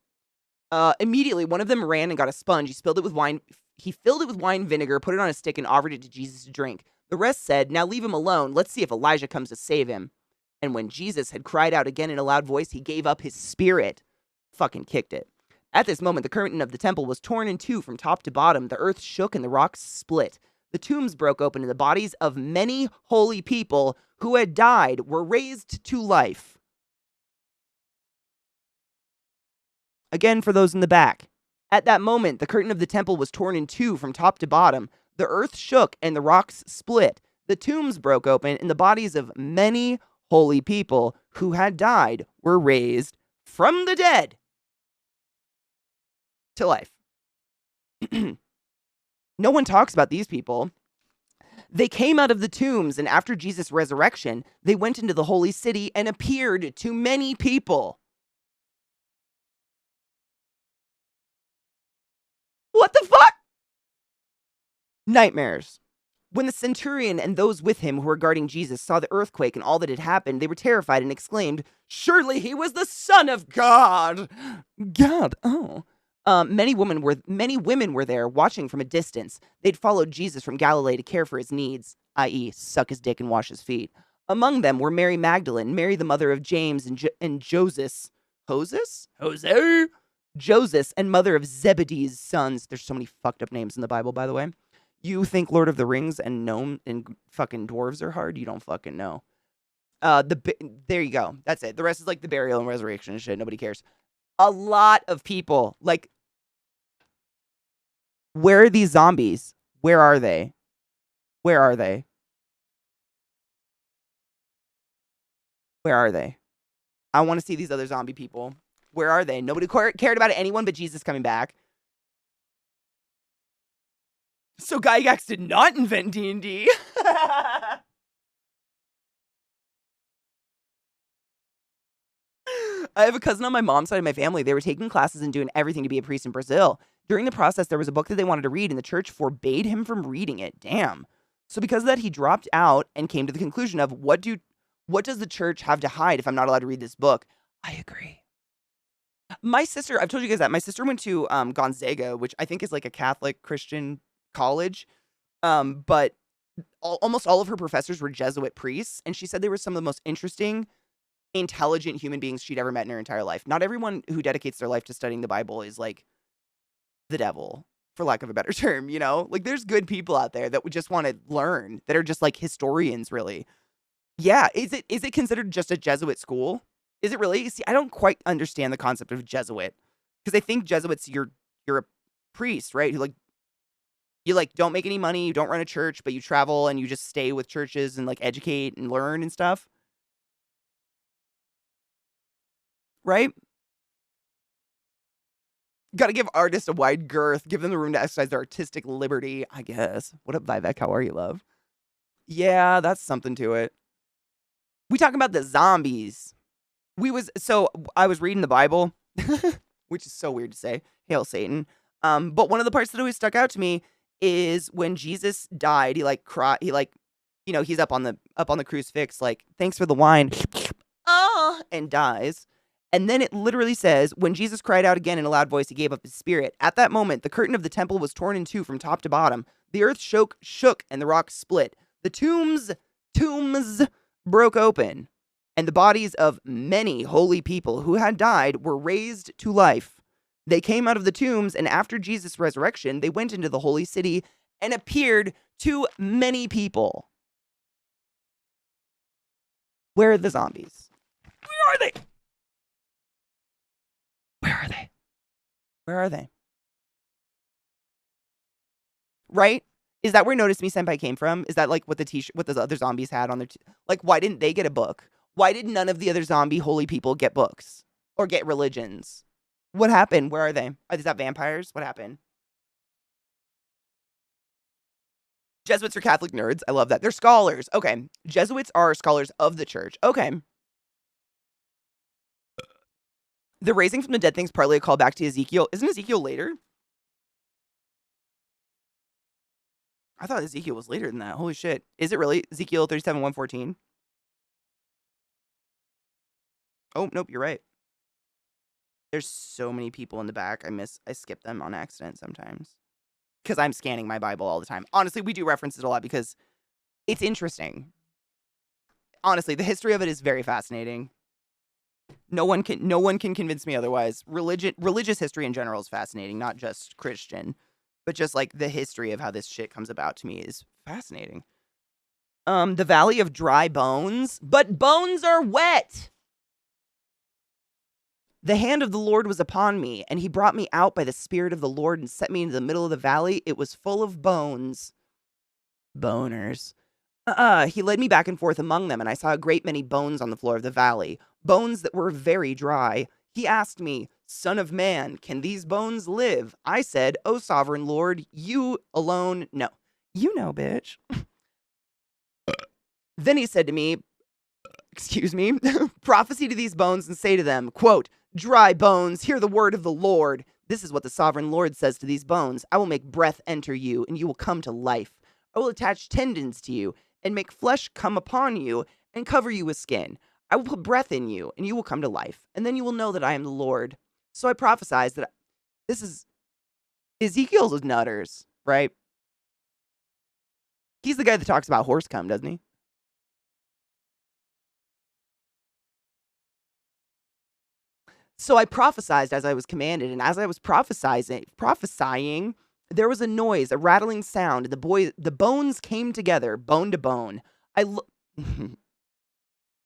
A: immediately one of them ran and got a sponge. He spilled it with wine. He filled it with wine vinegar, put it on a stick, and offered it to Jesus to drink. The rest said, "Now leave him alone. Let's see if Elijah comes to save him." And when Jesus had cried out again in a loud voice, he gave up his spirit. Fucking kicked it. At this moment, the curtain of the temple was torn in two from top to bottom. The earth shook and the rocks split. The tombs broke open and the bodies of many holy people who had died were raised to life. Again, for those in the back. At that moment, the curtain of the temple was torn in two from top to bottom. The earth shook and the rocks split. The tombs broke open and the bodies of many holy people who had died were raised from the dead to life. No one talks about these people. They came out of the tombs, and after Jesus' resurrection, they went into the holy city and appeared to many people. What the fuck? Nightmares. When the centurion and those with him who were guarding Jesus saw the earthquake and all that had happened, they were terrified and exclaimed, "Surely he was the Son of God!" God, oh. Many women were there watching from a distance. They'd followed Jesus from Galilee to care for his needs, i.e., suck his dick and wash his feet. Among them were Mary Magdalene, Mary the mother of James and Joseph. Joseph, and mother of Zebedee's sons. There's so many fucked up names in the Bible, by the way. You think Lord of the Rings and gnome and fucking dwarves are hard? You don't fucking know. There you go. That's it. The rest is like the burial and resurrection and shit. Nobody cares. A lot of people, like, where are these zombies? Where are they? Where are they? Where are they? I want to see these other zombie people. Where are they? Nobody cared about anyone but Jesus coming back. So Gygax did not invent D&D. I have a cousin on my mom's side of my family. They were taking classes and doing everything to be a priest in Brazil. During the process, there was a book that they wanted to read, and the church forbade him from reading it. Damn. So because of that, he dropped out and came to the conclusion of, what does the church have to hide if I'm not allowed to read this book? I agree. My sister, I've told you guys that. My sister went to Gonzaga, which I think is like a Catholic Christian college. But almost all of her professors were Jesuit priests, and she said they were some of the most interesting, intelligent human beings she'd ever met in her entire life. Not everyone who dedicates their life to studying the Bible is like the devil, for lack of a better term, you know? Like, there's good people out there that would just want to learn, that are just like historians, really. Yeah, is it considered just a Jesuit school? Is it really? See, I don't quite understand the concept of Jesuit, because I think Jesuits, you're a priest, right? Who you don't make any money, you don't run a church, but you travel and you just stay with churches and like educate and learn and stuff. Right? Gotta give artists a wide girth, give them the room to exercise their artistic liberty, I guess. What up, Vivek? How are you, love? Yeah, that's something to it. We talking about the zombies. I was reading the Bible, which is so weird to say. Hail Satan. But one of the parts that always stuck out to me is when Jesus died, he like cried, he's up on the crucifix, like, thanks for the wine, and dies. And then it literally says, when Jesus cried out again in a loud voice, he gave up his spirit. At that moment, the curtain of the temple was torn in two from top to bottom. The earth shook and the rocks split. The tombs broke open, and the bodies of many holy people who had died were raised to life. They came out of the tombs, and after Jesus' resurrection, they went into the holy city and appeared to many people. Where are the zombies? Where are they? Where are they? Where are they? Right? Is that where Notice Me Senpai came from? Is that like what the other zombies had on their like, why didn't they get a book? Why did none of the other zombie holy people get books or get religions? What happened? Where are they? Is that vampires? What happened? Jesuits are Catholic nerds. I love that. They're scholars. Okay. Jesuits are scholars of the church. Okay. The raising from the dead thing's partly a callback to Ezekiel. Isn't Ezekiel later? I thought Ezekiel was later than that. Holy shit. Is it really? Ezekiel 37, 114? Oh, nope, you're right. There's so many people in the back. I skip them on accident sometimes. Because I'm scanning my Bible all the time. Honestly, we do reference it a lot because it's interesting. Honestly, the history of it is very fascinating. No one can convince me otherwise. Religious history in general is fascinating, not just Christian, but just like the history of how this shit comes about to me is fascinating. The Valley of Dry Bones, but bones are wet. The hand of the Lord was upon me, and he brought me out by the Spirit of the Lord and set me into the middle of the valley. It was full of bones. Boners. He led me back and forth among them, and I saw a great many bones on the floor of the valley, bones that were very dry. He asked me, Son of man, can these bones live? I said, O sovereign Lord, you alone know. You know, bitch. Then he said to me, excuse me, prophesy to these bones and say to them, quote, dry bones, hear the word of the Lord. This is what the sovereign Lord says to these bones. I will make breath enter you, and you will come to life. I will attach tendons to you, and make flesh come upon you, and cover you with skin. I will put breath in you, and you will come to life, and then you will know that I am the Lord. So I prophesied that this is Ezekiel's nutters, right? He's the guy that talks about horse cum, doesn't he? So I prophesied as I was commanded, and as I was prophesying, there was a noise, a rattling sound, and the bones came together, bone to bone.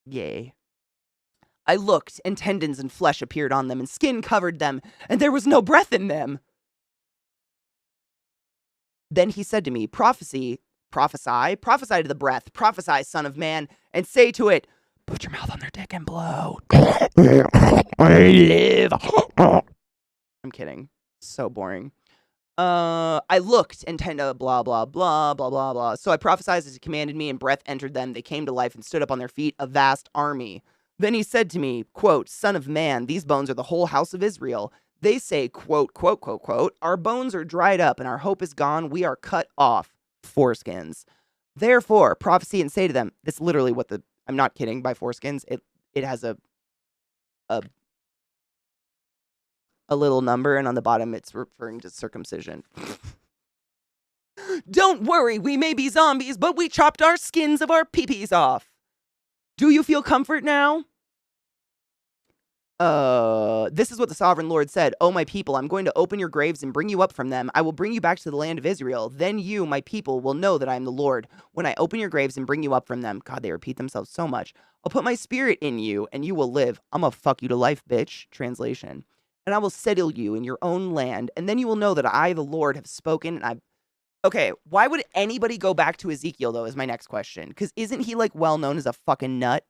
A: Yay. I looked, and tendons and flesh appeared on them, and skin covered them, and there was no breath in them. Then he said to me, prophesy to the breath, prophesy, son of man, and say to it, put your mouth on their dick and blow. I live. I'm kidding. So boring. I looked and blah, blah, blah, blah, blah, blah. So I prophesied as he commanded me, and breath entered them. They came to life and stood up on their feet, a vast army. Then he said to me, quote, son of man, these bones are the whole house of Israel. They say, quote, quote, quote, quote, our bones are dried up and our hope is gone. We are cut off. Foreskins. Therefore, prophecy and say to them, that's literally what I'm not kidding, by foreskins. It has a little number, and on the bottom it's referring to circumcision. Don't worry, we may be zombies, but we chopped our skins of our peepees off. Do you feel comfort now? This is what the sovereign Lord said. Oh, my people, I'm going to open your graves and bring you up from them. I will bring you back to the land of Israel. Then you, my people, will know that I am the Lord. When I open your graves and bring you up from them. God, they repeat themselves so much. I'll put my spirit in you, and you will live. I'm gonna fuck you to life, bitch. Translation. And I will settle you in your own land, and then you will know that I, the Lord, have spoken, and Okay, why would anybody go back to Ezekiel, though, is my next question. Because isn't he, like, well known as a fucking nut?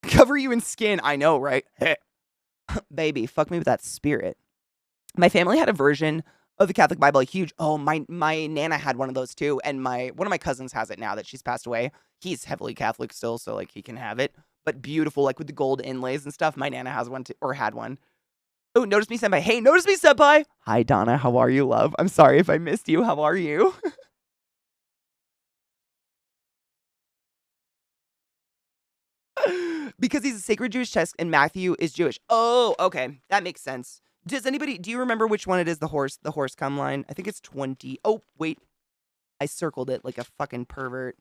A: Cover you in skin. I know, right? Baby, fuck me with that spirit. My family had a version of the Catholic Bible, a huge. Oh, my Nana had one of those too, and one of my cousins has it now that she's passed away. He's heavily Catholic still, so like he can have it, but beautiful, like with the gold inlays and stuff. My Nana has one too, or had one. Oh, notice me, senpai. Hey, notice me, senpai. Hi, Donna. How are you, love? I'm sorry if I missed you. How are you? Because he's a sacred Jewish text and Matthew is Jewish. Oh, okay. That makes sense. Do you remember which one it is, the horse cum line? I think it's 20. Oh, wait. I circled it like a fucking pervert.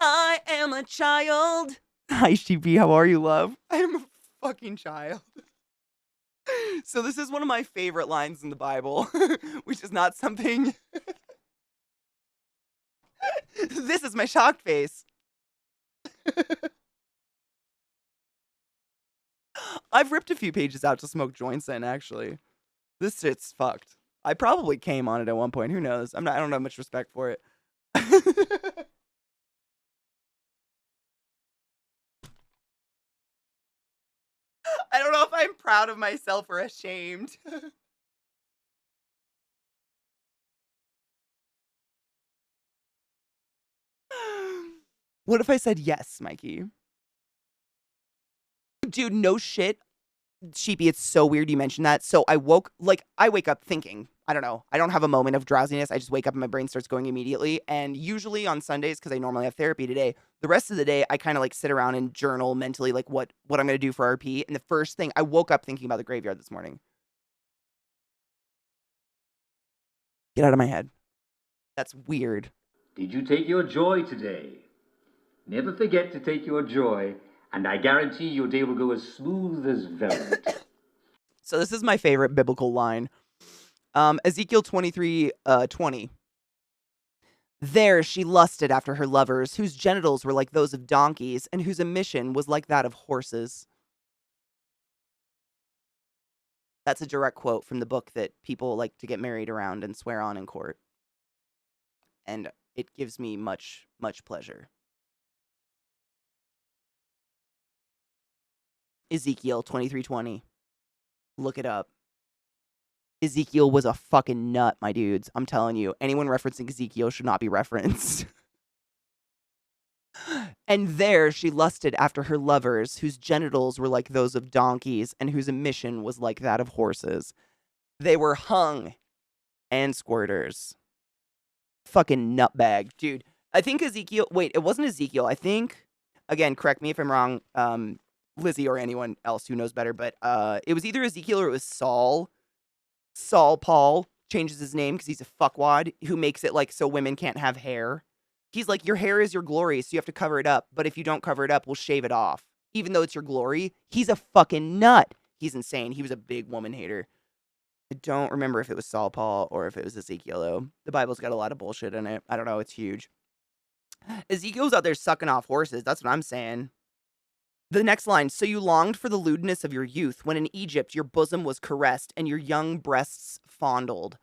A: I am a child. Hi, Sheepy. How are you, love? I am a fucking child. So this is one of my favorite lines in the Bible, which is not something... This is my shocked face. I've ripped a few pages out to smoke joints in, actually. This shit's fucked. I probably came on it at one point. Who knows? I don't have much respect for it. I'm proud of myself or ashamed. What if I said yes, Mikey? Dude, no shit. Sheepy, it's so weird you mentioned that. So I wake up thinking, I don't know, I don't have a moment of drowsiness. I just wake up and my brain starts going immediately. And usually on Sundays, because I normally have therapy today, the rest of the day, I kind of like sit around and journal mentally, like what I'm going to do for RP. And the first thing, I woke up thinking about the graveyard this morning. Get out of my head. That's weird.
D: Did you take your joy today? Never forget to take your joy, and I guarantee your day will go as smooth as velvet.
A: So this is my favorite biblical line. Ezekiel 23:20. There she lusted after her lovers, whose genitals were like those of donkeys, and whose emission was like that of horses. That's a direct quote from the book that people like to get married around and swear on in court. And it gives me much, much pleasure. Ezekiel 23:20. Look it up. Ezekiel was a fucking nut, my dudes. I'm telling you, anyone referencing Ezekiel should not be referenced. And there she lusted after her lovers, whose genitals were like those of donkeys, and whose emission was like that of horses. They were hung and squirters. Fucking nutbag, dude. I think Ezekiel. Wait, it wasn't Ezekiel. I think. Again, correct me if I'm wrong, Lizzie or anyone else who knows better. But it was either Ezekiel or it was Saul. Saul Paul changes his name because he's a fuckwad who makes it like so women can't have hair. He's like, your hair is your glory, so you have to cover it up. But if you don't cover it up, we'll shave it off. Even though it's your glory, he's a fucking nut. He's insane. He was a big woman hater. I don't remember if it was Saul Paul or if it was Ezekiel, though. The Bible's got a lot of bullshit in it. I don't know. It's huge. Ezekiel's out there sucking off horses. That's what I'm saying. The next line, so you longed for the lewdness of your youth, when in Egypt your bosom was caressed and your young breasts fondled.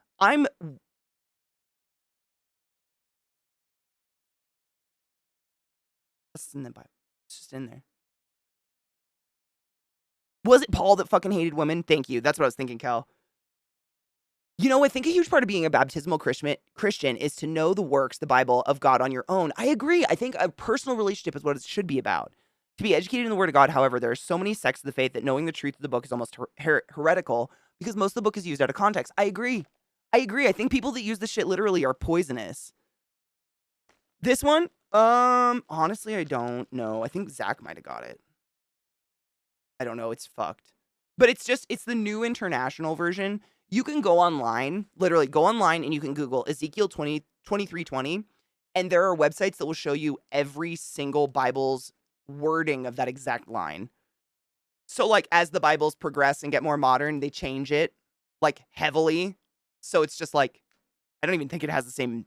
A: It's in the Bible. It's just in there. Was it Paul that fucking hated women? Thank you. That's what I was thinking, Cal. You know, I think a huge part of being a baptismal Christian is to know the works, the Bible, of God on your own. I agree. I think a personal relationship is what it should be about. To be educated in the Word of God, however, there are so many sects of the faith that knowing the truth of the book is almost heretical because most of the book is used out of context. I agree. I think people that use this shit literally are poisonous. This one, honestly, I don't know. I think Zach might have got it. I don't know. It's fucked. But it's the New International Version. You can go online, literally go online and you can Google Ezekiel 23:20, and there are websites that will show you every single Bible's wording of that exact line. So, like, as the Bibles progress and get more modern, they change it, like, heavily. So it's just, like, I don't even think it has the same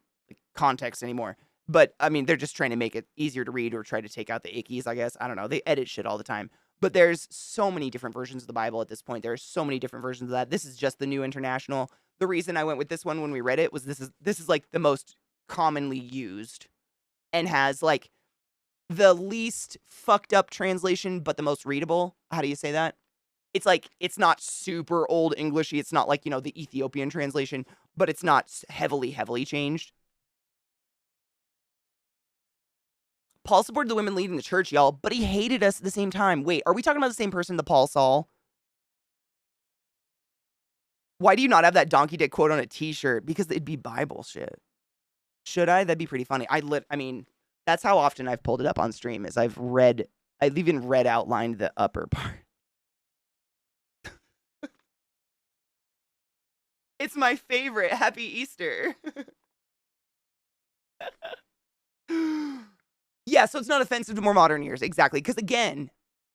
A: context anymore. But, I mean, they're just trying to make it easier to read or try to take out the ickies, I guess. I don't know. They edit shit all the time. But there's so many different versions of the Bible at this point. There's so many different versions of that. This is just the New International. The reason I went with this one when we read it was this is like the most commonly used and has like the least fucked up translation, but the most readable. How do you say that? It's like, it's not super old Englishy. It's not like, you know, the Ethiopian translation, but it's not heavily, heavily changed. Paul supported the women leading the church, y'all, but he hated us at the same time. Wait, are we talking about the same person, the Paul Saul? Why do you not have that donkey dick quote on a t-shirt? Because it'd be Bible shit. Should I? That'd be pretty funny. I mean, that's how often I've pulled it up on stream, is I've even read outlined the upper part. It's my favorite. Happy Easter. Yeah, so it's not offensive to more modern ears. Exactly. Because again,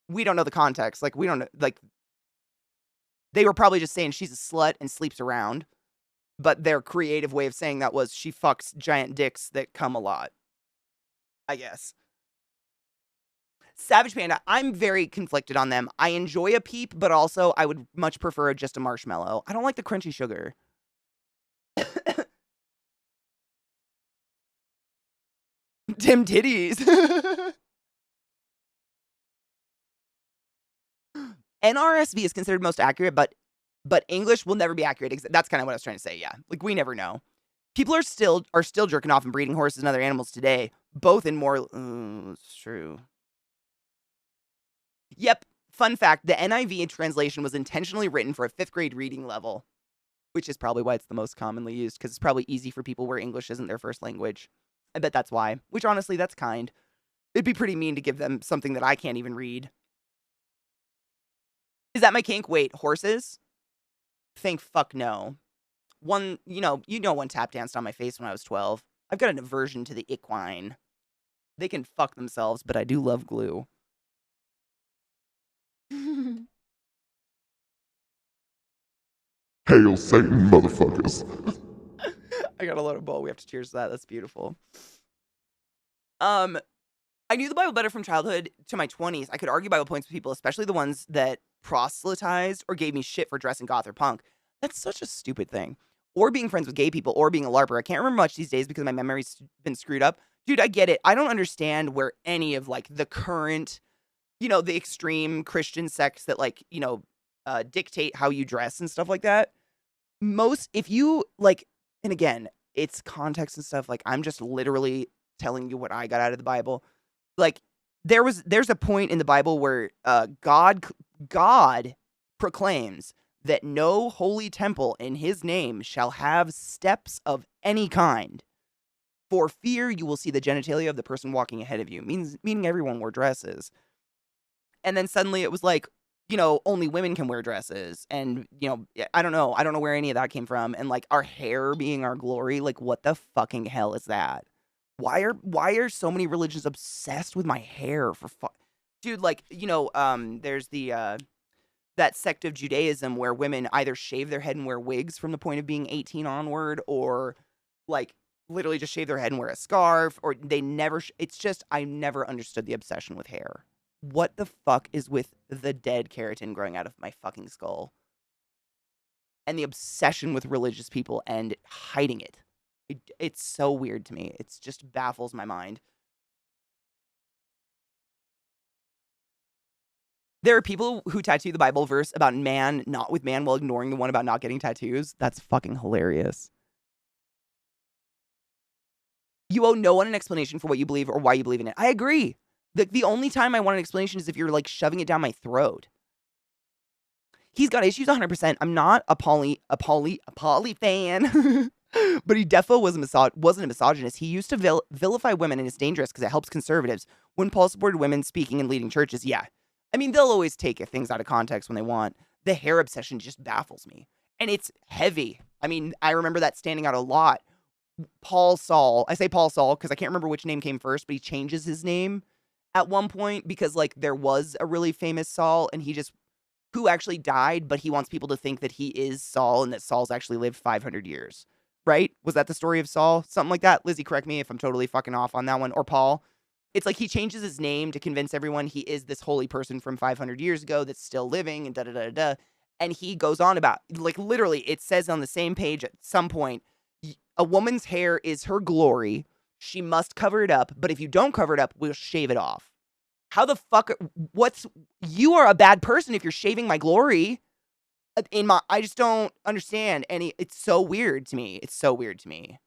A: we don't know the context. Like, we don't know, like, they were probably just saying she's a slut and sleeps around. But their creative way of saying that was she fucks giant dicks that come a lot. I guess. Savage Panda, I'm very conflicted on them. I enjoy a peep, but also I would much prefer just a marshmallow. I don't like the crunchy sugar. Tim Titties. NRSV is considered most accurate, but English will never be accurate. That's kind of what I was trying to say. Yeah, like we never know. People are still jerking off and breeding horses and other animals today, both in more. It's true. Yep. Fun fact: the NIV translation was intentionally written for a 5th grade reading level, which is probably why it's the most commonly used, because it's probably easy for people where English isn't their first language. I bet that's why. Which honestly, that's kind. It'd be pretty mean to give them something that I can't even read. Is that my kink? Wait, horses? Thank fuck no. One tap danced on my face when I was 12. I've got an aversion to the equine. They can fuck themselves, but I do love glue.
B: Hail Satan, motherfuckers.
A: I got a load of ball. We have to cheers to that. That's beautiful. I knew the Bible better from childhood to my 20s. I could argue Bible points with people, especially the ones that proselytized or gave me shit for dressing goth or punk. That's such a stupid thing. Or being friends with gay people, or being a LARPer. I can't remember much these days because my memory's been screwed up. Dude, I get it. I don't understand where any of, like, the current, the extreme Christian sects that, like, dictate how you dress and stuff like that. If you, like, and again, it's context and stuff. Like, I'm just literally telling you what I got out of the Bible. Like, there's a point in the Bible where God proclaims that no holy temple in his name shall have steps of any kind. For fear you will see the genitalia of the person walking ahead of you. Meaning everyone wore dresses. And then suddenly it was like, only women can wear dresses. And, I don't know. I don't know where any of that came from. And, like, our hair being our glory. Like, what the fucking hell is that? Why are so many religions obsessed with my hair Dude, like, there's the that sect of Judaism where women either shave their head and wear wigs from the point of being 18 onward, or, like, literally just shave their head and wear a scarf, or they never it's just, I never understood the obsession with hair. What the fuck is with the dead keratin growing out of my fucking skull? And the obsession with religious people and hiding it. It's so weird to me. It just baffles my mind. There are people who tattoo the Bible verse about man not with man while ignoring the one about not getting tattoos. That's fucking hilarious. You owe no one an explanation for what you believe or why you believe in it. I agree. The only time I want an explanation is if you're, like, shoving it down my throat. He's got issues 100%. I'm not a poly fan. But he defo wasn't a misogynist. He used to vilify women, and it's dangerous because it helps conservatives. When Paul supported women speaking and leading churches, yeah. I mean, they'll always take things out of context when they want. The hair obsession just baffles me. And it's heavy. I mean, I remember that standing out a lot. Paul Saul. I say Paul Saul because I can't remember which name came first, but he changes his name at one point because, like, there was a really famous Saul, and who actually died, but he wants people to think that he is Saul and that Saul's actually lived 500 years. Right? Was that the story of Saul? Something like that? Lizzie, correct me if I'm totally fucking off on that one. Or Paul. It's like he changes his name to convince everyone he is this holy person from 500 years ago that's still living and da-da-da-da-da. And he goes on about, like, literally, it says on the same page at some point, a woman's hair is her glory. She must cover it up. But if you don't cover it up, we'll shave it off. How the fuck? You are a bad person if you're shaving my glory. I just don't understand it's so weird to me. It's so weird to me.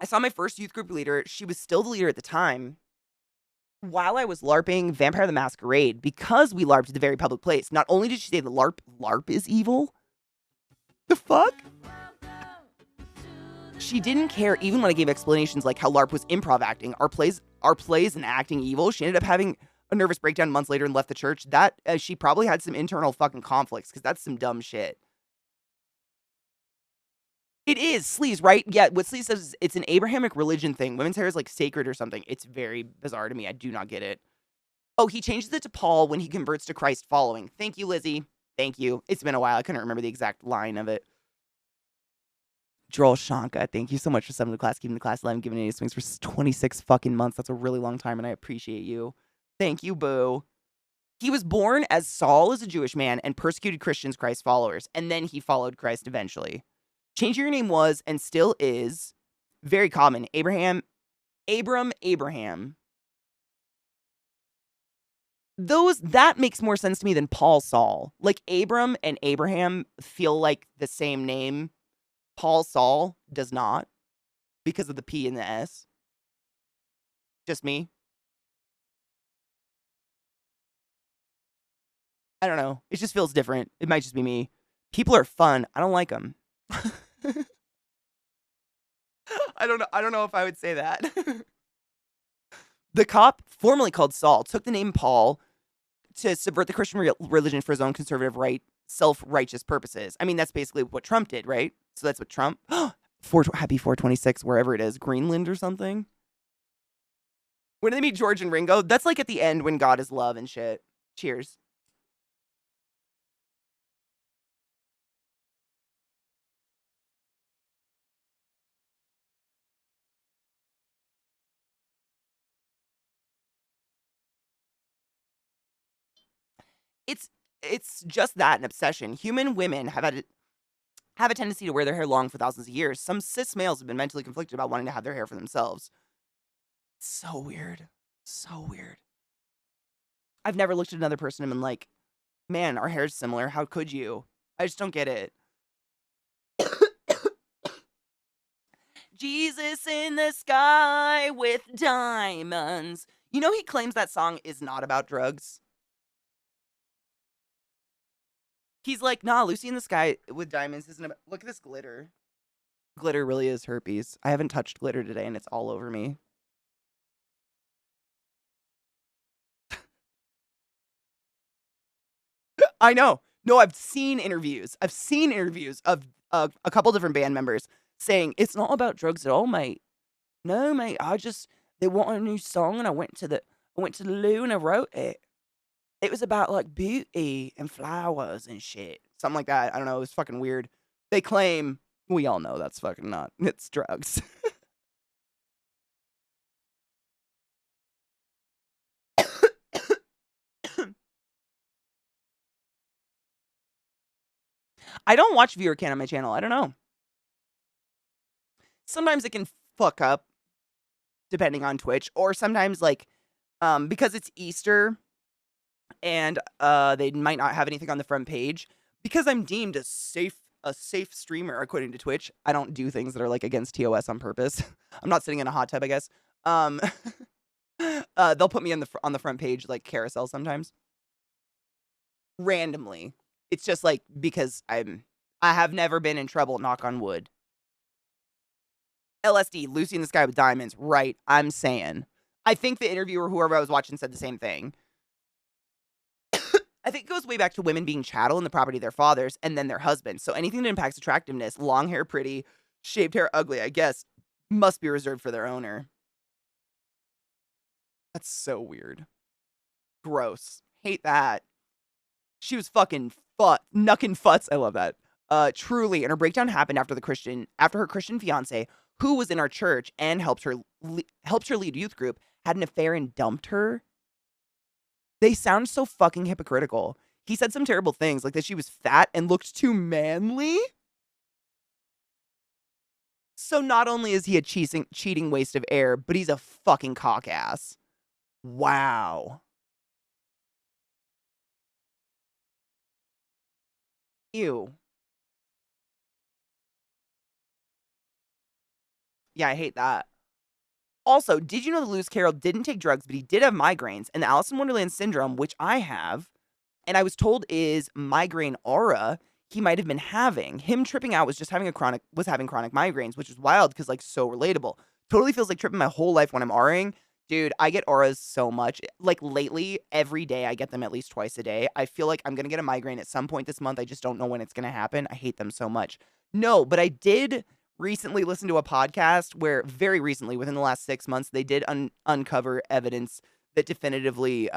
A: I saw my first youth group leader. She was still the leader at the time. While I was LARPing Vampire the Masquerade, because we LARPed at the very public place, not only did she say that LARP is evil, the fuck? She didn't care even when I gave explanations like how LARP was improv acting. Our plays and acting evil. She ended up having a nervous breakdown months later and left the church. That she probably had some internal fucking conflicts because that's some dumb shit. It is sleaze, right? Yeah, what sleaze says is it's an Abrahamic religion thing. Women's hair is like sacred or something. It's very bizarre to me. I do not get it. Oh, he changes it to Paul when he converts to Christ following. Thank you, Lizzie. Thank you. It's been a while. I couldn't remember the exact line of it. Joel Shanka, thank you so much for subbing the class, keeping the class alive, and giving any swings for 26 fucking months. That's a really long time, and I appreciate you. Thank you, boo. He was born as Saul as a Jewish man and persecuted Christians, Christ followers, and then he followed Christ eventually. Changing your name was, and still is, very common. Abraham. that makes more sense to me than Paul Saul. Like Abram and Abraham feel like the same name. Paul Saul does not because of the P and the S. Just me. I don't know. It just feels different. It might just be me. People are fun. I don't like them. I don't know. I don't know if I would say that. The cop, formerly called Saul, took the name Paul to subvert the Christian religion for his own conservative self-righteous purposes. I mean, that's basically what Trump did, right? So that's what Trump... Happy 426, wherever it is. Greenland or something? When they meet George and Ringo, that's like at the end when God is love and shit. Cheers. It's just that, an obsession. Human women have a tendency to wear their hair long for thousands of years. Some cis males have been mentally conflicted about wanting to have their hair for themselves. It's so weird. So weird. I've never looked at another person and been like, man, our hair's similar. How could you? I just don't get it. Jesus in the sky with diamonds. You know, he claims that song is not about drugs. He's like, nah, Lucy in the Sky with Diamonds isn't about... Look at this glitter. Glitter really is herpes. I haven't touched glitter today and it's all over me. I know. No, I've seen interviews. Of a couple different band members saying, it's not about drugs at all, mate. No, mate, they want a new song and I went to the loo and I wrote it. It was about, like, beauty and flowers and shit. Something like that. I don't know. It was fucking weird. They claim... We all know that's fucking not. It's drugs. I don't watch viewer count on my channel. I don't know. Sometimes it can fuck up, depending on Twitch. Or sometimes, like, because it's Easter... and they might not have anything on the front page. Because I'm deemed a safe streamer according to Twitch, I don't do things that are like against TOS on purpose. I'm not sitting in a hot tub, I guess. They'll put me on the front page like carousel sometimes. Randomly. It's just like because I have never been in trouble, knock on wood. LSD, Lucy in the Sky with Diamonds, right, I'm saying. I think the interviewer, whoever I was watching, said the same thing. I think it goes way back to women being chattel and the property of their fathers and then their husbands. So anything that impacts attractiveness, long hair pretty, shaved hair ugly, I guess, must be reserved for their owner. That's so weird. Gross. Hate that. She was fucking knuckin' futz. I love that. Truly, and her breakdown happened after her Christian fiance, who was in our church and helped her lead youth group, had an affair and dumped her. They sound so fucking hypocritical. He said some terrible things, like that she was fat and looked too manly. So not only is he a cheating waste of air, but he's a fucking cock ass. Wow. Ew. Yeah, I hate that. Also, did you know that Lewis Carroll didn't take drugs, but he did have migraines, and the Alice in Wonderland syndrome, which I have, and I was told is migraine aura, he might have been having. Him tripping out was having chronic migraines, which is wild because, like, so relatable. Totally feels like tripping my whole life when I'm auraing. Dude, I get auras so much. Like, lately, every day I get them at least twice a day. I feel like I'm going to get a migraine at some point this month. I just don't know when it's going to happen. I hate them so much. No, but I did recently listen to a podcast where very recently, within the last 6 months, they did uncover evidence that definitively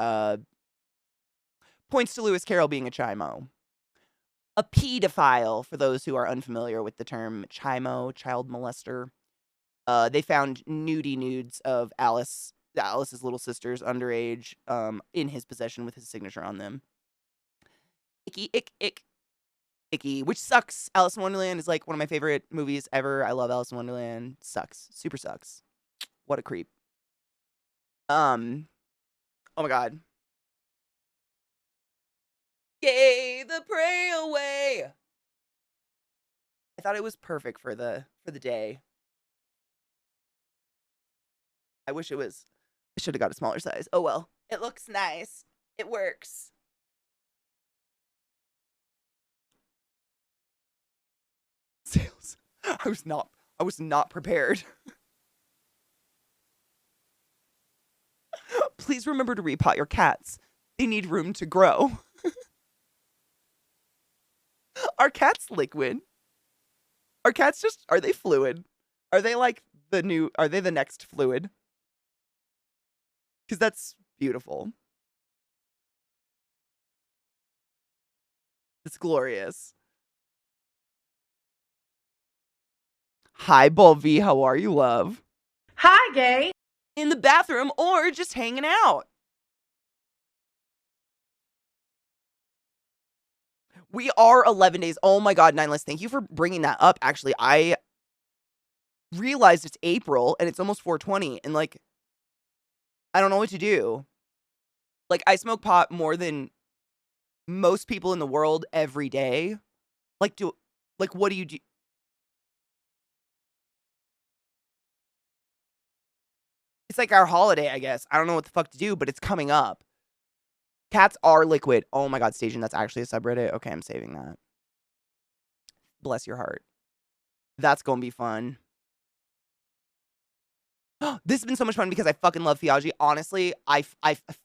A: points to Lewis Carroll being a chimo. A pedophile, for those who are unfamiliar with the term chimo, child molester. They found nudes of Alice's little sister's underage in his possession with his signature on them. Icky, which sucks. Alice in Wonderland is like one of my favorite movies ever. I love Alice in Wonderland. Sucks. Super sucks. What a creep. Oh my god. Gay the prey away. I thought it was perfect for the day. I wish it was. I should have got a smaller size. Oh well. It looks nice. It works. Sales. I was not prepared. Please remember to repot your cats. They need room to grow. Are cats liquid? Are cats are they fluid? Are they like are they the next fluid? Because that's beautiful. It's glorious. Hi, Bolvi. How are you, love?
C: Hi, gay.
A: In the bathroom or just hanging out. We are 11 days. Oh my God, Nineless, thank you for bringing that up. Actually, I realized it's April and it's almost 420 and like, I don't know what to do. Like, I smoke pot more than most people in the world every day. Like, what do you do? It's like our holiday, I guess. I don't know what the fuck to do, but it's coming up. Cats are liquid. Oh my God, Station, that's actually a subreddit. Okay, I'm saving that. Bless your heart. That's gonna be fun. This has been so much fun because I fucking love theology. Honestly, I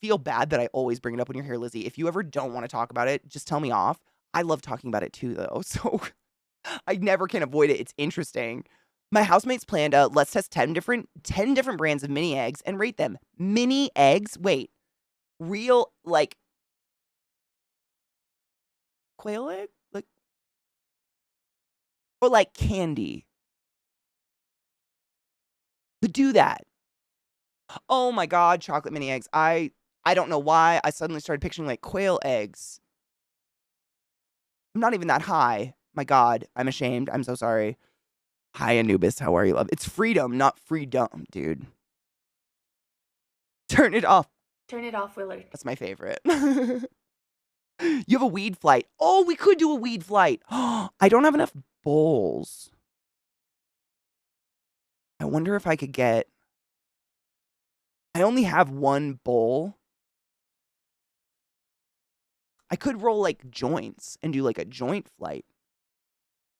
A: feel bad that I always bring it up when you're here, Lizzie. If you ever don't want to talk about it, just tell me off. I love talking about it too, though. So I never can avoid it. It's interesting. My housemates planned let's test 10 different brands of mini eggs and rate them. Mini eggs? Wait. Real, like, quail egg? Like, or like candy? But do that. Oh my God, chocolate mini eggs. I don't know why I suddenly started picturing like quail eggs. I'm not even that high. My God, I'm ashamed. I'm so sorry. Hi, Anubis. How are you, love? It's freedom, not freedom, dude. Turn it off.
C: Turn it off, Willard.
A: That's my favorite. You have a weed flight. Oh, we could do a weed flight. I don't have enough bowls. I wonder if I could get... I only have one bowl. I could roll like joints and do like a joint flight.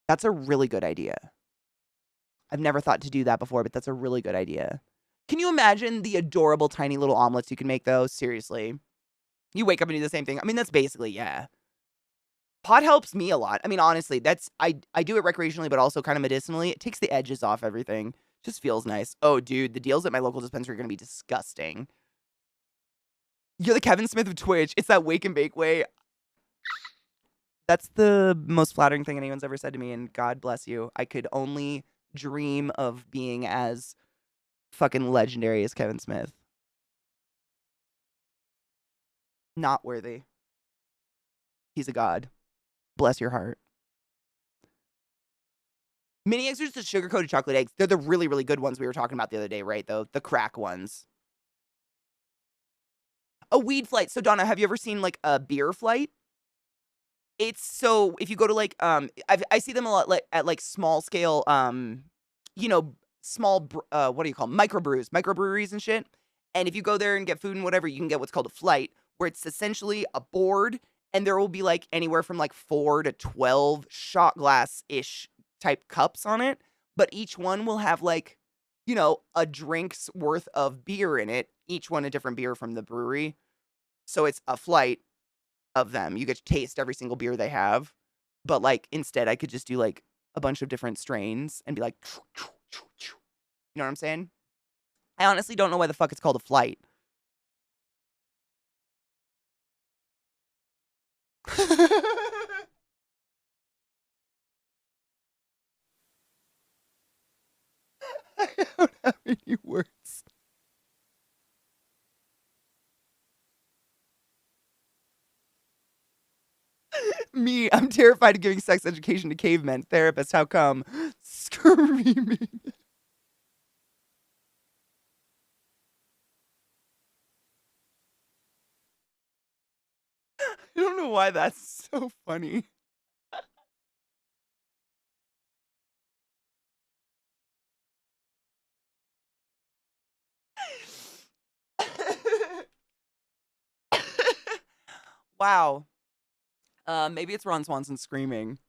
A: That's a really good idea. I've never thought to do that before, but that's a really good idea. Can you imagine the adorable tiny little omelets you can make though? Seriously. You wake up and do the same thing. I mean, that's basically, yeah. Pot helps me a lot. I mean, honestly, I do it recreationally, but also kind of medicinally. It takes the edges off everything. Just feels nice. Oh, dude, the deals at my local dispensary are going to be disgusting. You're the Kevin Smith of Twitch. It's that wake and bake way. That's the most flattering thing anyone's ever said to me, and God bless you. I could only dream of being as fucking legendary as Kevin Smith. Not worthy. He's a god. Bless your heart. Mini eggs are just the sugar-coated chocolate eggs. They're the really, really good ones we were talking about the other day, right, though? The crack ones. A weed flight. So, Donna, have you ever seen, like, a beer flight? It's so, if you go to, like, I see them a lot, like, at, like, small scale, you know, small, what do you call them? Microbreweries and shit. And if you go there and get food and whatever, you can get what's called a flight, where it's essentially a board, and there will be, like, anywhere from, like, 4 to 12 shot glass-ish type cups on it. But each one will have, like, you know, a drink's worth of beer in it. Each one a different beer from the brewery. So it's a flight of them. You get to taste every single beer they have. But, like, instead, I could just do, like, a bunch of different strains and be like, you know what I'm saying? I honestly don't know why the fuck it's called a flight. I don't have any words. Me, I'm terrified of giving sex education to cavemen. Therapists, how come? Screaming. I don't know why that's so funny. Wow. Maybe it's Ron Swanson screaming.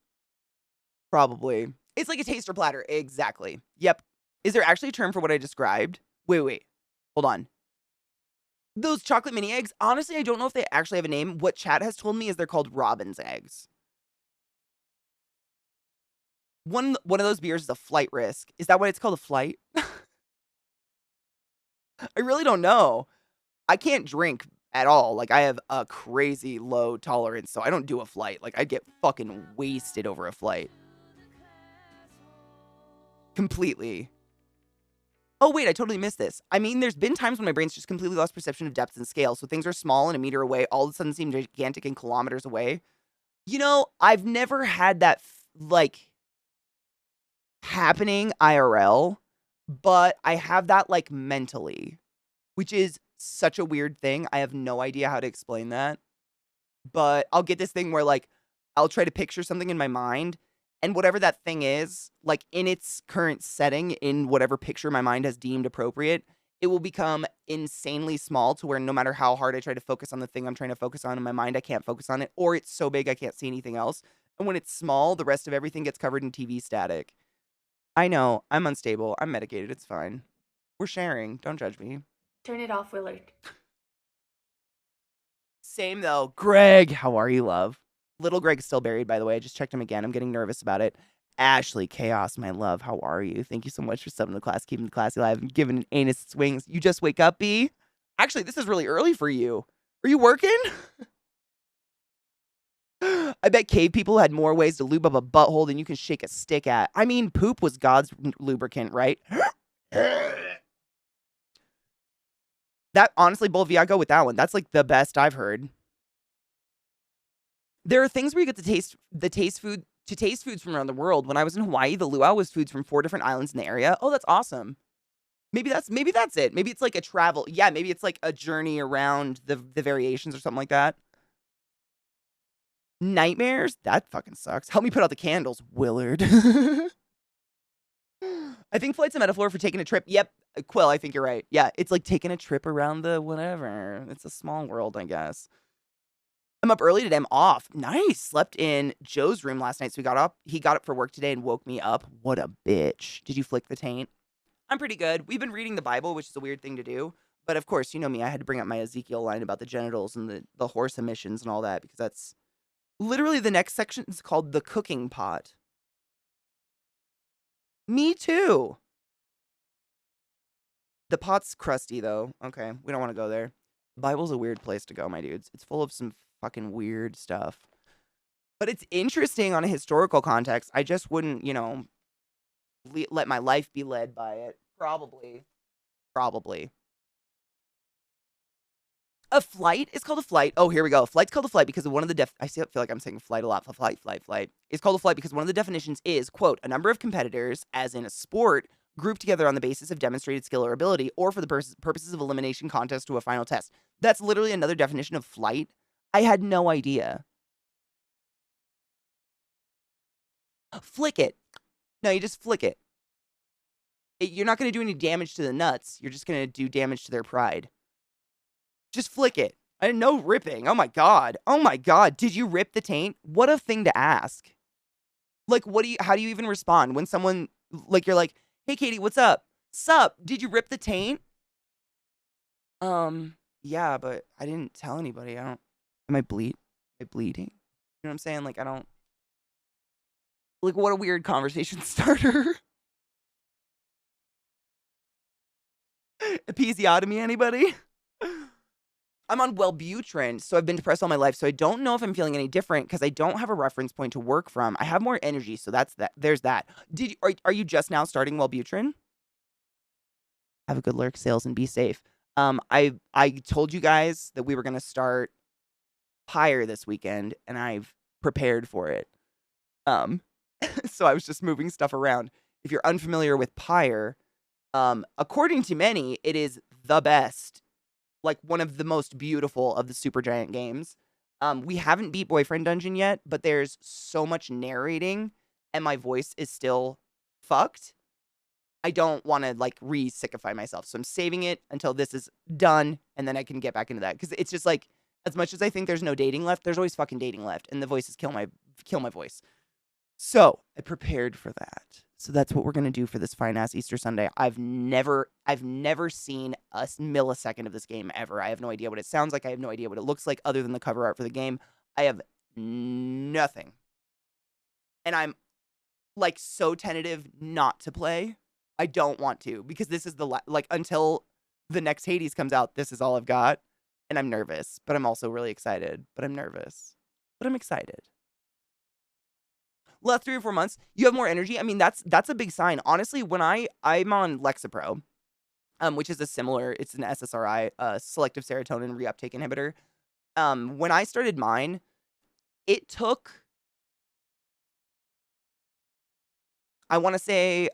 A: Probably. It's like a taster platter. Exactly. Yep. Is there actually a term for what I described? Wait. Hold on. Those chocolate mini eggs, honestly, I don't know if they actually have a name. What chat has told me is they're called Robin's eggs. One of those beers is a flight risk. Is that what it's called, a flight? I really don't know. I can't drink at all. Like, I have a crazy low tolerance, so I don't do a flight. Like, I'd get fucking wasted over a flight. Completely. Oh, wait, I totally missed this. I mean, there's been times when my brain's just completely lost perception of depth and scale. So things are small and a meter away, all of a sudden seem gigantic and kilometers away. You know, I've never had that, like, happening IRL, but I have that, like, mentally, which is such a weird thing. I have no idea how to explain that. But I'll get this thing where, like, I'll try to picture something in my mind, and whatever that thing is, like, in its current setting, in whatever picture my mind has deemed appropriate, it will become insanely small to where no matter how hard I try to focus on the thing I'm trying to focus on in my mind, I can't focus on it, or it's so big I can't see anything else. And when it's small, the rest of everything gets covered in TV static. I know, I'm unstable, I'm medicated, it's fine. We're sharing, don't judge me.
C: Turn it off, Willard.
A: Same though. Greg, how are you, love? Little Greg's still buried, by the way. I just checked him again. I'm getting nervous about it. Ashley, Chaos, my love, how are you? Thank you so much for subbing the class, keeping the classy alive, and giving an anus its wings. You just wake up, B? Actually, this is really early for you. Are you working? I bet cave people had more ways to lube up a butthole than you can shake a stick at. I mean, poop was God's lubricant, right? That, honestly, both of you, I go with that one. That's like the best I've heard. There are things where you get to taste foods from around the world. When I was in Hawaii, the luau was foods from 4 different islands in the area. Oh, that's awesome. Maybe that's it. Maybe it's like a travel. Yeah, maybe it's like a journey around the variations or something like that. Nightmares? That fucking sucks. Help me put out the candles, Willard. I think flight's a metaphor for taking a trip. Yep, Quill, I think you're right. Yeah, it's like taking a trip around the whatever. It's a small world, I guess. I'm up early today. I'm off. Nice. Slept in Joe's room last night, so he got up for work today and woke me up. What a bitch. Did you flick the taint? I'm pretty good. We've been reading the Bible, which is a weird thing to do. But of course, you know me. I had to bring up my Ezekiel line about the genitals and the horse emissions and all that, because that's literally the next section is called the cooking pot. Me too. The pot's crusty, though. Okay, we don't want to go there. The Bible's a weird place to go, my dudes. It's full of some fucking weird stuff. But it's interesting on a historical context. I just wouldn't, let my life be led by it. Probably. A flight is called a flight. Oh, here we go. Flight's called a flight because of one of the I feel like I'm saying flight a lot. Flight. It's called a flight because one of the definitions is, quote, a number of competitors, as in a sport, grouped together on the basis of demonstrated skill or ability, or for the purposes of elimination contest to a final test. That's literally another definition of flight. I had no idea. Flick it. No, you just flick it. You're not going to do any damage to the nuts. You're just going to do damage to their pride. Just flick it. I didn't know ripping. Oh my god. Did you rip the taint? What a thing to ask. Like, how do you even respond when someone, like, you're like, hey, Katie, what's up? Sup? Did you rip the taint? Yeah, but I didn't tell anybody. Am I bleeding? You know what I'm saying? Like, like, what a weird conversation starter. Episiotomy, anybody? I'm on Wellbutrin, so I've been depressed all my life, so I don't know if I'm feeling any different because I don't have a reference point to work from. I have more energy, so that's that. There's that. Are you just now starting Wellbutrin? Have a good lurk, sales, and be safe. I told you guys that we were gonna start Pyre this weekend, and I've prepared for it. So I was just moving stuff around. If you're unfamiliar with Pyre, according to many, it is the best. Like, one of the most beautiful of the Supergiant games. We haven't beat Boyfriend Dungeon yet, but there's so much narrating and my voice is still fucked. I don't want to like re-sickify myself. So I'm saving it until this is done and then I can get back into that. Because it's just like, as much as I think there's no dating left, there's always fucking dating left. And the voices kill my voice. So I prepared for that. So that's what we're gonna do for this fine ass Easter Sunday. I've never seen a millisecond of this game ever. I have no idea what it sounds like. I have no idea what it looks like other than the cover art for the game. I have nothing. And I'm like so tentative not to play. I don't want to because this is the like until the next Hades comes out, this is all I've got. And I'm nervous, but I'm also really excited. But I'm nervous, but I'm excited. Last 3 or 4 months, you have more energy. I mean, that's a big sign. Honestly, when I'm on Lexapro, which is it's an SSRI, selective serotonin reuptake inhibitor. When I started mine, it took, I want to say,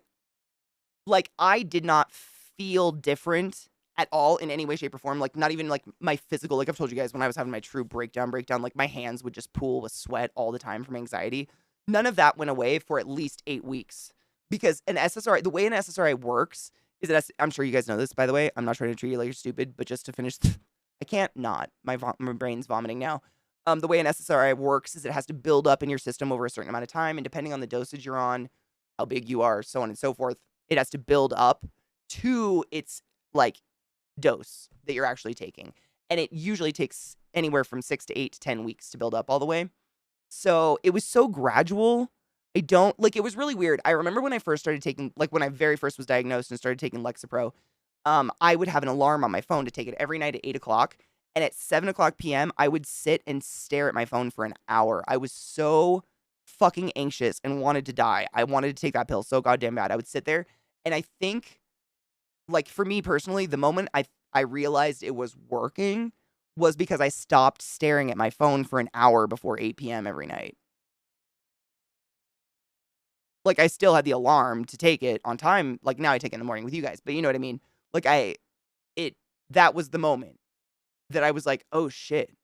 A: like, I did not feel different at all in any way, shape, or form. Like, not even like my physical, like I've told you guys, when I was having my true breakdown, like my hands would just pool with sweat all the time from anxiety. None of that went away for at least 8 weeks because an SSRI, the way an SSRI works is that, I'm sure you guys know this, by the way. I'm not trying to treat you like you're stupid, but just to finish, I can't not. My brain's vomiting now. The way an SSRI works is it has to build up in your system over a certain amount of time, and depending on the dosage you're on, how big you are, so on and so forth, it has to build up to its, like, dose that you're actually taking. And it usually takes anywhere from 6 to 8 to 10 weeks to build up all the way. So it was so gradual. It was really weird. I remember when I first started taking, like when I very first was diagnosed and started taking Lexapro, I would have an alarm on my phone to take it every night at 8 o'clock. And at 7 o'clock p.m., I would sit and stare at my phone for an hour. I was so fucking anxious and wanted to die. I wanted to take that pill so goddamn bad. I would sit there. And I think, like for me personally, the moment I realized it was working was because I stopped staring at my phone for an hour before 8 p.m. every night. Like, I still had the alarm to take it on time. Like, now I take it in the morning with you guys, but you know what I mean? Like, that was the moment that I was like, oh shit,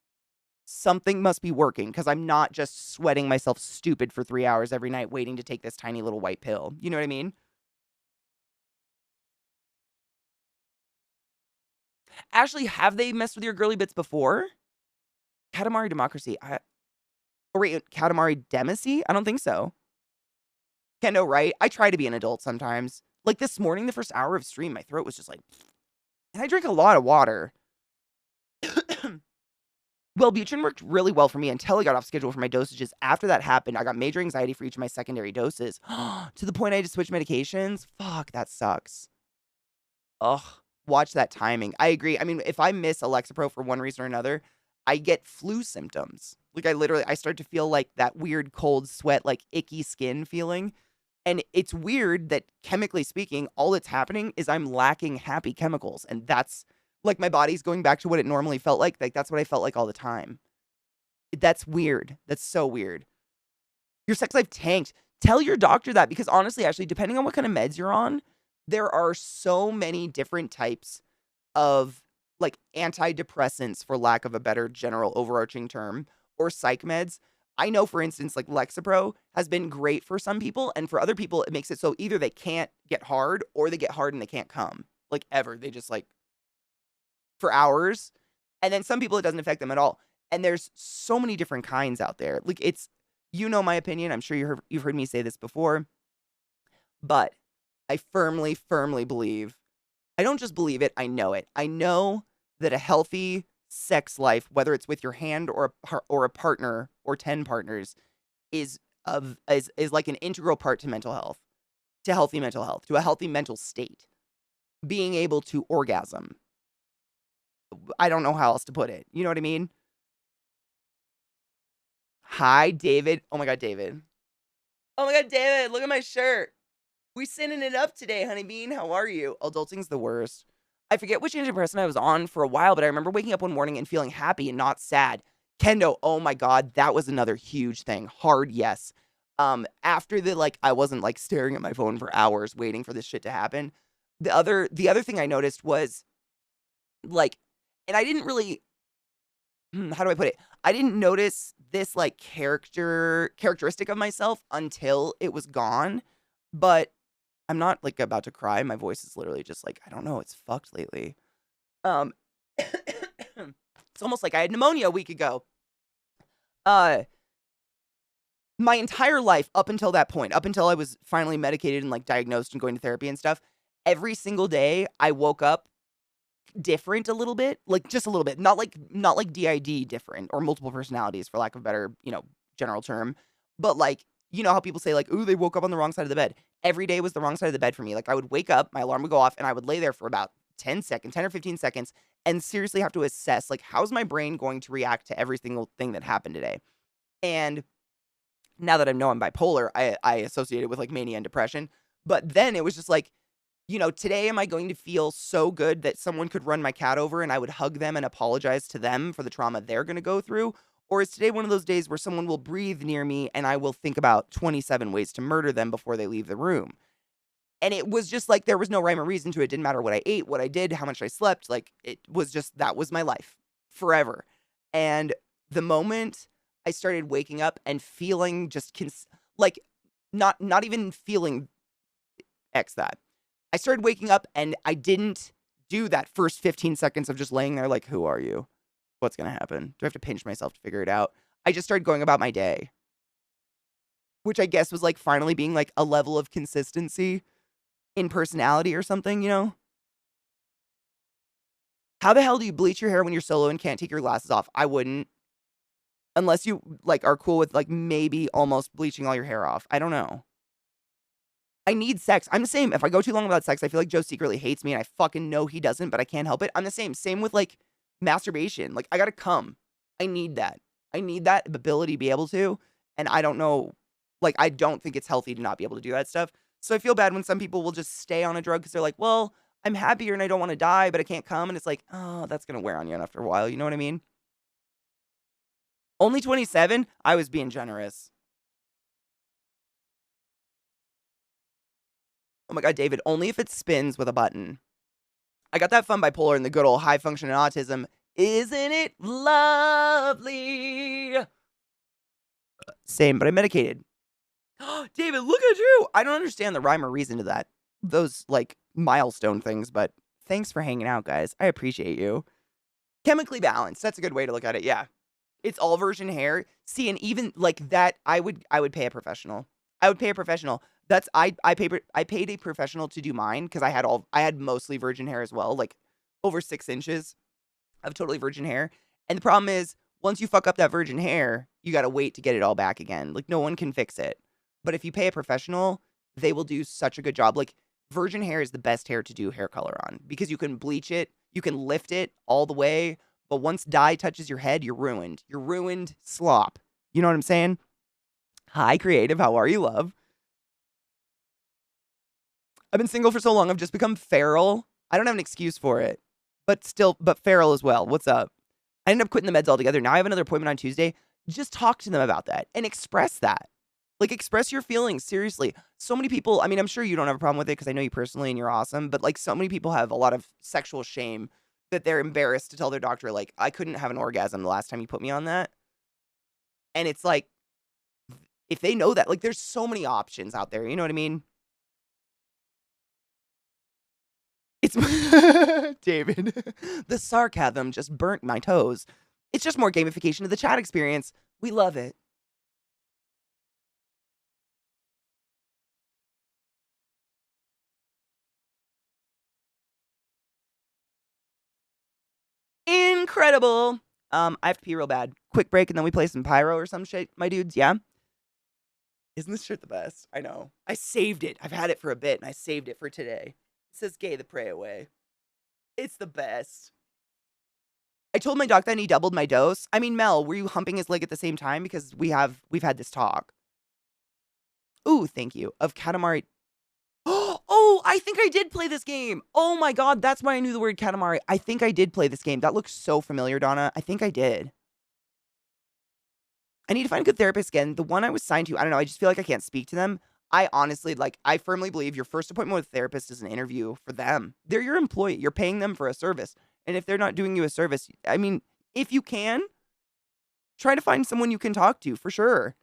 A: something must be working because I'm not just sweating myself stupid for 3 hours every night waiting to take this tiny little white pill. You know what I mean? Ashley, have they messed with your girly bits before? Katamari Democracy. Katamari Demacy? I don't think so. Kendo, right? I try to be an adult sometimes. Like this morning, the first hour of stream, my throat was just like, and I drink a lot of water. Wellbutrin worked really well for me until I got off schedule for my dosages. After that happened, I got major anxiety for each of my secondary doses. To the point I had to switch medications. Fuck, that sucks. Ugh. Watch that timing. I agree. I mean, if I miss a Lexapro for one reason or another, I get flu symptoms. Like I start to feel like that weird cold sweat, like icky skin feeling. And it's weird that chemically speaking, all that's happening is I'm lacking happy chemicals. And that's like my body's going back to what it normally felt like. Like that's what I felt like all the time. That's weird. That's so weird. Your sex life tanked. Tell your doctor that because honestly, actually, depending on what kind of meds you're on, there are so many different types of like antidepressants, for lack of a better general overarching term, or psych meds. I know, for instance, like Lexapro has been great for some people, and for other people, it makes it so either they can't get hard or they get hard and they can't come, like ever. They just like for hours. And then some people, it doesn't affect them at all. And there's so many different kinds out there. Like it's, you know, my opinion. I'm sure you've heard me say this before, but I firmly, firmly believe, I don't just believe it, I know it. I know that a healthy sex life, whether it's with your hand or a partner or 10 partners, is like an integral part to mental health, to healthy mental health, to a healthy mental state. Being able to orgasm. I don't know how else to put it. You know what I mean? Hi, David. Oh my God, David. Oh my God, David, look at my shirt. We sending it up today, honey bean. How are you? Adulting's the worst. I forget which antidepressant I was on for a while, but I remember waking up one morning and feeling happy and not sad. Kendo, oh my God, that was another huge thing. Hard yes. After the, like, I wasn't like staring at my phone for hours waiting for this shit to happen. The other thing I noticed was like, and I didn't really, how do I put it? I didn't notice this like characteristic of myself until it was gone. But I'm not like about to cry. My voice is literally just like, I don't know, it's fucked lately. Um it's almost like I had pneumonia a week ago. Uh my entire life up until that point, up until I was finally medicated and like diagnosed and going to therapy and stuff, every single day I woke up different a little bit, like just a little bit, not like DID different or multiple personalities for lack of a better, general term, but like, you know how people say like, "Ooh, they woke up on the wrong side of the bed." Every day was the wrong side of the bed for me. Like I would wake up, my alarm would go off and I would lay there for about 10 seconds, 10 or 15 seconds and seriously have to assess like how's my brain going to react to every single thing that happened today. And now that I know I'm bipolar, I associate it with like mania and depression. But then it was just like, today am I going to feel so good that someone could run my cat over and I would hug them and apologize to them for the trauma they're going to go through? Or is today one of those days where someone will breathe near me and I will think about 27 ways to murder them before they leave the room? And it was just like there was no rhyme or reason to it. It didn't matter what I ate, what I did, how much I slept. Like it was just that was my life forever. And the moment I started waking up and feeling just like not even feeling X that. I started waking up and I didn't do that first 15 seconds of just laying there like, who are you? What's going to happen? Do I have to pinch myself to figure it out? I just started going about my day, which I guess was like finally being like a level of consistency in personality or something, How the hell do you bleach your hair when you're solo and can't take your glasses off? I wouldn't. Unless you like are cool with like maybe almost bleaching all your hair off. I don't know. I need sex. I'm the same. If I go too long without sex, I feel like Joe secretly hates me and I fucking know he doesn't, but I can't help it. I'm the same. Same with like masturbation. Like I gotta come. I need that. I need that ability to be able to. And I don't know, like I don't think it's healthy to not be able to do that stuff. So I feel bad when some people will just stay on a drug because they're like, well, I'm happier and I don't want to die, but I can't come. And it's like, oh, that's gonna wear on you after a while. You know what I mean? Only 27? I was being generous. Oh my God, David, only if it spins with a button. I got that fun bipolar and the good old high functioning autism. Isn't it lovely? Same, but I'm medicated. David, look at you. I don't understand the rhyme or reason to that. Those, like, milestone things, but thanks for hanging out, guys. I appreciate you. Chemically balanced. That's a good way to look at it, yeah. It's all virgin hair. See, and even like that, I would pay a professional. I would pay a professional. I paid a professional to do mine because I had mostly virgin hair as well, like over 6 inches of totally virgin hair. And the problem is, once you fuck up that virgin hair, you gotta wait to get it all back again. Like no one can fix it. But if you pay a professional, they will do such a good job. Like virgin hair is the best hair to do hair color on because you can bleach it, you can lift it all the way. But once dye touches your head, you're ruined. You're ruined slop. You know what I'm saying? Hi, creative. How are you, love? I've been single for so long, I've just become feral. I don't have an excuse for it. But feral as well. What's up? I ended up quitting the meds altogether. Now I have another appointment on Tuesday. Just talk to them about that and express that. Like, express your feelings, seriously. So many people, I mean, I'm sure you don't have a problem with it because I know you personally and you're awesome, but like so many people have a lot of sexual shame that they're embarrassed to tell their doctor, like, I couldn't have an orgasm the last time you put me on that. And it's like, if they know that, like, there's so many options out there. You know what I mean? It's David. The sarcasm just burnt my toes. It's just more gamification of the chat experience. We love it. Incredible. I have to pee real bad. Quick break and then we play some pyro or some shit, my dudes. Yeah. Isn't this shirt the best? I know. I saved it. I've had it for a bit and I saved it for today. It says gay the pray away. It's the best. I told my doc that he doubled my dose. I mean, Mel, were you humping his leg at the same time? Because we've had this talk. Ooh, thank you. Of Katamari. Oh, I think I did play this game. Oh my God, that's why I knew the word Katamari. I think I did play this game. That looks so familiar, Donna. I think I did. I need to find a good therapist again. The one I was signed to, I don't know. I just feel like I can't speak to them. I honestly, I firmly believe your first appointment with a therapist is an interview for them. They're your employee. You're paying them for a service. And if they're not doing you a service, I mean, if you can, try to find someone you can talk to, for sure.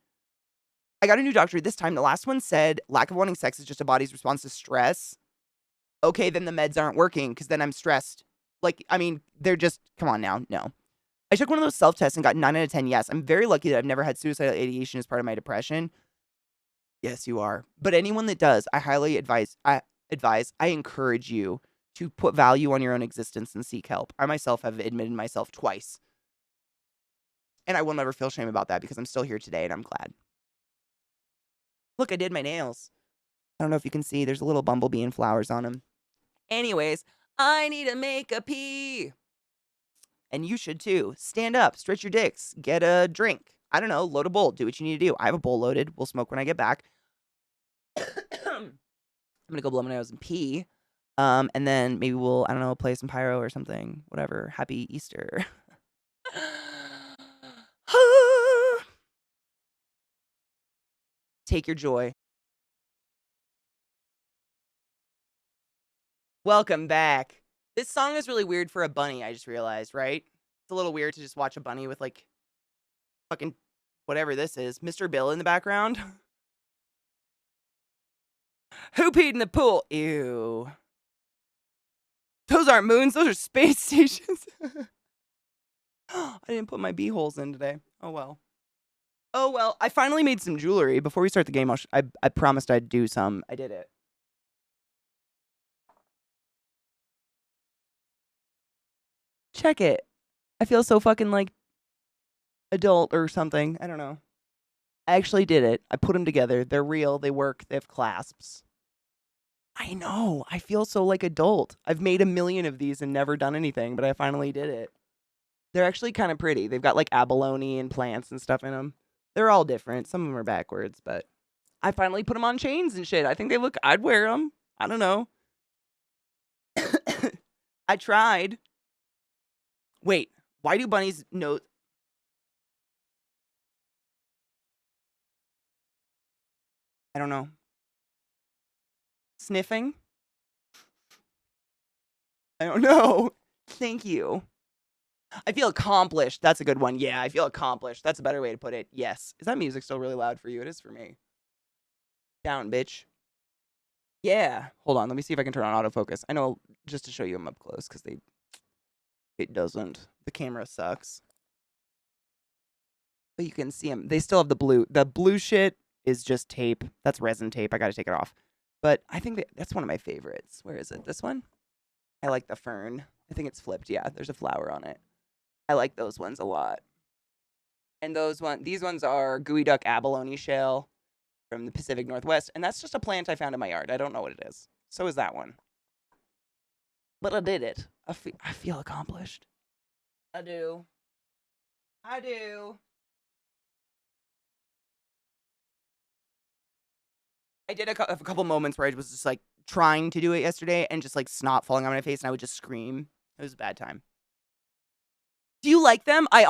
A: I got a new doctor this time. The last one said lack of wanting sex is just a body's response to stress. Okay, then the meds aren't working because then I'm stressed. Like, I mean, they're just, come on now, no. I took one of those self-tests and got 9 out of 10 yes. I'm very lucky that I've never had suicidal ideation as part of my depression. Yes, you are. But anyone that does, I highly advise, I encourage you to put value on your own existence and seek help. I myself have admitted myself twice. And I will never feel shame about that because I'm still here today and I'm glad. Look, I did my nails. I don't know if you can see. There's a little bumblebee and flowers on them. Anyways, I need to make a pee. And you should too. Stand up, stretch your dicks, get a drink. I don't know, load a bowl. Do what you need to do. I have a bowl loaded. We'll smoke when I get back. I'm gonna go blow my nose and pee. And then maybe we'll, I don't know, play some pyro or something. Whatever. Happy Easter. Take your joy. Welcome back. This song is really weird for a bunny, I just realized, right? It's a little weird to just watch a bunny with, like, fucking whatever this is. Mr. Bill in the background. Who peed in the pool? Ew. Those aren't moons, those are space stations. I didn't put my beeholes in today. Oh, well. Oh, well. I finally made some jewelry. Before we start the game, I promised I'd do some. I did it. Check it. I feel so fucking, like, adult or something. I don't know. I actually did it. I put them together. They're real. They work. They have clasps. I know. I feel so, like, adult. I've made a million of these and never done anything, but I finally did it. They're actually kind of pretty. They've got, like, abalone and plants and stuff in them. They're all different. Some of them are backwards, but I finally put them on chains and shit. I think they look... I'd wear them. I don't know. I tried. Wait. Why do bunnies know... I don't know. Sniffing? I don't know. Thank you. I feel accomplished. That's a good one. Yeah, I feel accomplished. That's a better way to put it. Yes. Is that music still really loud for you? It is for me. Down, bitch. Yeah. Hold on. Let me see if I can turn on autofocus. I know, just to show you them up close, because it doesn't. The camera sucks. But you can see them. They still have the blue. The blue shit is just tape. That's resin tape. I got to take it off. But I think that's one of my favorites. Where is it? This one? I like the fern. I think it's flipped. Yeah, there's a flower on it. I like those ones a lot. And these ones are gooey duck abalone shell from the Pacific Northwest. And that's just a plant I found in my yard. I don't know what it is. So is that one. But I did it. I feel accomplished. I do. I do. I did a couple moments where I was just, like, trying to do it yesterday and just, like, snot falling on my face and I would just scream. It was a bad time. Do you like them? I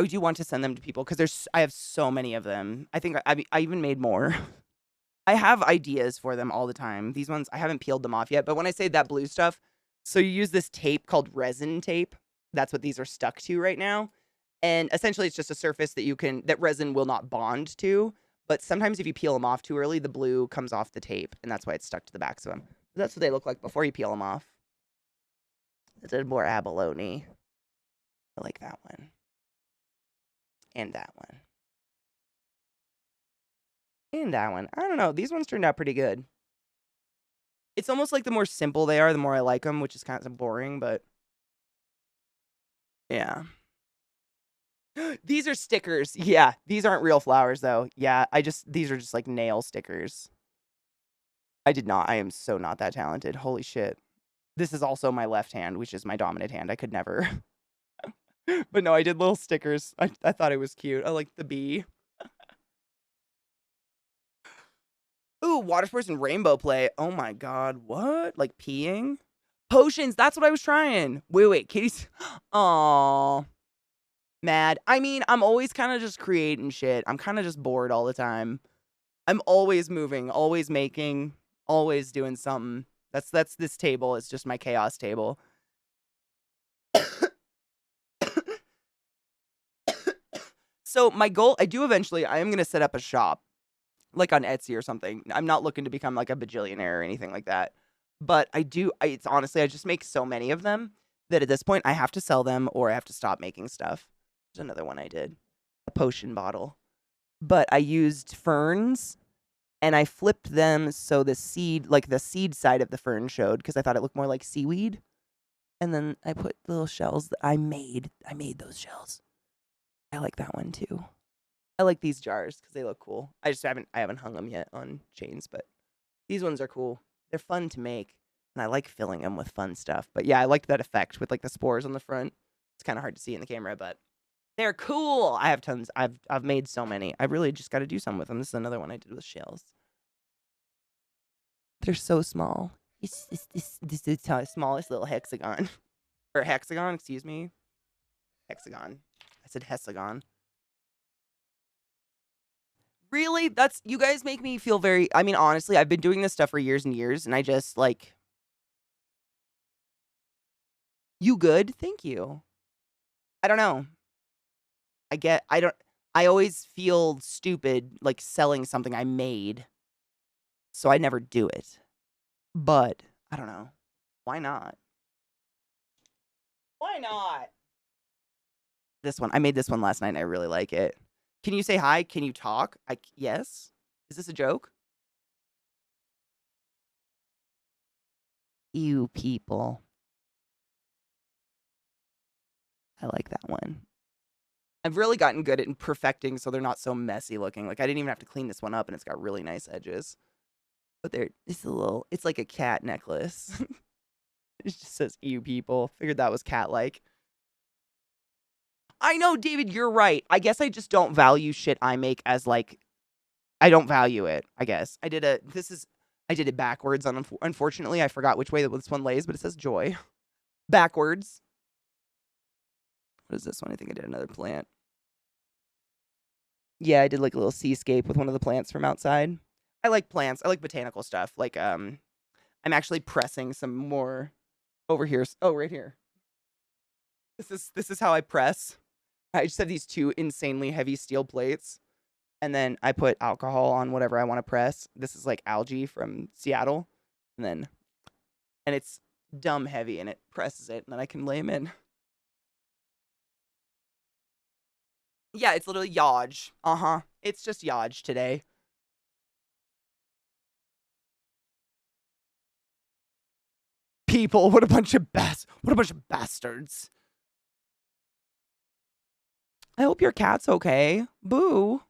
A: do want to send them to people because I have so many of them. I think I even made more. I have ideas for them all the time. These ones, I haven't peeled them off yet. But when I say that blue stuff, so you use this tape called resin tape. That's what these are stuck to right now. And essentially it's just a surface that resin will not bond to. But sometimes if you peel them off too early, the blue comes off the tape. And that's why it's stuck to the backs of them. But that's what they look like before you peel them off. It's a more abalone. I like that one. And that one. And that one. I don't know. These ones turned out pretty good. It's almost like the more simple they are, the more I like them, which is kind of boring, but... yeah. These are stickers. Yeah, these aren't real flowers, though. Yeah, these are just, like, nail stickers. I am so not that talented. Holy shit. This is also my left hand, which is my dominant hand. I could never... But no, I did little stickers. I thought it was cute. I like the bee. Ooh, water sports and rainbow play. Oh my god, what? Like peeing? Potions, that's what I was trying. Wait, Katie's... Aww. Mad. I mean, I'm always kind of just creating shit. I'm kind of just bored all the time. I'm always moving, always making, always doing something. That's this table. It's just my chaos table. So my goal, I am going to set up a shop like on Etsy or something. I'm not looking to become like a bajillionaire or anything like that. But it's honestly, I just make so many of them that at this point I have to sell them or I have to stop making stuff. There's another one I did, a potion bottle. But I used ferns and I flipped them so the seed side of the fern showed because I thought it looked more like seaweed. And then I put little shells that I made. I made those shells. I like that one too. I like these jars because they look cool. I haven't hung them yet on chains, but these ones are cool. They're fun to make, and I like filling them with fun stuff. But yeah, I like that effect with like the spores on the front. It's kind of hard to see in the camera, but they're cool. I have tons. I've made so many. I really just got to do some with them. This is another one I did with shells. They're so small. This is the smallest little hexagon. Or hexagon, excuse me. Hexagon. I said hexagon. Really? You guys make me feel very, I mean, honestly, I've been doing this stuff for years and years, and I just, like, you good? Thank you. I don't know. I always feel stupid, like, selling something I made, so I never do it. But, I don't know. Why not? Why not? This one, I made this one last night, and I really like it. Can you say hi? Can you talk? Yes? Is this a joke? You people. I like that one. I've really gotten good at perfecting so they're not so messy looking. Like, I didn't even have to clean this one up, and it's got really nice edges. But it's like a cat necklace. It just says, you people. Figured that was cat-like. I know, David, you're right. I guess I just don't value shit I make as, like, I don't value it, I guess. I did it backwards. Unfortunately, I forgot which way this one lays, but it says joy. Backwards. What is this one? I think I did another plant. Yeah, I did, like, a little seascape with one of the plants from outside. I like plants. I like botanical stuff. Like, I'm actually pressing some more over here. Oh, right here. This is how I press. I just have these two insanely heavy steel plates, and then I put alcohol on whatever I want to press. This is like algae from Seattle, and it's dumb heavy, and it presses it, and then I can lay them in. Yeah, it's literally Yodge. It's just Yodge today. People, what a bunch of bastards. I hope your cat's okay. Boo.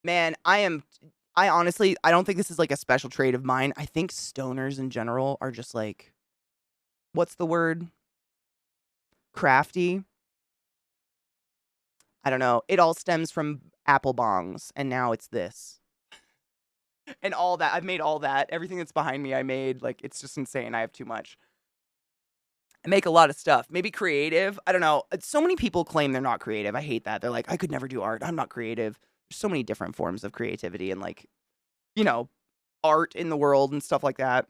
A: Man, I honestly, I don't think this is like a special trait of mine. I think stoners in general are just like, what's the word? Crafty. I don't know. It all stems from apple bongs, and now it's this. And all that. I've made all that. Everything that's behind me, I made. Like, it's just insane. I have too much. I make a lot of stuff. Maybe creative. I don't know. So many people claim they're not creative. I hate that. They're like, I could never do art. I'm not creative. There's so many different forms of creativity and, like, you know, art in the world and stuff like that.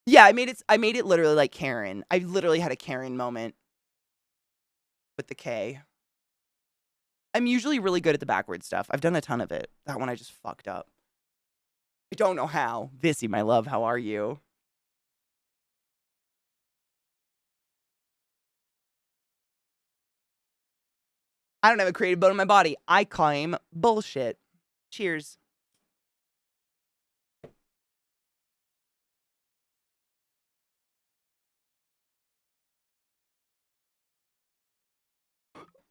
A: Yeah, I made it literally like Karen. I literally had a Karen moment with the K. I'm usually really good at the backward stuff. I've done a ton of it. That one I just fucked up. I don't know how. Vissy, my love, how are you? I don't have a creative bone in my body. I claim bullshit. Cheers.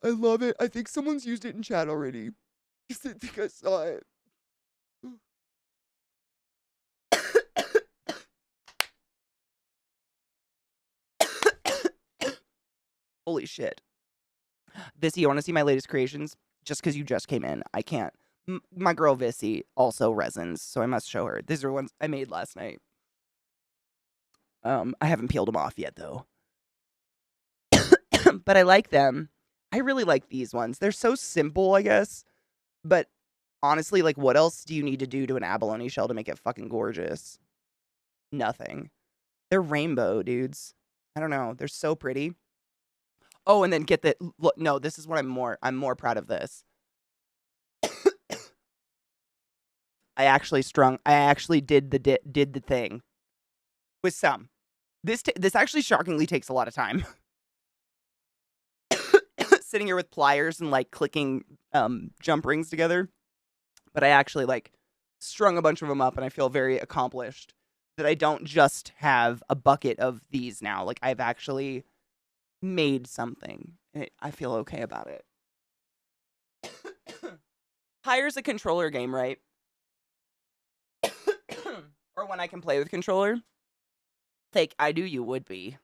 A: I love it. I think someone's used it in chat already. I think I saw it. Holy shit. Vissy, you want to see my latest creations? Just because you just came in. I can't. My girl Vissy also resins, so I must show her. These are ones I made last night. I haven't peeled them off yet, though. But I like them. I really like these ones. They're so simple, I guess. But honestly, like, what else do you need to do to an abalone shell to make it fucking gorgeous? Nothing. They're rainbow, dudes. I don't know. They're so pretty. Oh, and then get the look. No, this is what I'm more proud of this. I actually did the thing with some. This actually shockingly takes a lot of time. Sitting here with pliers and like clicking jump rings together. But I actually like strung a bunch of them up and I feel very accomplished that I don't just have a bucket of these now. Like I've actually made something. And I feel okay about it. Hire's a controller game, right? Or when I can play with controller. Like I knew you would be.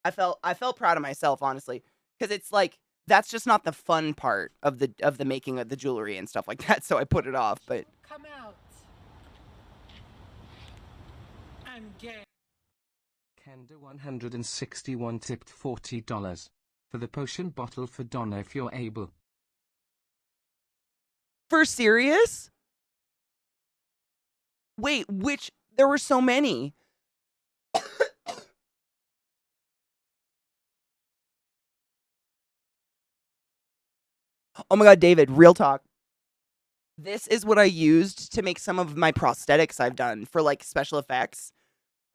A: I felt proud of myself, honestly, because it's like that's just not the fun part of the making of the jewelry and stuff like that. So I put it off. But
E: Come out. I'm gay.
F: Kenda 161 tipped $40 for the potion bottle for Donna if you're able.
A: for serious? Wait, which there were so many. Oh my god, David, real talk. This is what I used to make some of my prosthetics I've done for like special effects.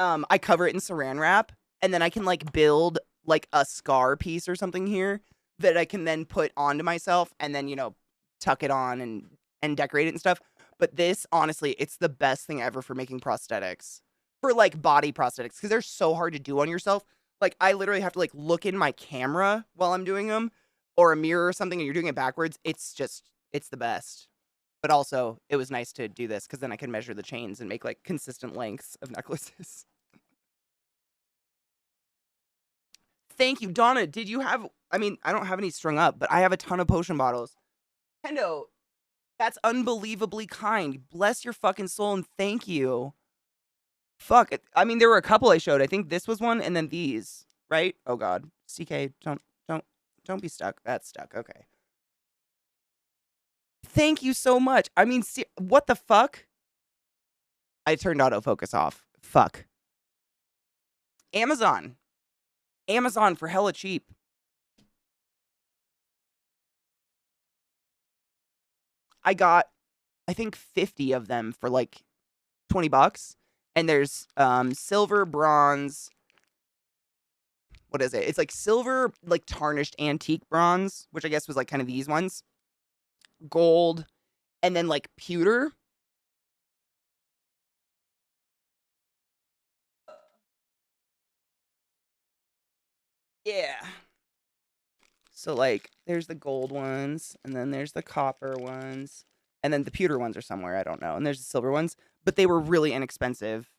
A: I cover it in saran wrap, and then I can like build like a scar piece or something here that I can then put onto myself and then, tuck it on and decorate it and stuff. But this, honestly, it's the best thing ever for making prosthetics. For like body prosthetics, because they're so hard to do on yourself. Like I literally have to like look in my camera while I'm doing them, or a mirror or something, and you're doing it backwards. It's the best. But also, it was nice to do this because then I can measure the chains and make like consistent lengths of necklaces. Thank you, Donna. Did you have? I mean, I don't have any strung up, but I have a ton of potion bottles. Kendo, that's unbelievably kind. Bless your fucking soul and thank you. Fuck. I mean, there were a couple I showed. I think this was one, and then these. Right? Oh God, CK, don't be stuck. That's stuck. Okay. Thank you so much. I mean, what the fuck? I turned autofocus off. Fuck. Amazon. Amazon for hella cheap. I got, I think 50 of them for like $20. And there's silver, bronze. What is it? It's like silver, like tarnished antique bronze, which I guess was like kind of these ones. Gold, and then like pewter. Yeah. So like there's the gold ones, and then there's the copper ones, and then the pewter ones are somewhere, I don't know. And there's the silver ones, but they were really inexpensive.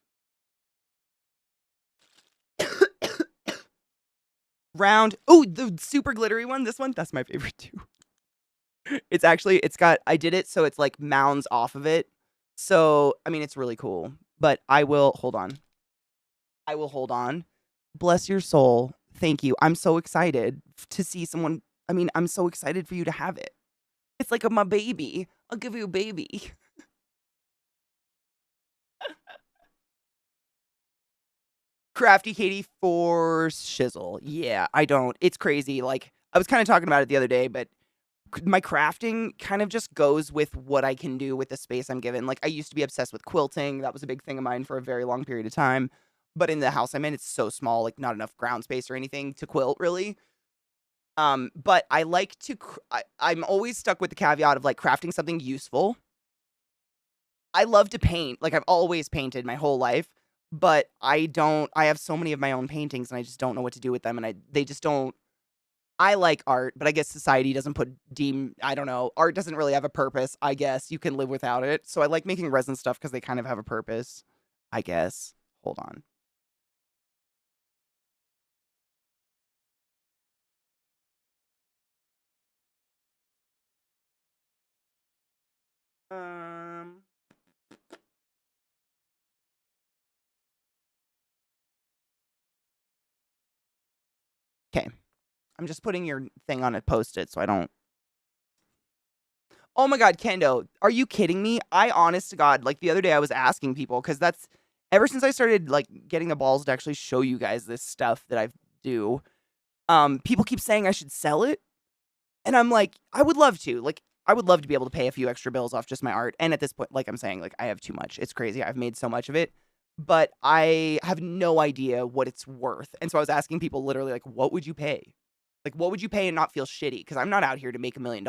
A: Round. Oh, the super glittery one, this one, that's my favorite too. I did it so it's like mounds off of it. So, I mean, it's really cool. But hold on. I will hold on. Bless your soul. Thank you. I'm so excited to see someone. I mean, I'm so excited for you to have it. It's like my baby. I'll give you a baby. ClassyKatie for shizzle. Yeah, I don't. It's crazy. Like, I was kind of talking about it the other day, but my crafting kind of just goes with what I can do with the space I'm given. Like, I used to be obsessed with quilting. That was a big thing of mine for a very long period of time. But in the house I'm in, it's so small, like not enough ground space or anything to quilt, really. But I like to, I'm always stuck with the caveat of like crafting something useful. I love to paint. Like I've always painted my whole life, but I have so many of my own paintings and I just don't know what to do with them. And they just don't, I like art, but I guess society doesn't I don't know. Art doesn't really have a purpose. I guess you can live without it. So I like making resin stuff because they kind of have a purpose, I guess. Hold on. Okay. I'm just putting your thing on a post-it so I don't. Oh my God, Kendo, are you kidding me? I honest to God, like the other day I was asking people, because that's ever since I started like getting the balls to actually show you guys this stuff that I do, people keep saying I should sell it. And I'm like, I would love to. Like, I would love to be able to pay a few extra bills off just my art. And at this point, like I'm saying, like I have too much. It's crazy. I've made so much of it, but I have no idea what it's worth. And so I was asking people literally like, what would you pay? Like, what would you pay and not feel shitty? Because I'm not out here to make $1 million.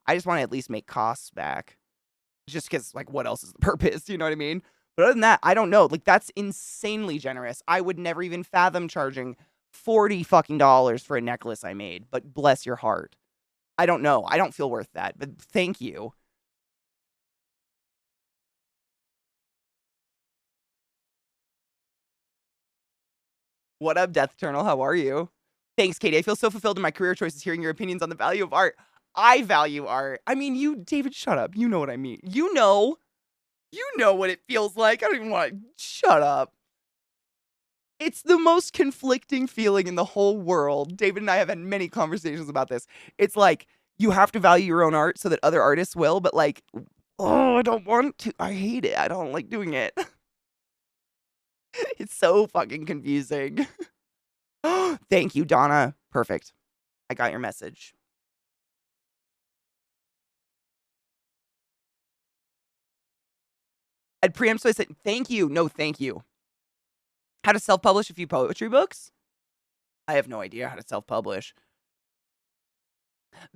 A: I just want to at least make costs back. Just because, like, what else is the purpose? You know what I mean? But other than that, I don't know. Like, that's insanely generous. I would never even fathom charging $40 fucking dollars for a necklace I made. But bless your heart. I don't know. I don't feel worth that. But thank you. What up, Death Eternal? How are you? Thanks, Katie. I feel so fulfilled in my career choices hearing your opinions on the value of art. I value art. I mean, you, David, shut up. You know what I mean. You know what it feels like. I don't even want to. Shut up. It's the most conflicting feeling in the whole world. David and I have had many conversations about this. It's like you have to value your own art so that other artists will, but like, oh, I don't want to. I hate it. I don't like doing it. It's so fucking confusing. Thank you, Donna. Perfect. I got your message. I'd preempt, so I said, thank you. No, thank you. How to self-publish a few poetry books? I have no idea how to self-publish.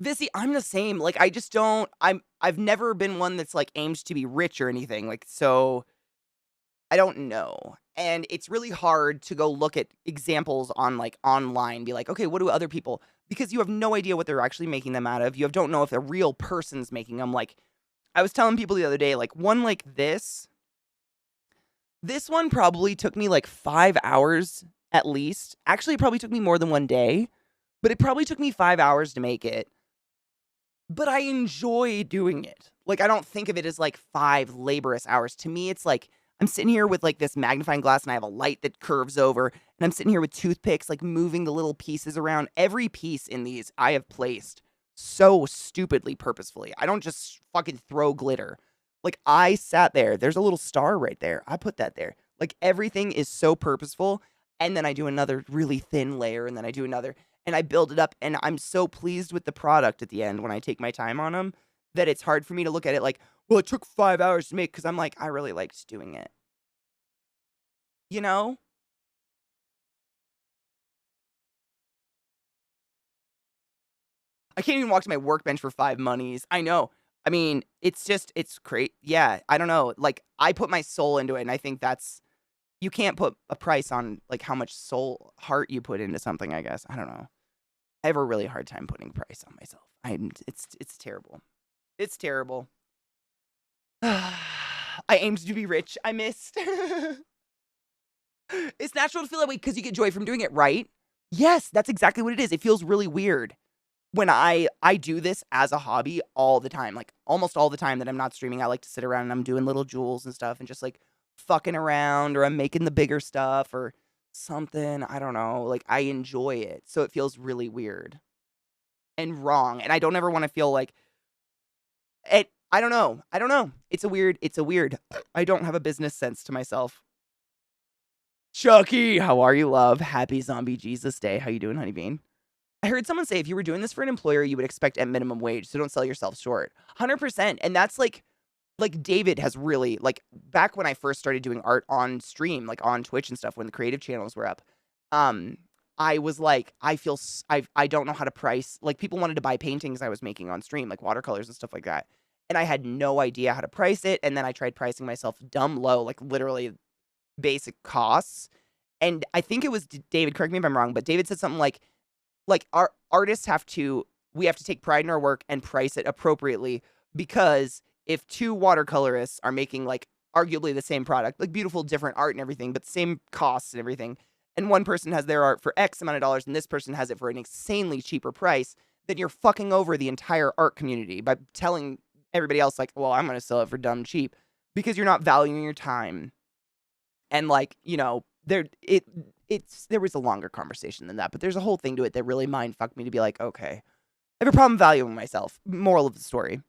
A: Vissy, I'm the same. Like, I just don't, I've never been one that's like aimed to be rich or anything. Like, so I don't know. And it's really hard to go look at examples on like online, be like, okay, what do other people, because you have no idea what they're actually making them out of. You don't know if a real person's making them. Like, I was telling people the other day, like one like this one probably took me like 5 hours at least. Actually, it probably took me more than 1 day, but it probably took me 5 hours to make it. But I enjoy doing it. Like, I don't think of it as like 5 laborious hours. To me, it's like I'm sitting here with like this magnifying glass and I have a light that curves over, and I'm sitting here with toothpicks, like moving the little pieces around. Every piece in these I have placed so stupidly purposefully. I don't just fucking throw glitter. Like, I sat there. There's a little star right there. I put that there. Like, everything is so purposeful. And then I do another really thin layer, and then I do another, and I build it up. And I'm so pleased with the product at the end when I take my time on them that it's hard for me to look at it like, well, it took 5 hours to make, because I'm like, I really liked doing it. You know? I can't even walk to my workbench for 5 monies. I know. I mean, it's great. Yeah, I don't know. Like, I put my soul into it, and I think that's, you can't put a price on, like, how much heart you put into something, I guess. I don't know. I have a really hard time putting a price on myself. It's terrible. It's terrible. I aimed to be rich. I missed. It's natural to feel that way because you get joy from doing it, right? Yes, that's exactly what it is. It feels really weird when I do this as a hobby all the time. Like, almost all the time that I'm not streaming, I like to sit around and I'm doing little jewels and stuff and just like fucking around, or I'm making the bigger stuff or something. I don't know. Like, I enjoy it. So it feels really weird and wrong. And I don't ever want to feel like it. I don't know. It's a weird. I don't have a business sense to myself. Chucky, how are you, love? Happy Zombie Jesus Day. How you doing, Honeybean? I heard someone say if you were doing this for an employer, you would expect at minimum wage, so don't sell yourself short. 100%. And that's like David has really, like, back when I first started doing art on stream, like on Twitch and stuff, when the creative channels were up, I was like, I don't know how to price. Like, people wanted to buy paintings I was making on stream, like watercolors and stuff like that. And I had no idea how to price it. And then I tried pricing myself dumb low, like literally basic costs. And I think it was David, correct me if I'm wrong, but David said something like our artists we have to take pride in our work and price it appropriately, because if 2 watercolorists are making like arguably the same product, like beautiful different art and everything, but same costs and everything, and one person has their art for X amount of dollars and this person has it for an insanely cheaper price, then you're fucking over the entire art community by telling everybody else like, well, I'm going to sell it for dumb cheap, because you're not valuing your time. And like, you know, there was a longer conversation than that, but there's a whole thing to it that really mind fucked me to be like, okay, I have a problem valuing myself. Moral of the story.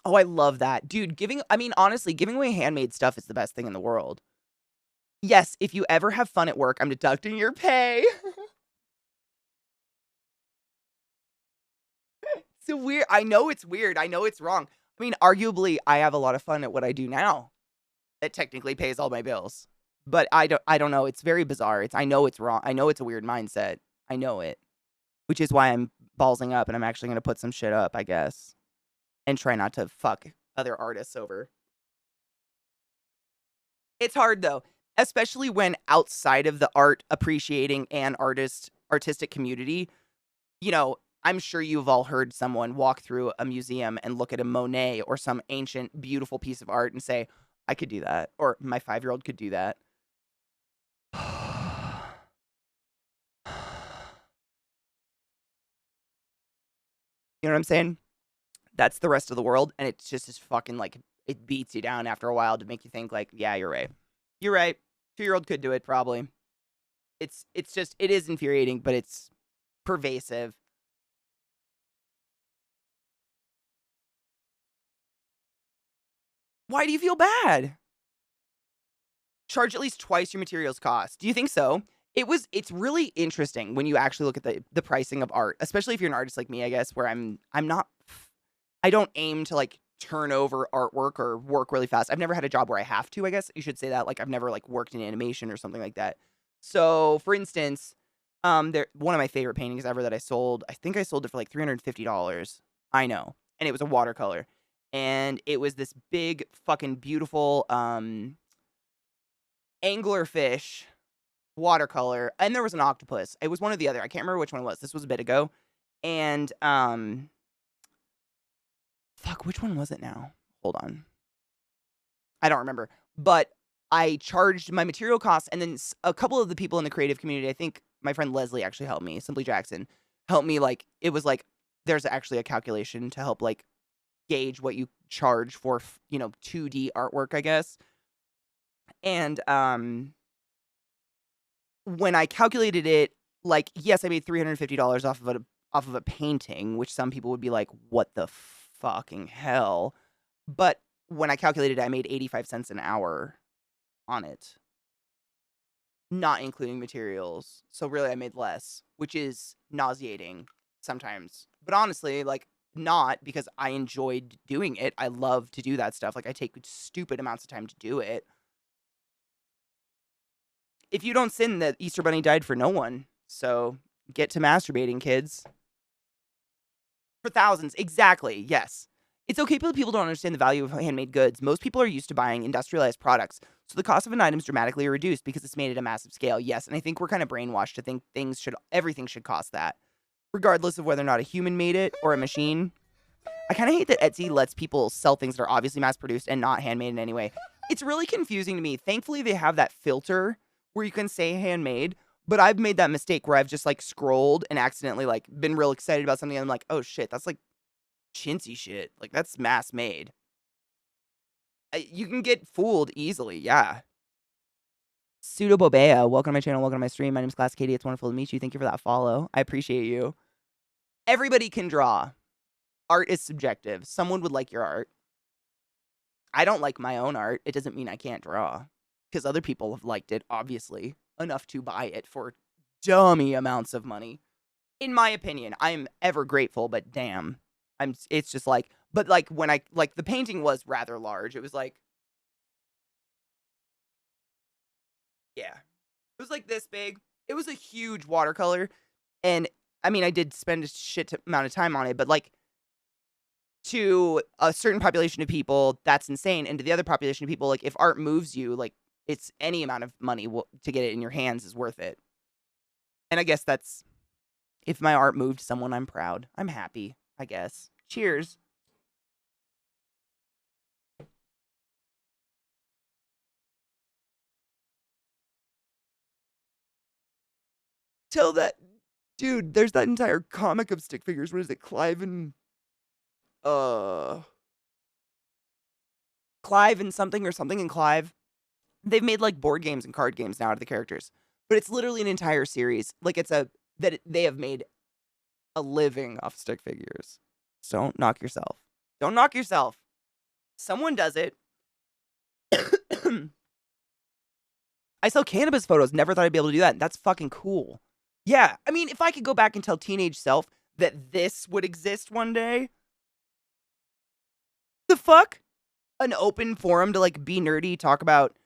A: Oh, I love that. Dude, honestly, giving away handmade stuff is the best thing in the world. Yes, if you ever have fun at work, I'm deducting your pay. So weird. I know it's weird. I know it's wrong. I mean, arguably, I have a lot of fun at what I do now. That technically pays all my bills. But I don't know. It's very bizarre. I know it's wrong. I know it's a weird mindset. I know it. Which is why I'm ballsing up and I'm actually gonna put some shit up, I guess. And try not to fuck other artists over. It's hard though, especially when outside of the art appreciating and artistic community, I'm sure you've all heard someone walk through a museum and look at a Monet or some ancient, beautiful piece of art and say, I could do that. Or my 5-year-old could do that. You know what I'm saying? That's the rest of the world. And it's just as fucking like, it beats you down after a while to make you think like, yeah, you're right. You're right. 2-year-old could do it probably. It's just, it is infuriating, but it's pervasive. Why do you feel bad? Charge at least twice your materials cost. Do you think so? It's really interesting when you actually look at the pricing of art, especially if you're an artist like me, I guess, where I don't aim to like turn over artwork or work really fast. I've never had a job where I have to, I guess you should say that. Like I've never like worked in animation or something like that. So for instance, one of my favorite paintings ever that I sold, I think I sold it for like $350. I know. And it was a watercolor. And it was this big fucking beautiful anglerfish watercolor, and there was an octopus. It was one or the other. I can't remember which one it was. This was a bit ago. And fuck, which one was it now? Hold on. I don't remember. But I charged my material costs, and then a couple of the people in the creative community, I think my friend Leslie actually helped me, Simply Jackson, helped me, like, it was like, there's actually a calculation to help, like, gauge what you charge for, 2D artwork, I guess. And, when I calculated it, like, yes, I made $350 off of a painting, which some people would be like, what the fucking hell? But when I calculated it, I made 85 cents an hour on it, not including materials. So really, I made less, which is nauseating sometimes. But honestly, like, not because I enjoyed doing it. I love to do that stuff. Like, I take stupid amounts of time to do it. If you don't sin, the Easter Bunny died for no one. So get to masturbating, kids. For thousands. Exactly. Yes. It's okay, but people don't understand the value of handmade goods. Most people are used to buying industrialized products, so the cost of an item is dramatically reduced because it's made at a massive scale. Yes, and I think we're kind of brainwashed to think everything should cost that, regardless of whether or not a human made it or a machine. I kind of hate that Etsy lets people sell things that are obviously mass-produced and not handmade in any way. It's really confusing to me. Thankfully, they have that filter where you can say handmade, but I've made that mistake where I've just, like, scrolled and accidentally, like, been real excited about something, and I'm like, oh, shit, that's, like, chintzy shit. Like, that's mass-made. You can get fooled easily, yeah. Pseudo Bobea, welcome to my channel, welcome to my stream. My name is ClassyKatie. It's wonderful to meet you. Thank you for that follow. I appreciate you. Everybody can draw. Art is subjective. Someone would like your art. I don't like my own art. It doesn't mean I can't draw. Because other people have liked it, obviously, enough to buy it for dummy amounts of money. In my opinion, I'm ever grateful, but damn. It's just like, but like when the painting was rather large. It was like, yeah. It was like this big. It was a huge watercolor. And I mean, I did spend a shit amount of time on it, but like, to a certain population of people, that's insane. And to the other population of people, like, if art moves you, like, it's any amount of money to get it in your hands is worth it. And I guess that's, if my art moved someone, I'm proud. I'm happy, I guess. Cheers. Tell that, dude, there's that entire comic of stick figures. What is it? Clive and something or something and Clive. They've made like board games and card games now out of the characters. But it's literally an entire series. Like they have made a living off stick figures. So don't knock yourself. Don't knock yourself. Someone does it. I sell cannabis photos. Never thought I'd be able to do that. That's fucking cool. Yeah, I mean, if I could go back and tell teenage self that this would exist one day, the fuck? An open forum to like be nerdy, talk about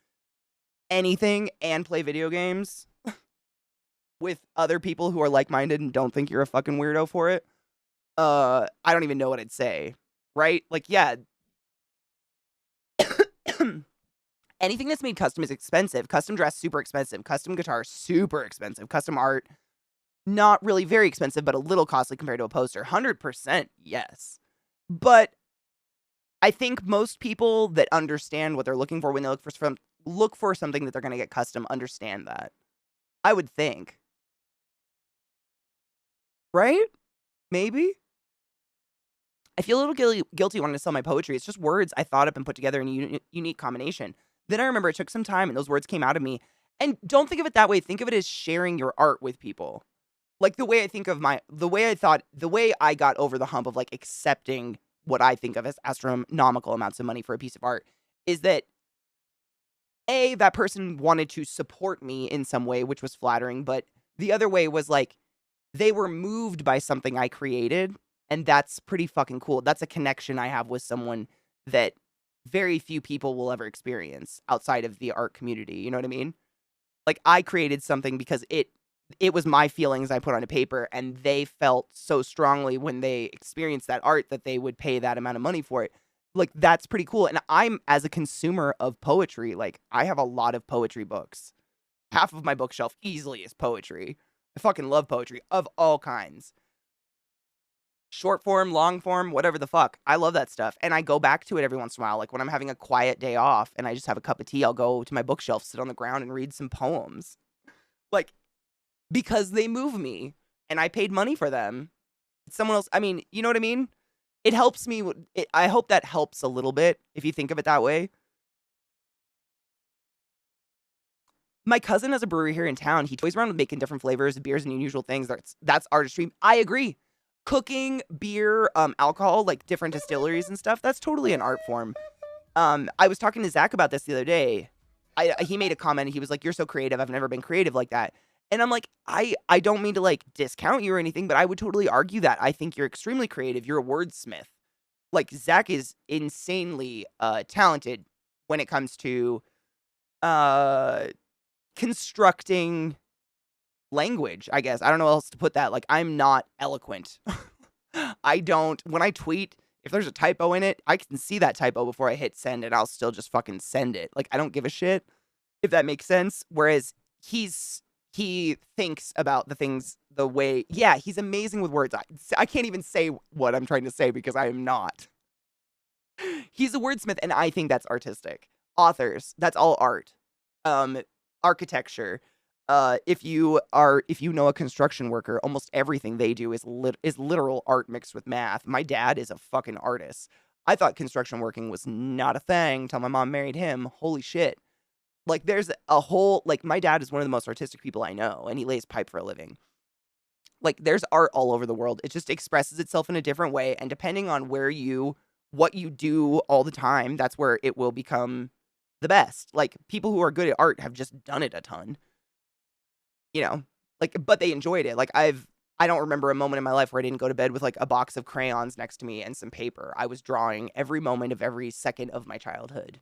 A: anything, and play video games with other people who are like-minded and don't think you're a fucking weirdo for it. I don't even know what I'd say, right? Like, yeah. Anything that's made custom is expensive. Custom dress, super expensive. Custom guitar, super expensive. Custom art, not really very expensive, but a little costly compared to a poster. 100%, yes. But I think most people that understand what they're looking for when they look for something that they're going to get custom understand that. I would think. Right? Maybe? I feel a little guilty wanting to sell my poetry. It's just words I thought up and put together in a unique combination. Then I remember it took some time and those words came out of me. And don't think of it that way. Think of it as sharing your art with people. Like the way I got over the hump of like accepting what I think of as astronomical amounts of money for a piece of art is that that person wanted to support me in some way, which was flattering. But the other way was like, they were moved by something I created. And that's pretty fucking cool. That's a connection I have with someone that very few people will ever experience outside of the art community. You know what I mean? Like, I created something because it was my feelings I put on a paper, and they felt so strongly when they experienced that art that they would pay that amount of money for it. Like, that's pretty cool. And I'm, as a consumer of poetry, like, I have a lot of poetry books. Half of my bookshelf easily is poetry. I fucking love poetry of all kinds. Short form, long form, whatever the fuck. I love that stuff. And I go back to it every once in a while. Like when I'm having a quiet day off and I just have a cup of tea, I'll go to my bookshelf, sit on the ground and read some poems. Like, because they move me and I paid money for them. Someone else, I mean, you know what I mean? It helps me. I hope that helps a little bit if you think of it that way. My cousin has a brewery here in town. He toys around with making different flavors of beers and unusual things. That's artistry. I agree. Cooking, beer, alcohol, like different distilleries and stuff, that's totally an art form. I was talking to Zach about this the other day. He made a comment. He was like, "You're so creative. I've never been creative like that." And I'm like, I don't mean to like discount you or anything, but I would totally argue that. I think you're extremely creative. You're a wordsmith. Like, Zach is insanely talented when it comes to constructing language, I guess. I don't know how else to put that. Like, I'm not eloquent. When I tweet, if there's a typo in it, I can see that typo before I hit send and I'll still just fucking send it. Like, I don't give a shit, if that makes sense. Whereas he thinks about the things the way, yeah, he's amazing with words. I can't even say what I'm trying to say because I am not. He's a wordsmith and I think that's artistic. Authors, that's all art. Architecture. If you know a construction worker, almost everything they do is literal art mixed with math. My dad is a fucking artist. I thought construction working was not a thing till my mom married him. Holy shit. Like, there's a whole, like, my dad is one of the most artistic people I know, and he lays pipe for a living. Like, there's art all over the world. It just expresses itself in a different way, and depending on what you do all the time, that's where it will become the best. Like, people who are good at art have just done it a ton. You know, like, but they enjoyed it. Like, I don't remember a moment in my life where I didn't go to bed with like a box of crayons next to me and some paper. I was drawing every moment of every second of my childhood.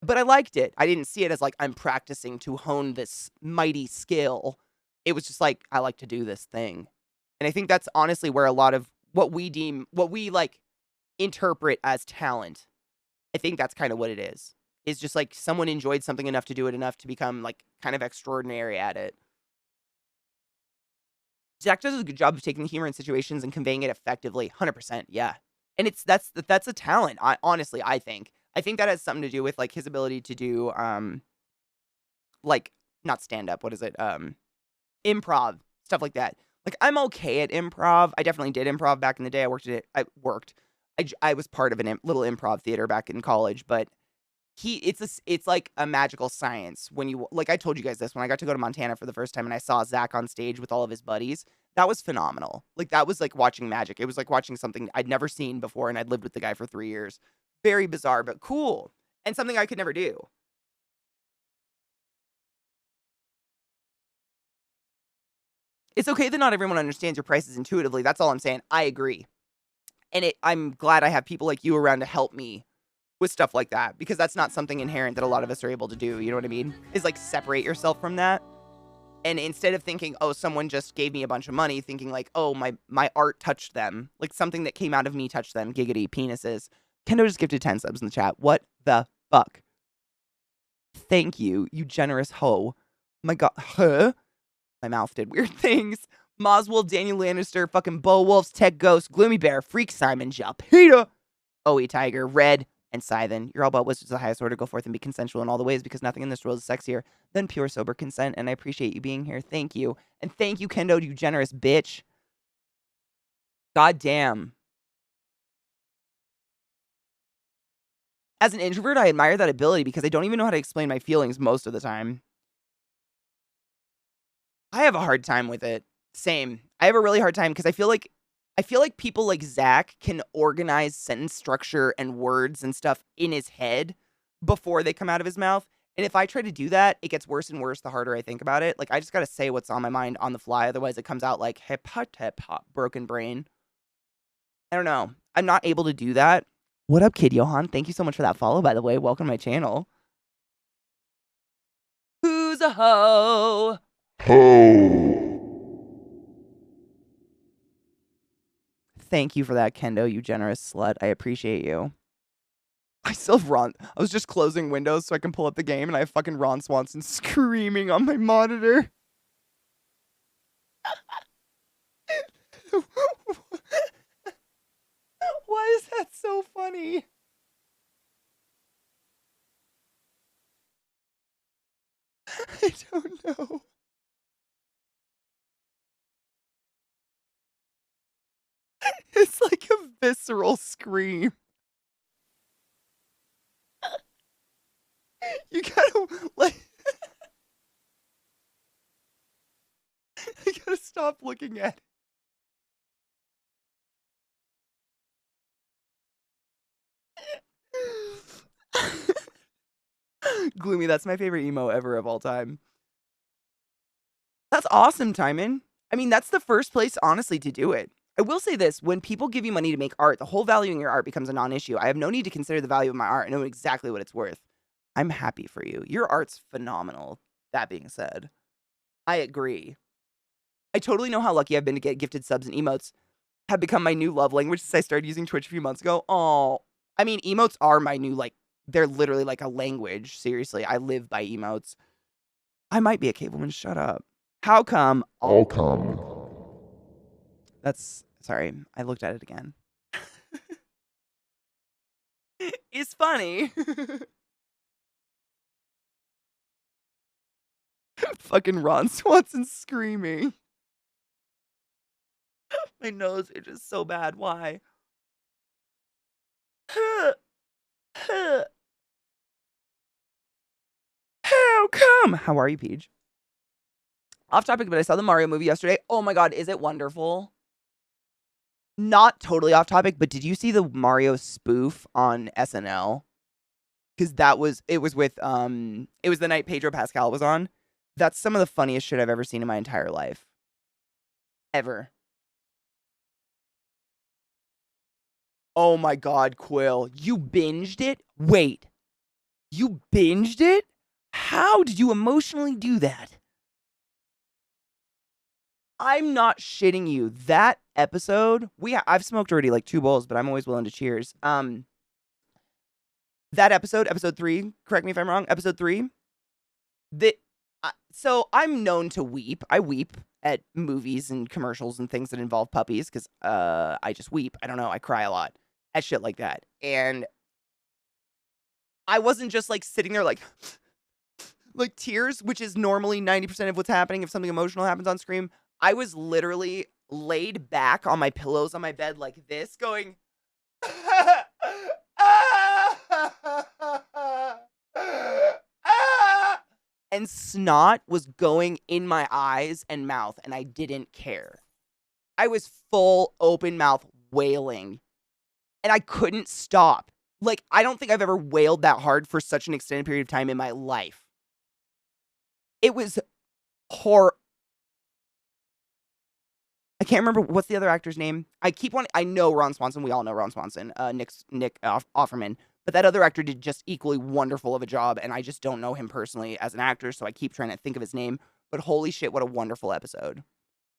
A: But I liked it. I didn't see it as like, I'm practicing to hone this mighty skill. It was just like, I like to do this thing. And I think that's honestly where a lot of what we like interpret as talent, I think that's kind of what it is. It's just like someone enjoyed something enough to do it enough to become like kind of extraordinary at it. Zach does a good job of taking the humor in situations and conveying it effectively. 100%, yeah. And that's a talent. Honestly, I think that has something to do with like his ability to do like, not stand up. What is it? Improv, stuff like that. Like, I'm okay at improv. I definitely did improv back in the day. I was part of a little improv theater back in college, but it's like a magical science when you, like, I told you guys this, when I got to go to Montana for the first time and I saw Zach on stage with all of his buddies, that was phenomenal. Like, that was like watching magic. It was like watching something I'd never seen before, and I'd lived with the guy for 3 years. Very bizarre, but cool. And something I could never do. It's okay that not everyone understands your prices intuitively. That's all I'm saying. I agree. And I'm glad I have people like you around to help me with stuff like that, because that's not something inherent that a lot of us are able to do. You know what I mean? Is like separate yourself from that. And instead of thinking, oh, someone just gave me a bunch of money, thinking like, oh, my art touched them. Like something that came out of me touched them. Giggity penises. Kendo just gifted 10 subs in the chat. What the fuck? Thank you, you generous hoe. My god. Huh? My mouth did weird things. Moswell, Daniel Lannister, fucking Beowulfs, Tech Ghost, Gloomy Bear, Freak Simon, Jalpita, OE Tiger, Red, and Scythen. You're all about wizards of the highest order. Go forth and be consensual in all the ways, because nothing in this world is sexier than pure sober consent, and I appreciate you being here. Thank you. And thank you, Kendo, you generous bitch. God damn. As an introvert, I admire that ability because I don't even know how to explain my feelings most of the time. I have a hard time with it. Same. I have a really hard time because I feel like people like Zach can organize sentence structure and words and stuff in his head before they come out of his mouth. And if I try to do that, it gets worse and worse the harder I think about it. Like, I just got to say what's on my mind on the fly. Otherwise, it comes out like hip hop, broken brain. I don't know. I'm not able to do that. What up, Kid Johan? Thank you so much for that follow, by the way. Welcome to my channel. Who's a hoe?
B: Ho!
A: Thank you for that, Kendo, you generous slut. I appreciate you. I still have Ron. I was just closing windows so I can pull up the game, and I have fucking Ron Swanson screaming on my monitor. Why is that so funny? I don't know. It's like a visceral scream. You gotta, like... I gotta stop looking at it. Gloomy, that's my favorite emo ever of all time. That's awesome, Timon. I mean, that's the first place, honestly, to do it. I will say this, when people give you money to make art, the whole value in your art becomes a non-issue. I have no need to consider the value of my art. I know exactly what it's worth. I'm happy for you. Your art's phenomenal. That being said, I agree. I totally know how lucky I've been to get gifted subs and emotes have become my new love language since I started using Twitch a few months ago. Oh, I mean, emotes are my new, like, they're literally like a language. Seriously, I live by emotes. I might be a cave woman. Shut up. How come?
B: All come.
A: That's, sorry, I looked at it again. It's funny. Fucking Ron Swanson screaming. My nose itches so bad. Why? How come? How are you, Peach? Off topic, but I saw the Mario movie yesterday. Oh my god, is it wonderful? Not totally off topic, but did you see the Mario spoof on SNL? Because it was the night Pedro Pascal was on. That's some of the funniest shit I've ever seen in my entire life. Ever. Oh my god, Quill. You binged it? Wait. You binged it? How did you emotionally do that? I'm not shitting you. That episode, I've smoked already like 2 bowls, but I'm always willing to cheers. That episode 3, correct me if I'm wrong, episode 3, so I'm known to weep. I weep at movies and commercials and things that involve puppies because I just weep. I don't know. I cry a lot at shit like that. And I wasn't just like sitting there like tears, which is normally 90% of what's happening if something emotional happens on screen. I was literally laid back on my pillows on my bed like this, going, and snot was going in my eyes and mouth, and I didn't care. I was full open mouth wailing, and I couldn't stop. Like, I don't think I've ever wailed that hard for such an extended period of time in my life. It was I can't remember what's the other actor's name. I know Ron Swanson. We all know Ron Swanson. Nick Offerman. But that other actor did just equally wonderful of a job, and I just don't know him personally as an actor, so I keep trying to think of his name. But holy shit, what a wonderful episode.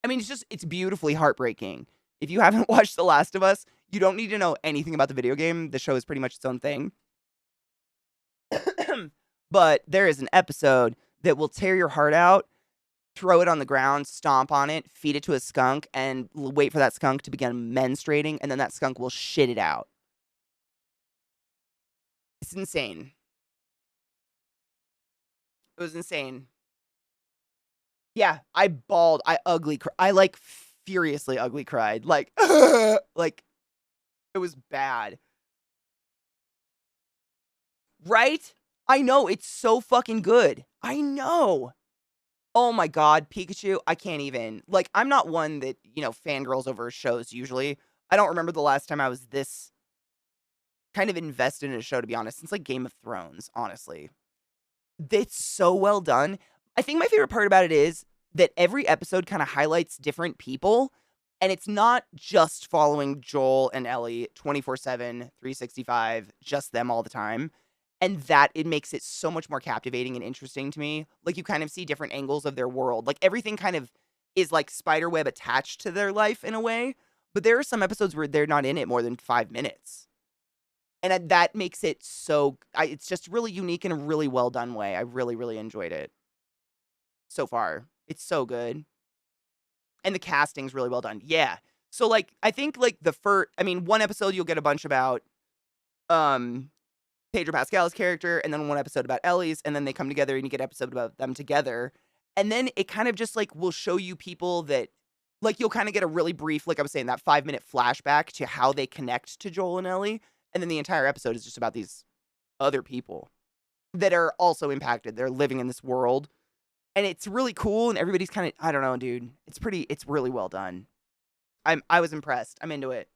A: I mean, it's beautifully heartbreaking. If you haven't watched The Last of Us, you don't need to know anything about the video game. The show is pretty much its own thing. But there is an episode that will tear your heart out, throw it on the ground, stomp on it, feed it to a skunk, and wait for that skunk to begin menstruating, and then that skunk will shit it out. It's insane. It was insane. Yeah, I bawled. I like furiously ugly cried. Like, like, it was bad. Right? I know, it's so fucking good. I know. Oh my god, Pikachu, I can't even. Like, I'm not one that, fangirls over shows usually. I don't remember the last time I was this kind of invested in a show, to be honest, since, like, Game of Thrones, honestly. It's so well done. I think my favorite part about it is that every episode kind of highlights different people, and it's not just following Joel and Ellie 24/7, 365, just them all the time. And that it makes it so much more captivating and interesting to me. Like, you kind of see different angles of their world. Like, everything kind of is like spiderweb attached to their life in a way. But there are some episodes where they're not in it more than 5 minutes. And that makes it it's just really unique in a really well done way. I really, really enjoyed it so far. It's so good. And the casting's really well done. Yeah. So, like, I think, like, one episode you'll get a bunch about, Pedro Pascal's character, and then one episode about Ellie's, and then they come together and you get an episode about them together. And then it kind of just, like, will show you people that, like, you'll kind of get a really brief, like I was saying, that 5-minute flashback to how they connect to Joel and Ellie. And then the entire episode is just about these other people that are also impacted. They're living in this world. And it's really cool, and everybody's kind of, I don't know, dude. It's really well done. I was impressed. I'm into it.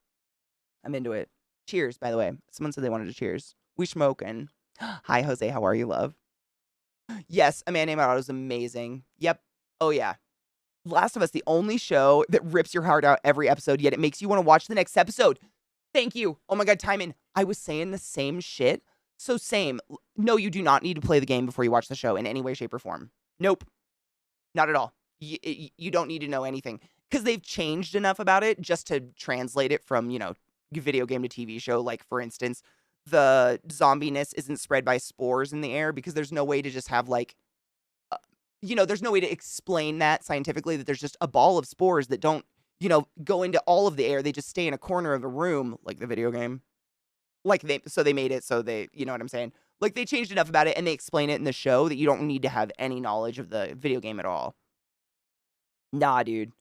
A: Cheers, by the way. Someone said they wanted to cheers. We smoking. Hi, Jose. How are you, love? Yes, A Man Named Otto is amazing. Yep. Oh, yeah. Last of Us, the only show that rips your heart out every episode, yet it makes you want to watch the next episode. Thank you. Oh my god, Timon. I was saying the same shit. So same. No, you do not need to play the game before you watch the show in any way, shape, or form. Nope. Not at all. You don't need to know anything. Because they've changed enough about it just to translate it from, video game to TV show. Like, for instance, the zombiness isn't spread by spores in the air because there's no way to just have, like, there's no way to explain that scientifically, that there's just a ball of spores that don't, go into all of the air. They just stay in a corner of a room, like the video game. So they made it so they, you know what I'm saying? Like, they changed enough about it and they explain it in the show that you don't need to have any knowledge of the video game at all. Nah, dude.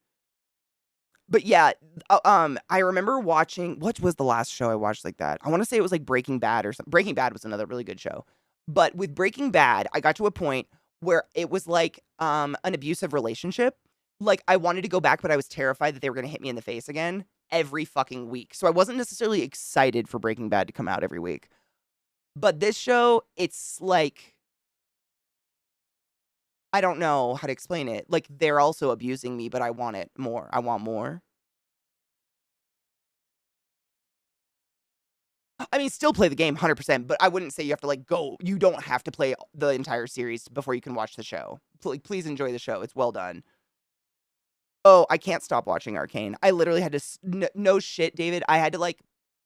A: But yeah, I remember watching, what was the last show I watched like that? I want to say it was like Breaking Bad or something. Breaking Bad was another really good show. But with Breaking Bad, I got to a point where it was like an abusive relationship. Like, I wanted to go back, but I was terrified that they were going to hit me in the face again every fucking week. So I wasn't necessarily excited for Breaking Bad to come out every week. But this show, it's like, I don't know how to explain it. Like, they're also abusing me, but I want it more. I want more. I mean, still play the game 100%, but I wouldn't say you have to, like, go. You don't have to play the entire series before you can watch the show. Please enjoy the show. It's well done. Oh, I can't stop watching Arcane. I literally had to, no shit, David. I had to, like,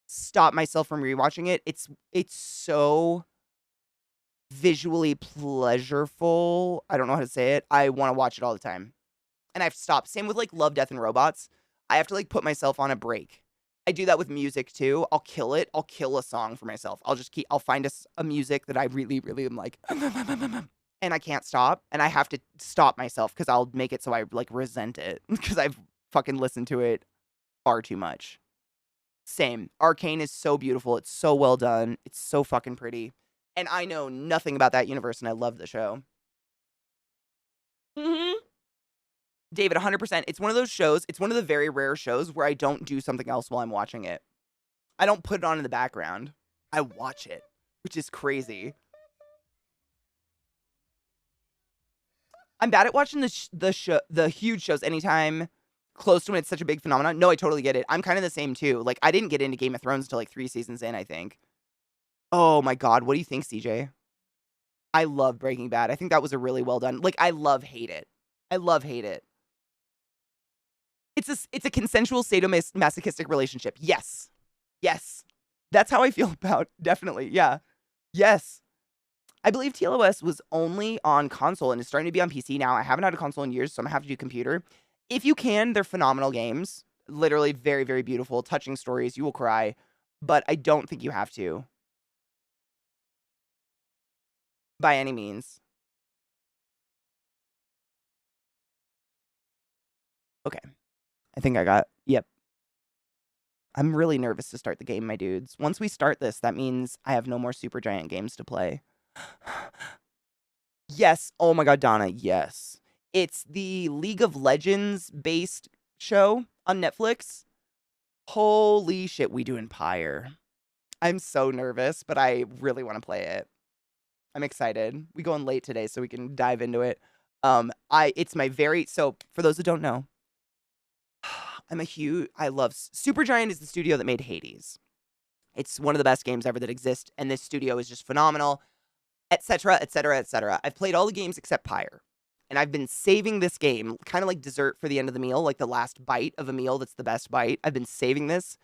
A: stop myself from rewatching it. It's so visually pleasureful. I don't know how to say it. I want to watch it all the time. And I have to stop. Same with, like, Love, Death, and Robots. I have to, like, put myself on a break. I do that with music, too. I'll kill it. I'll kill a song for myself. I'll find a music that I really, really am like, and I can't stop. And I have to stop myself because I'll make it so I, like, resent it because I've fucking listened to it far too much. Same. Arcane is so beautiful. It's so well done. It's so fucking pretty. And I know nothing about that universe, and I love the show. David, 100%. It's one of those shows. It's one of the very rare shows where I don't do something else while I'm watching it. I don't put it on in the background. I watch it, which is crazy. I'm bad at watching the huge shows anytime close to when it's such a big phenomenon. No, I totally get it. I'm kind of the same too. Like, I didn't get into Game of Thrones until like 3 seasons in, I think. Oh my God. What do you think, CJ? I love Breaking Bad. I think that was a really well done. Like, I love hate it. I love hate it. It's a consensual sadomasochistic relationship. Yes. Yes. That's how I feel about, definitely. Yeah. Yes. I believe TLOS was only on console and is starting to be on PC now. I haven't had a console in years, so I'm gonna have to do computer. If you can, they're phenomenal games. Literally very, very beautiful, touching stories. You will cry, but I don't think you have to. By any means. Okay. I think I got, yep. I'm really nervous to start the game, my dudes. Once we start this, that means I have no more Supergiant games to play. Yes. Oh my God, Donna. Yes. It's the League of Legends based show on Netflix. Holy shit, we doing Pyre. I'm so nervous, but I really want to play it. I'm excited. We going late today so we can dive into it. It's my so for those who don't know, I love Supergiant is the studio that made Hades. It's one of the best games ever that exist, and this studio is just phenomenal, etc., etc., etc. I've played all the games except Pyre, and I've been saving this game, kind of like dessert for the end of the meal, like the last bite of a meal that's the best bite. I've been saving this,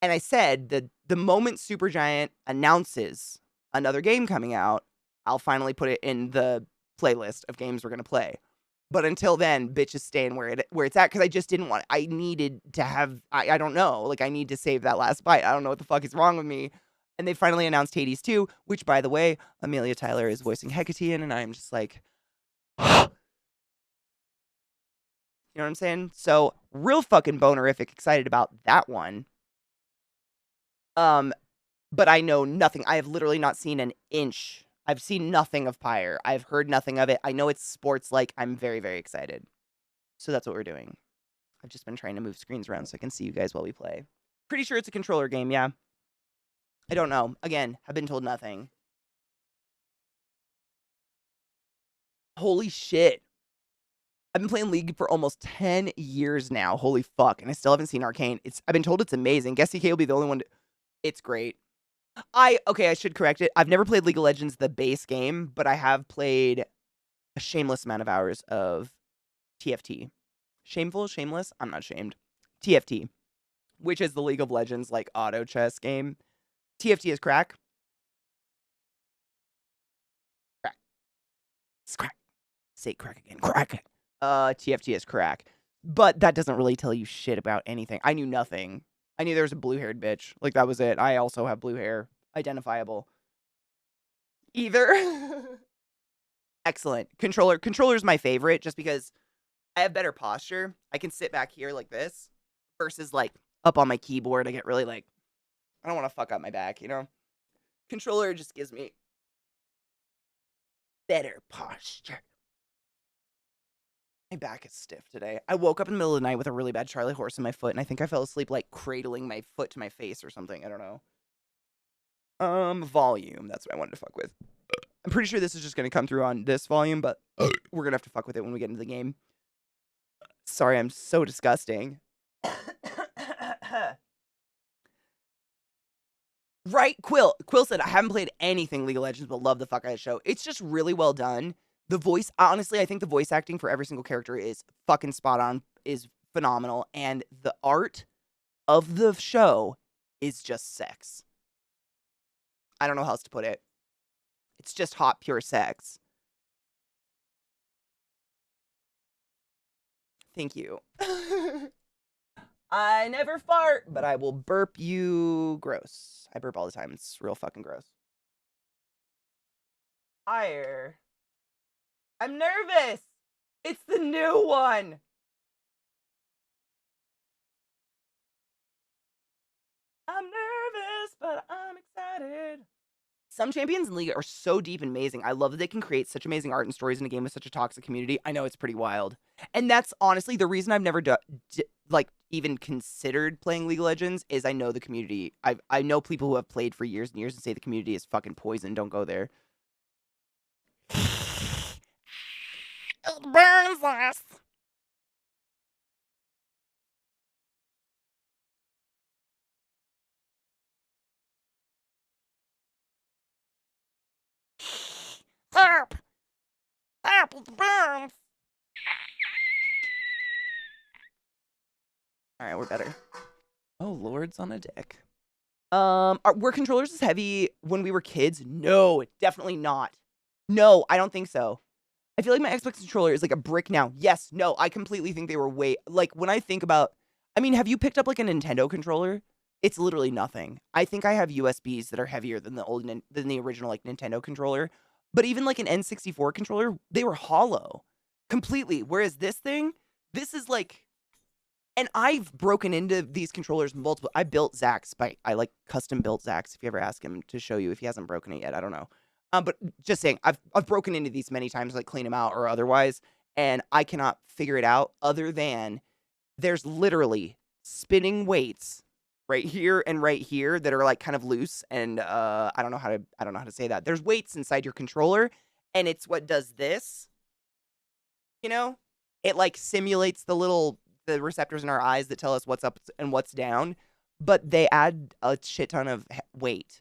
A: and I said that the moment Supergiant announces another game coming out, I'll finally put it in the playlist of games we're going to play. But until then, bitch is staying where it's at, because I just didn't want it. I needed to have, I don't know, like, I need to save that last bite. I don't know what the fuck is wrong with me. And they finally announced Hades 2, which, by the way, Amelia Tyler is voicing HeKatie in, and I'm just like, you know what I'm saying? So, real fucking bonerific excited about that one. But I know nothing. I have literally not seen an inch. I've seen nothing of Pyre. I've heard nothing of it. I know it's sports-like. I'm very, very excited. So that's what we're doing. I've just been trying to move screens around so I can see you guys while we play. Pretty sure it's a controller game, yeah. I don't know. Again, I've been told nothing. Holy shit. I've been playing League for almost 10 years now. Holy fuck. And I still haven't seen Arcane. I've been told it's amazing. Guess CK will be the only one it's great. Okay, I should correct it. I've never played League of Legends, the base game, but I have played a shameless amount of hours of TFT. Shameful? Shameless? I'm not shamed. TFT, which is the League of Legends, like, auto chess game. TFT is crack. Crack. It's crack. Say crack again. Crack. TFT is crack. But that doesn't really tell you shit about anything. I knew nothing. I knew there was a blue-haired bitch. Like, that was it. I also have blue hair. Identifiable. Either. Excellent. Controller's my favorite, just because I have better posture. I can sit back here like this, versus, like, up on my keyboard. I get really, like, I don't want to fuck up my back, you know? Controller just gives me better posture. My back is stiff today. I woke up in the middle of the night with a really bad Charlie horse in my foot, and I think I fell asleep, like, cradling my foot to my face or something. I don't know. Volume. That's what I wanted to fuck with. I'm pretty sure this is just going to come through on this volume, but we're going to have to fuck with it when we get into the game. Sorry, I'm so disgusting. Right, Quill. Quill said, I haven't played anything League of Legends, but love the fuck out of the show. It's just really well done. The voice, honestly, I think the voice acting for every single character is fucking spot on, is phenomenal, and the art of the show is just sex. I don't know how else to put it. It's just hot, pure sex. Thank you. I never fart, but I will burp you gross. I burp all the time. It's real fucking gross. Higher. I'm nervous. It's the new one. I'm nervous, but I'm excited. Some champions in League are so deep and amazing. I love that they can create such amazing art and stories in a game with such a toxic community. I know it's pretty wild. And that's honestly the reason I've never like even considered playing League of Legends is I know the community. I know people who have played for years and years and say the community is fucking poison. Don't go there. It burns us. Help! Help! It burns. All right, we're better. Oh, Lord's on a dick. Were controllers as heavy when we were kids? No, definitely not. No, I don't think so. I feel like my Xbox controller is like a brick now. Yes, no, I completely think they were way, like, when I think about, I mean, have you picked up like a Nintendo controller? It's literally nothing. I think I have USBs that are heavier than than the original like Nintendo controller. But even like an N64 controller, they were hollow completely. Whereas this thing, this is like, and I've broken into these controllers multiple. I built Zach's I like custom built Zach's. If you ever ask him to show you, if he hasn't broken it yet, I don't know. But just saying, I've broken into these many times, like clean them out or otherwise, and I cannot figure it out other than there's literally spinning weights right here and right here that are like kind of loose, and I don't know how to say that. There's weights inside your controller, and it's what does this. You know, it like simulates the receptors in our eyes that tell us what's up and what's down, but they add a shit ton of weight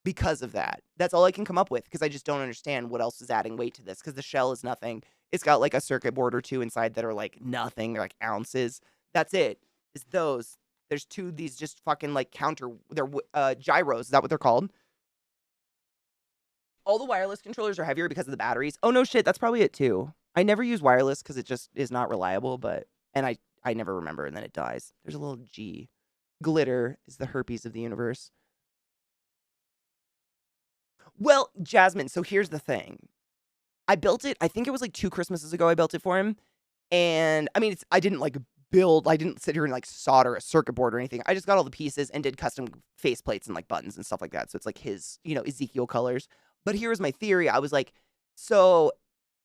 A: because of that. That's all I can come up with because I just don't understand what else is adding weight to this because the shell is nothing. It's got like a circuit board or two inside that are like nothing, like ounces. That's it. Is those. There's two of these just fucking like they're gyros. Is that what they're called? All the wireless controllers are heavier because of the batteries. Oh no shit, that's probably it too. I never use wireless because it just is not reliable, and I never remember and then it dies. There's a little G. Glitter is the herpes of the universe. Well, Jasmine, so here's the thing. I built it, I think it was like 2 Christmases ago I built it for him. And I mean, I didn't like I didn't sit here and like solder a circuit board or anything. I just got all the pieces and did custom faceplates and like buttons and stuff like that. So it's like his, Ezekiel colors. But here was my theory. I was like, so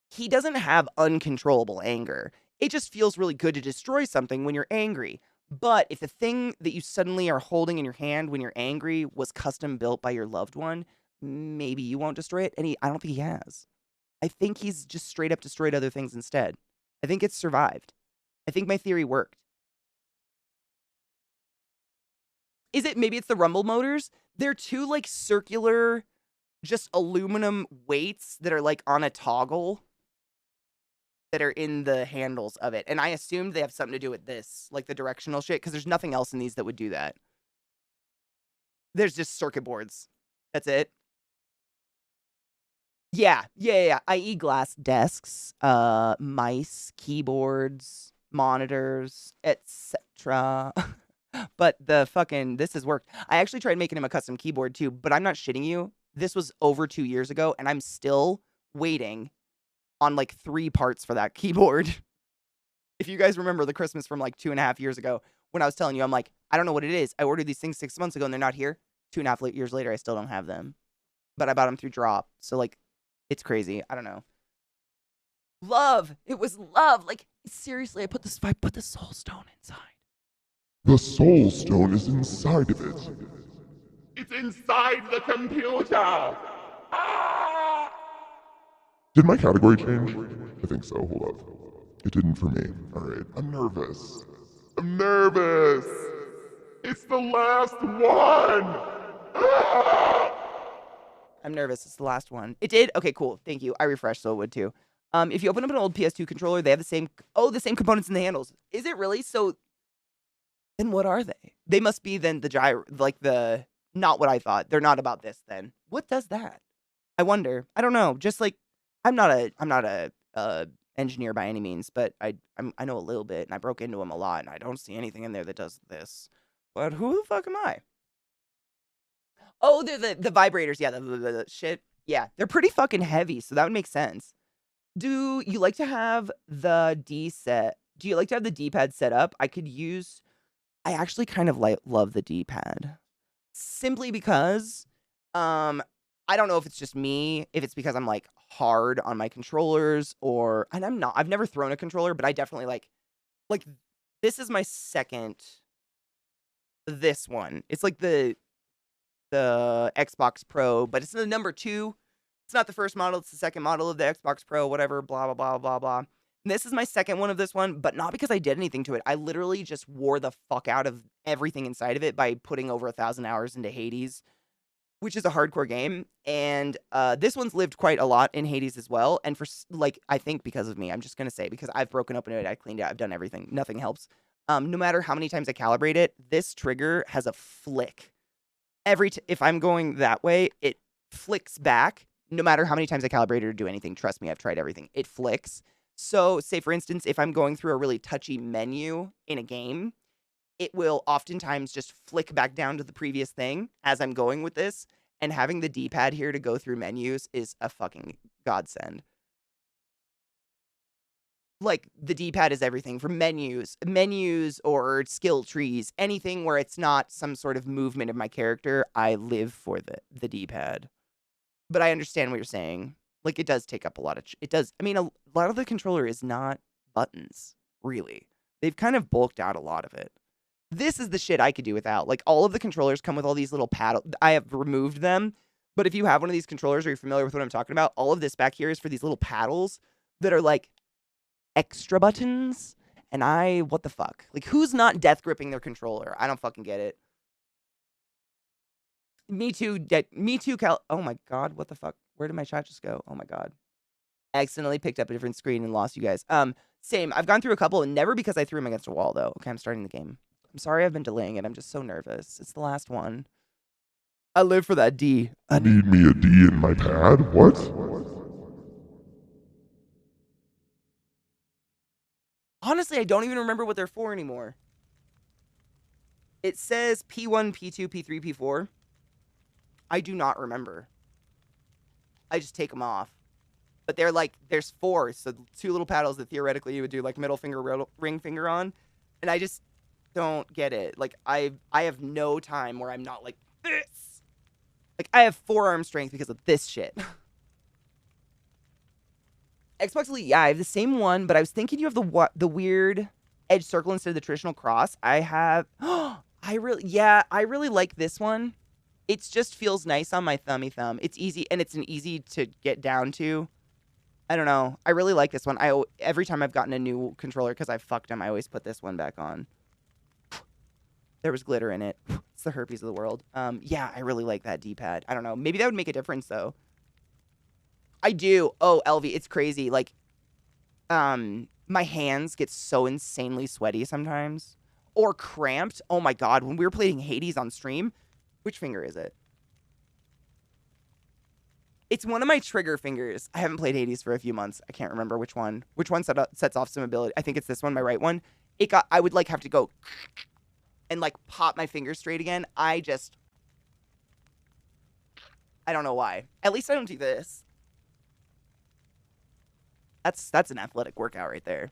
A: he doesn't have uncontrollable anger. It just feels really good to destroy something when you're angry. But if the thing that you suddenly are holding in your hand when you're angry was custom built by your loved one, maybe you won't destroy it. And I don't think he has. I think he's just straight up destroyed other things instead. I think it's survived. I think my theory worked. Maybe it's the rumble motors? They're 2 like circular, just aluminum weights that are like on a toggle that are in the handles of it. And I assumed they have something to do with this, like the directional shit, because there's nothing else in these that would do that. There's just circuit boards. That's it. Yeah. I.e. glass desks, mice, keyboards, monitors, etc. But this has worked. I actually tried making him a custom keyboard too, but I'm not shitting you. This was over 2 years ago, and I'm still waiting on like 3 parts for that keyboard. If you guys remember the Christmas from like 2.5 years ago, when I was telling you, I'm like, I don't know what it is. I ordered these things 6 months ago and they're not here. 2.5 years later, I still don't have them. But I bought them through Drop. So like, it's crazy. I don't know. Love. It was love. Like, seriously, I put the soul stone inside.
B: The soul stone is inside of it.
G: It's inside the computer! Ah!
B: Did my category change? I think so. Hold up. It didn't for me. Alright. I'm nervous.
G: It's the last one! Ah!
A: I'm nervous. It's the last one. It did? Okay, cool. Thank you. I refreshed so it would too. If you open up an old PS2 controller, they have the same components in the handles. Is it really? So then what are they? They must be then the gyro, like the, not what I thought. They're not about this then. What does that? I wonder. I don't know. Just like, I'm not a engineer by any means, but I know a little bit, and I broke into them a lot, and I don't see anything in there that does this. But who the fuck am I? Oh, they're the vibrators. Yeah, the shit. Yeah, they're pretty fucking heavy, so that would make sense. Do you like to have the D-pad set up? I actually kind of love the D-pad. Simply because, I don't know if it's just me, if it's because I'm like hard on my controllers and I've never thrown a controller, but I definitely like This is my second. This one. It's like the Xbox Pro, but it's the number 2. It's not the first model, it's the second model of the Xbox Pro, whatever, blah, blah, blah, blah, blah. And this is my second one of this one, but not because I did anything to it. I literally just wore the fuck out of everything inside of it by putting over 1,000 hours into Hades, which is a hardcore game. And this one's lived quite a lot in Hades as well. And for, like, I think because of me, I'm just going to say, because I've broken open it, I cleaned it, I've done everything. Nothing helps. No matter how many times I calibrate it, this trigger has a flick. If I'm going that way, it flicks back. No matter how many times I calibrate it or do anything, trust me, I've tried everything. It flicks. So, say for instance, if I'm going through a really touchy menu in a game, it will oftentimes just flick back down to the previous thing as I'm going with this. And having the D-pad here to go through menus is a fucking godsend. Like, the D-pad is everything from menus or skill trees, anything where it's not some sort of movement of my character. I live for the D-pad. But I understand what you're saying. Like, it does take up a lot of... It does... I mean, a lot of the controller is not buttons, really. They've kind of bulked out a lot of it. This is the shit I could do without. Like, all of the controllers come with all these little paddle... I have removed them, but if you have one of these controllers or you're familiar with what I'm talking about, all of this back here is for these little paddles that are, like, extra buttons. And what the fuck? Like, who's not death gripping their controller? I don't fucking get it. Me too, Cal. Oh my god, what the fuck? Where did my chat just go? Oh my god. I accidentally picked up a different screen and lost you guys. Same. I've gone through a couple, and never because I threw them against a wall, though. Okay, I'm starting the game. I'm sorry I've been delaying it. I'm just so nervous. It's the last one. I live for that D.
B: I need me a D in my pad? What?
A: Honestly, I don't even remember what they're for anymore. It says P1, P2, P3, P4. I do not remember. I just take them off. But they're like, there's 4, so 2 little paddles that theoretically you would do like middle finger, ring finger on. And I just don't get it. Like, I have no time where I'm not like this. Like, I have forearm strength because of this shit. Xbox Elite, yeah, I have the same one, but I was thinking you have the weird edge circle instead of the traditional cross. I have, I really like this one. It just feels nice on my thumb. It's easy, and it's an easy to get down to. I don't know. I really like this one. Every time I've gotten a new controller, because I fucked them, I always put this one back on. There was glitter in it. It's the herpes of the world. Yeah, I really like that D-pad. I don't know. Maybe that would make a difference, though. I do. Oh, LV, it's crazy. Like, my hands get so insanely sweaty sometimes. Or cramped. Oh my god, when we were playing Hades on stream, which finger is it? It's one of my trigger fingers. I haven't played Hades for a few months. I can't remember which one. Which one sets off some ability? I think it's this one, my right one. I would like have to go and like pop my finger straight again. I don't know why. At least I don't do this. That's an athletic workout right there.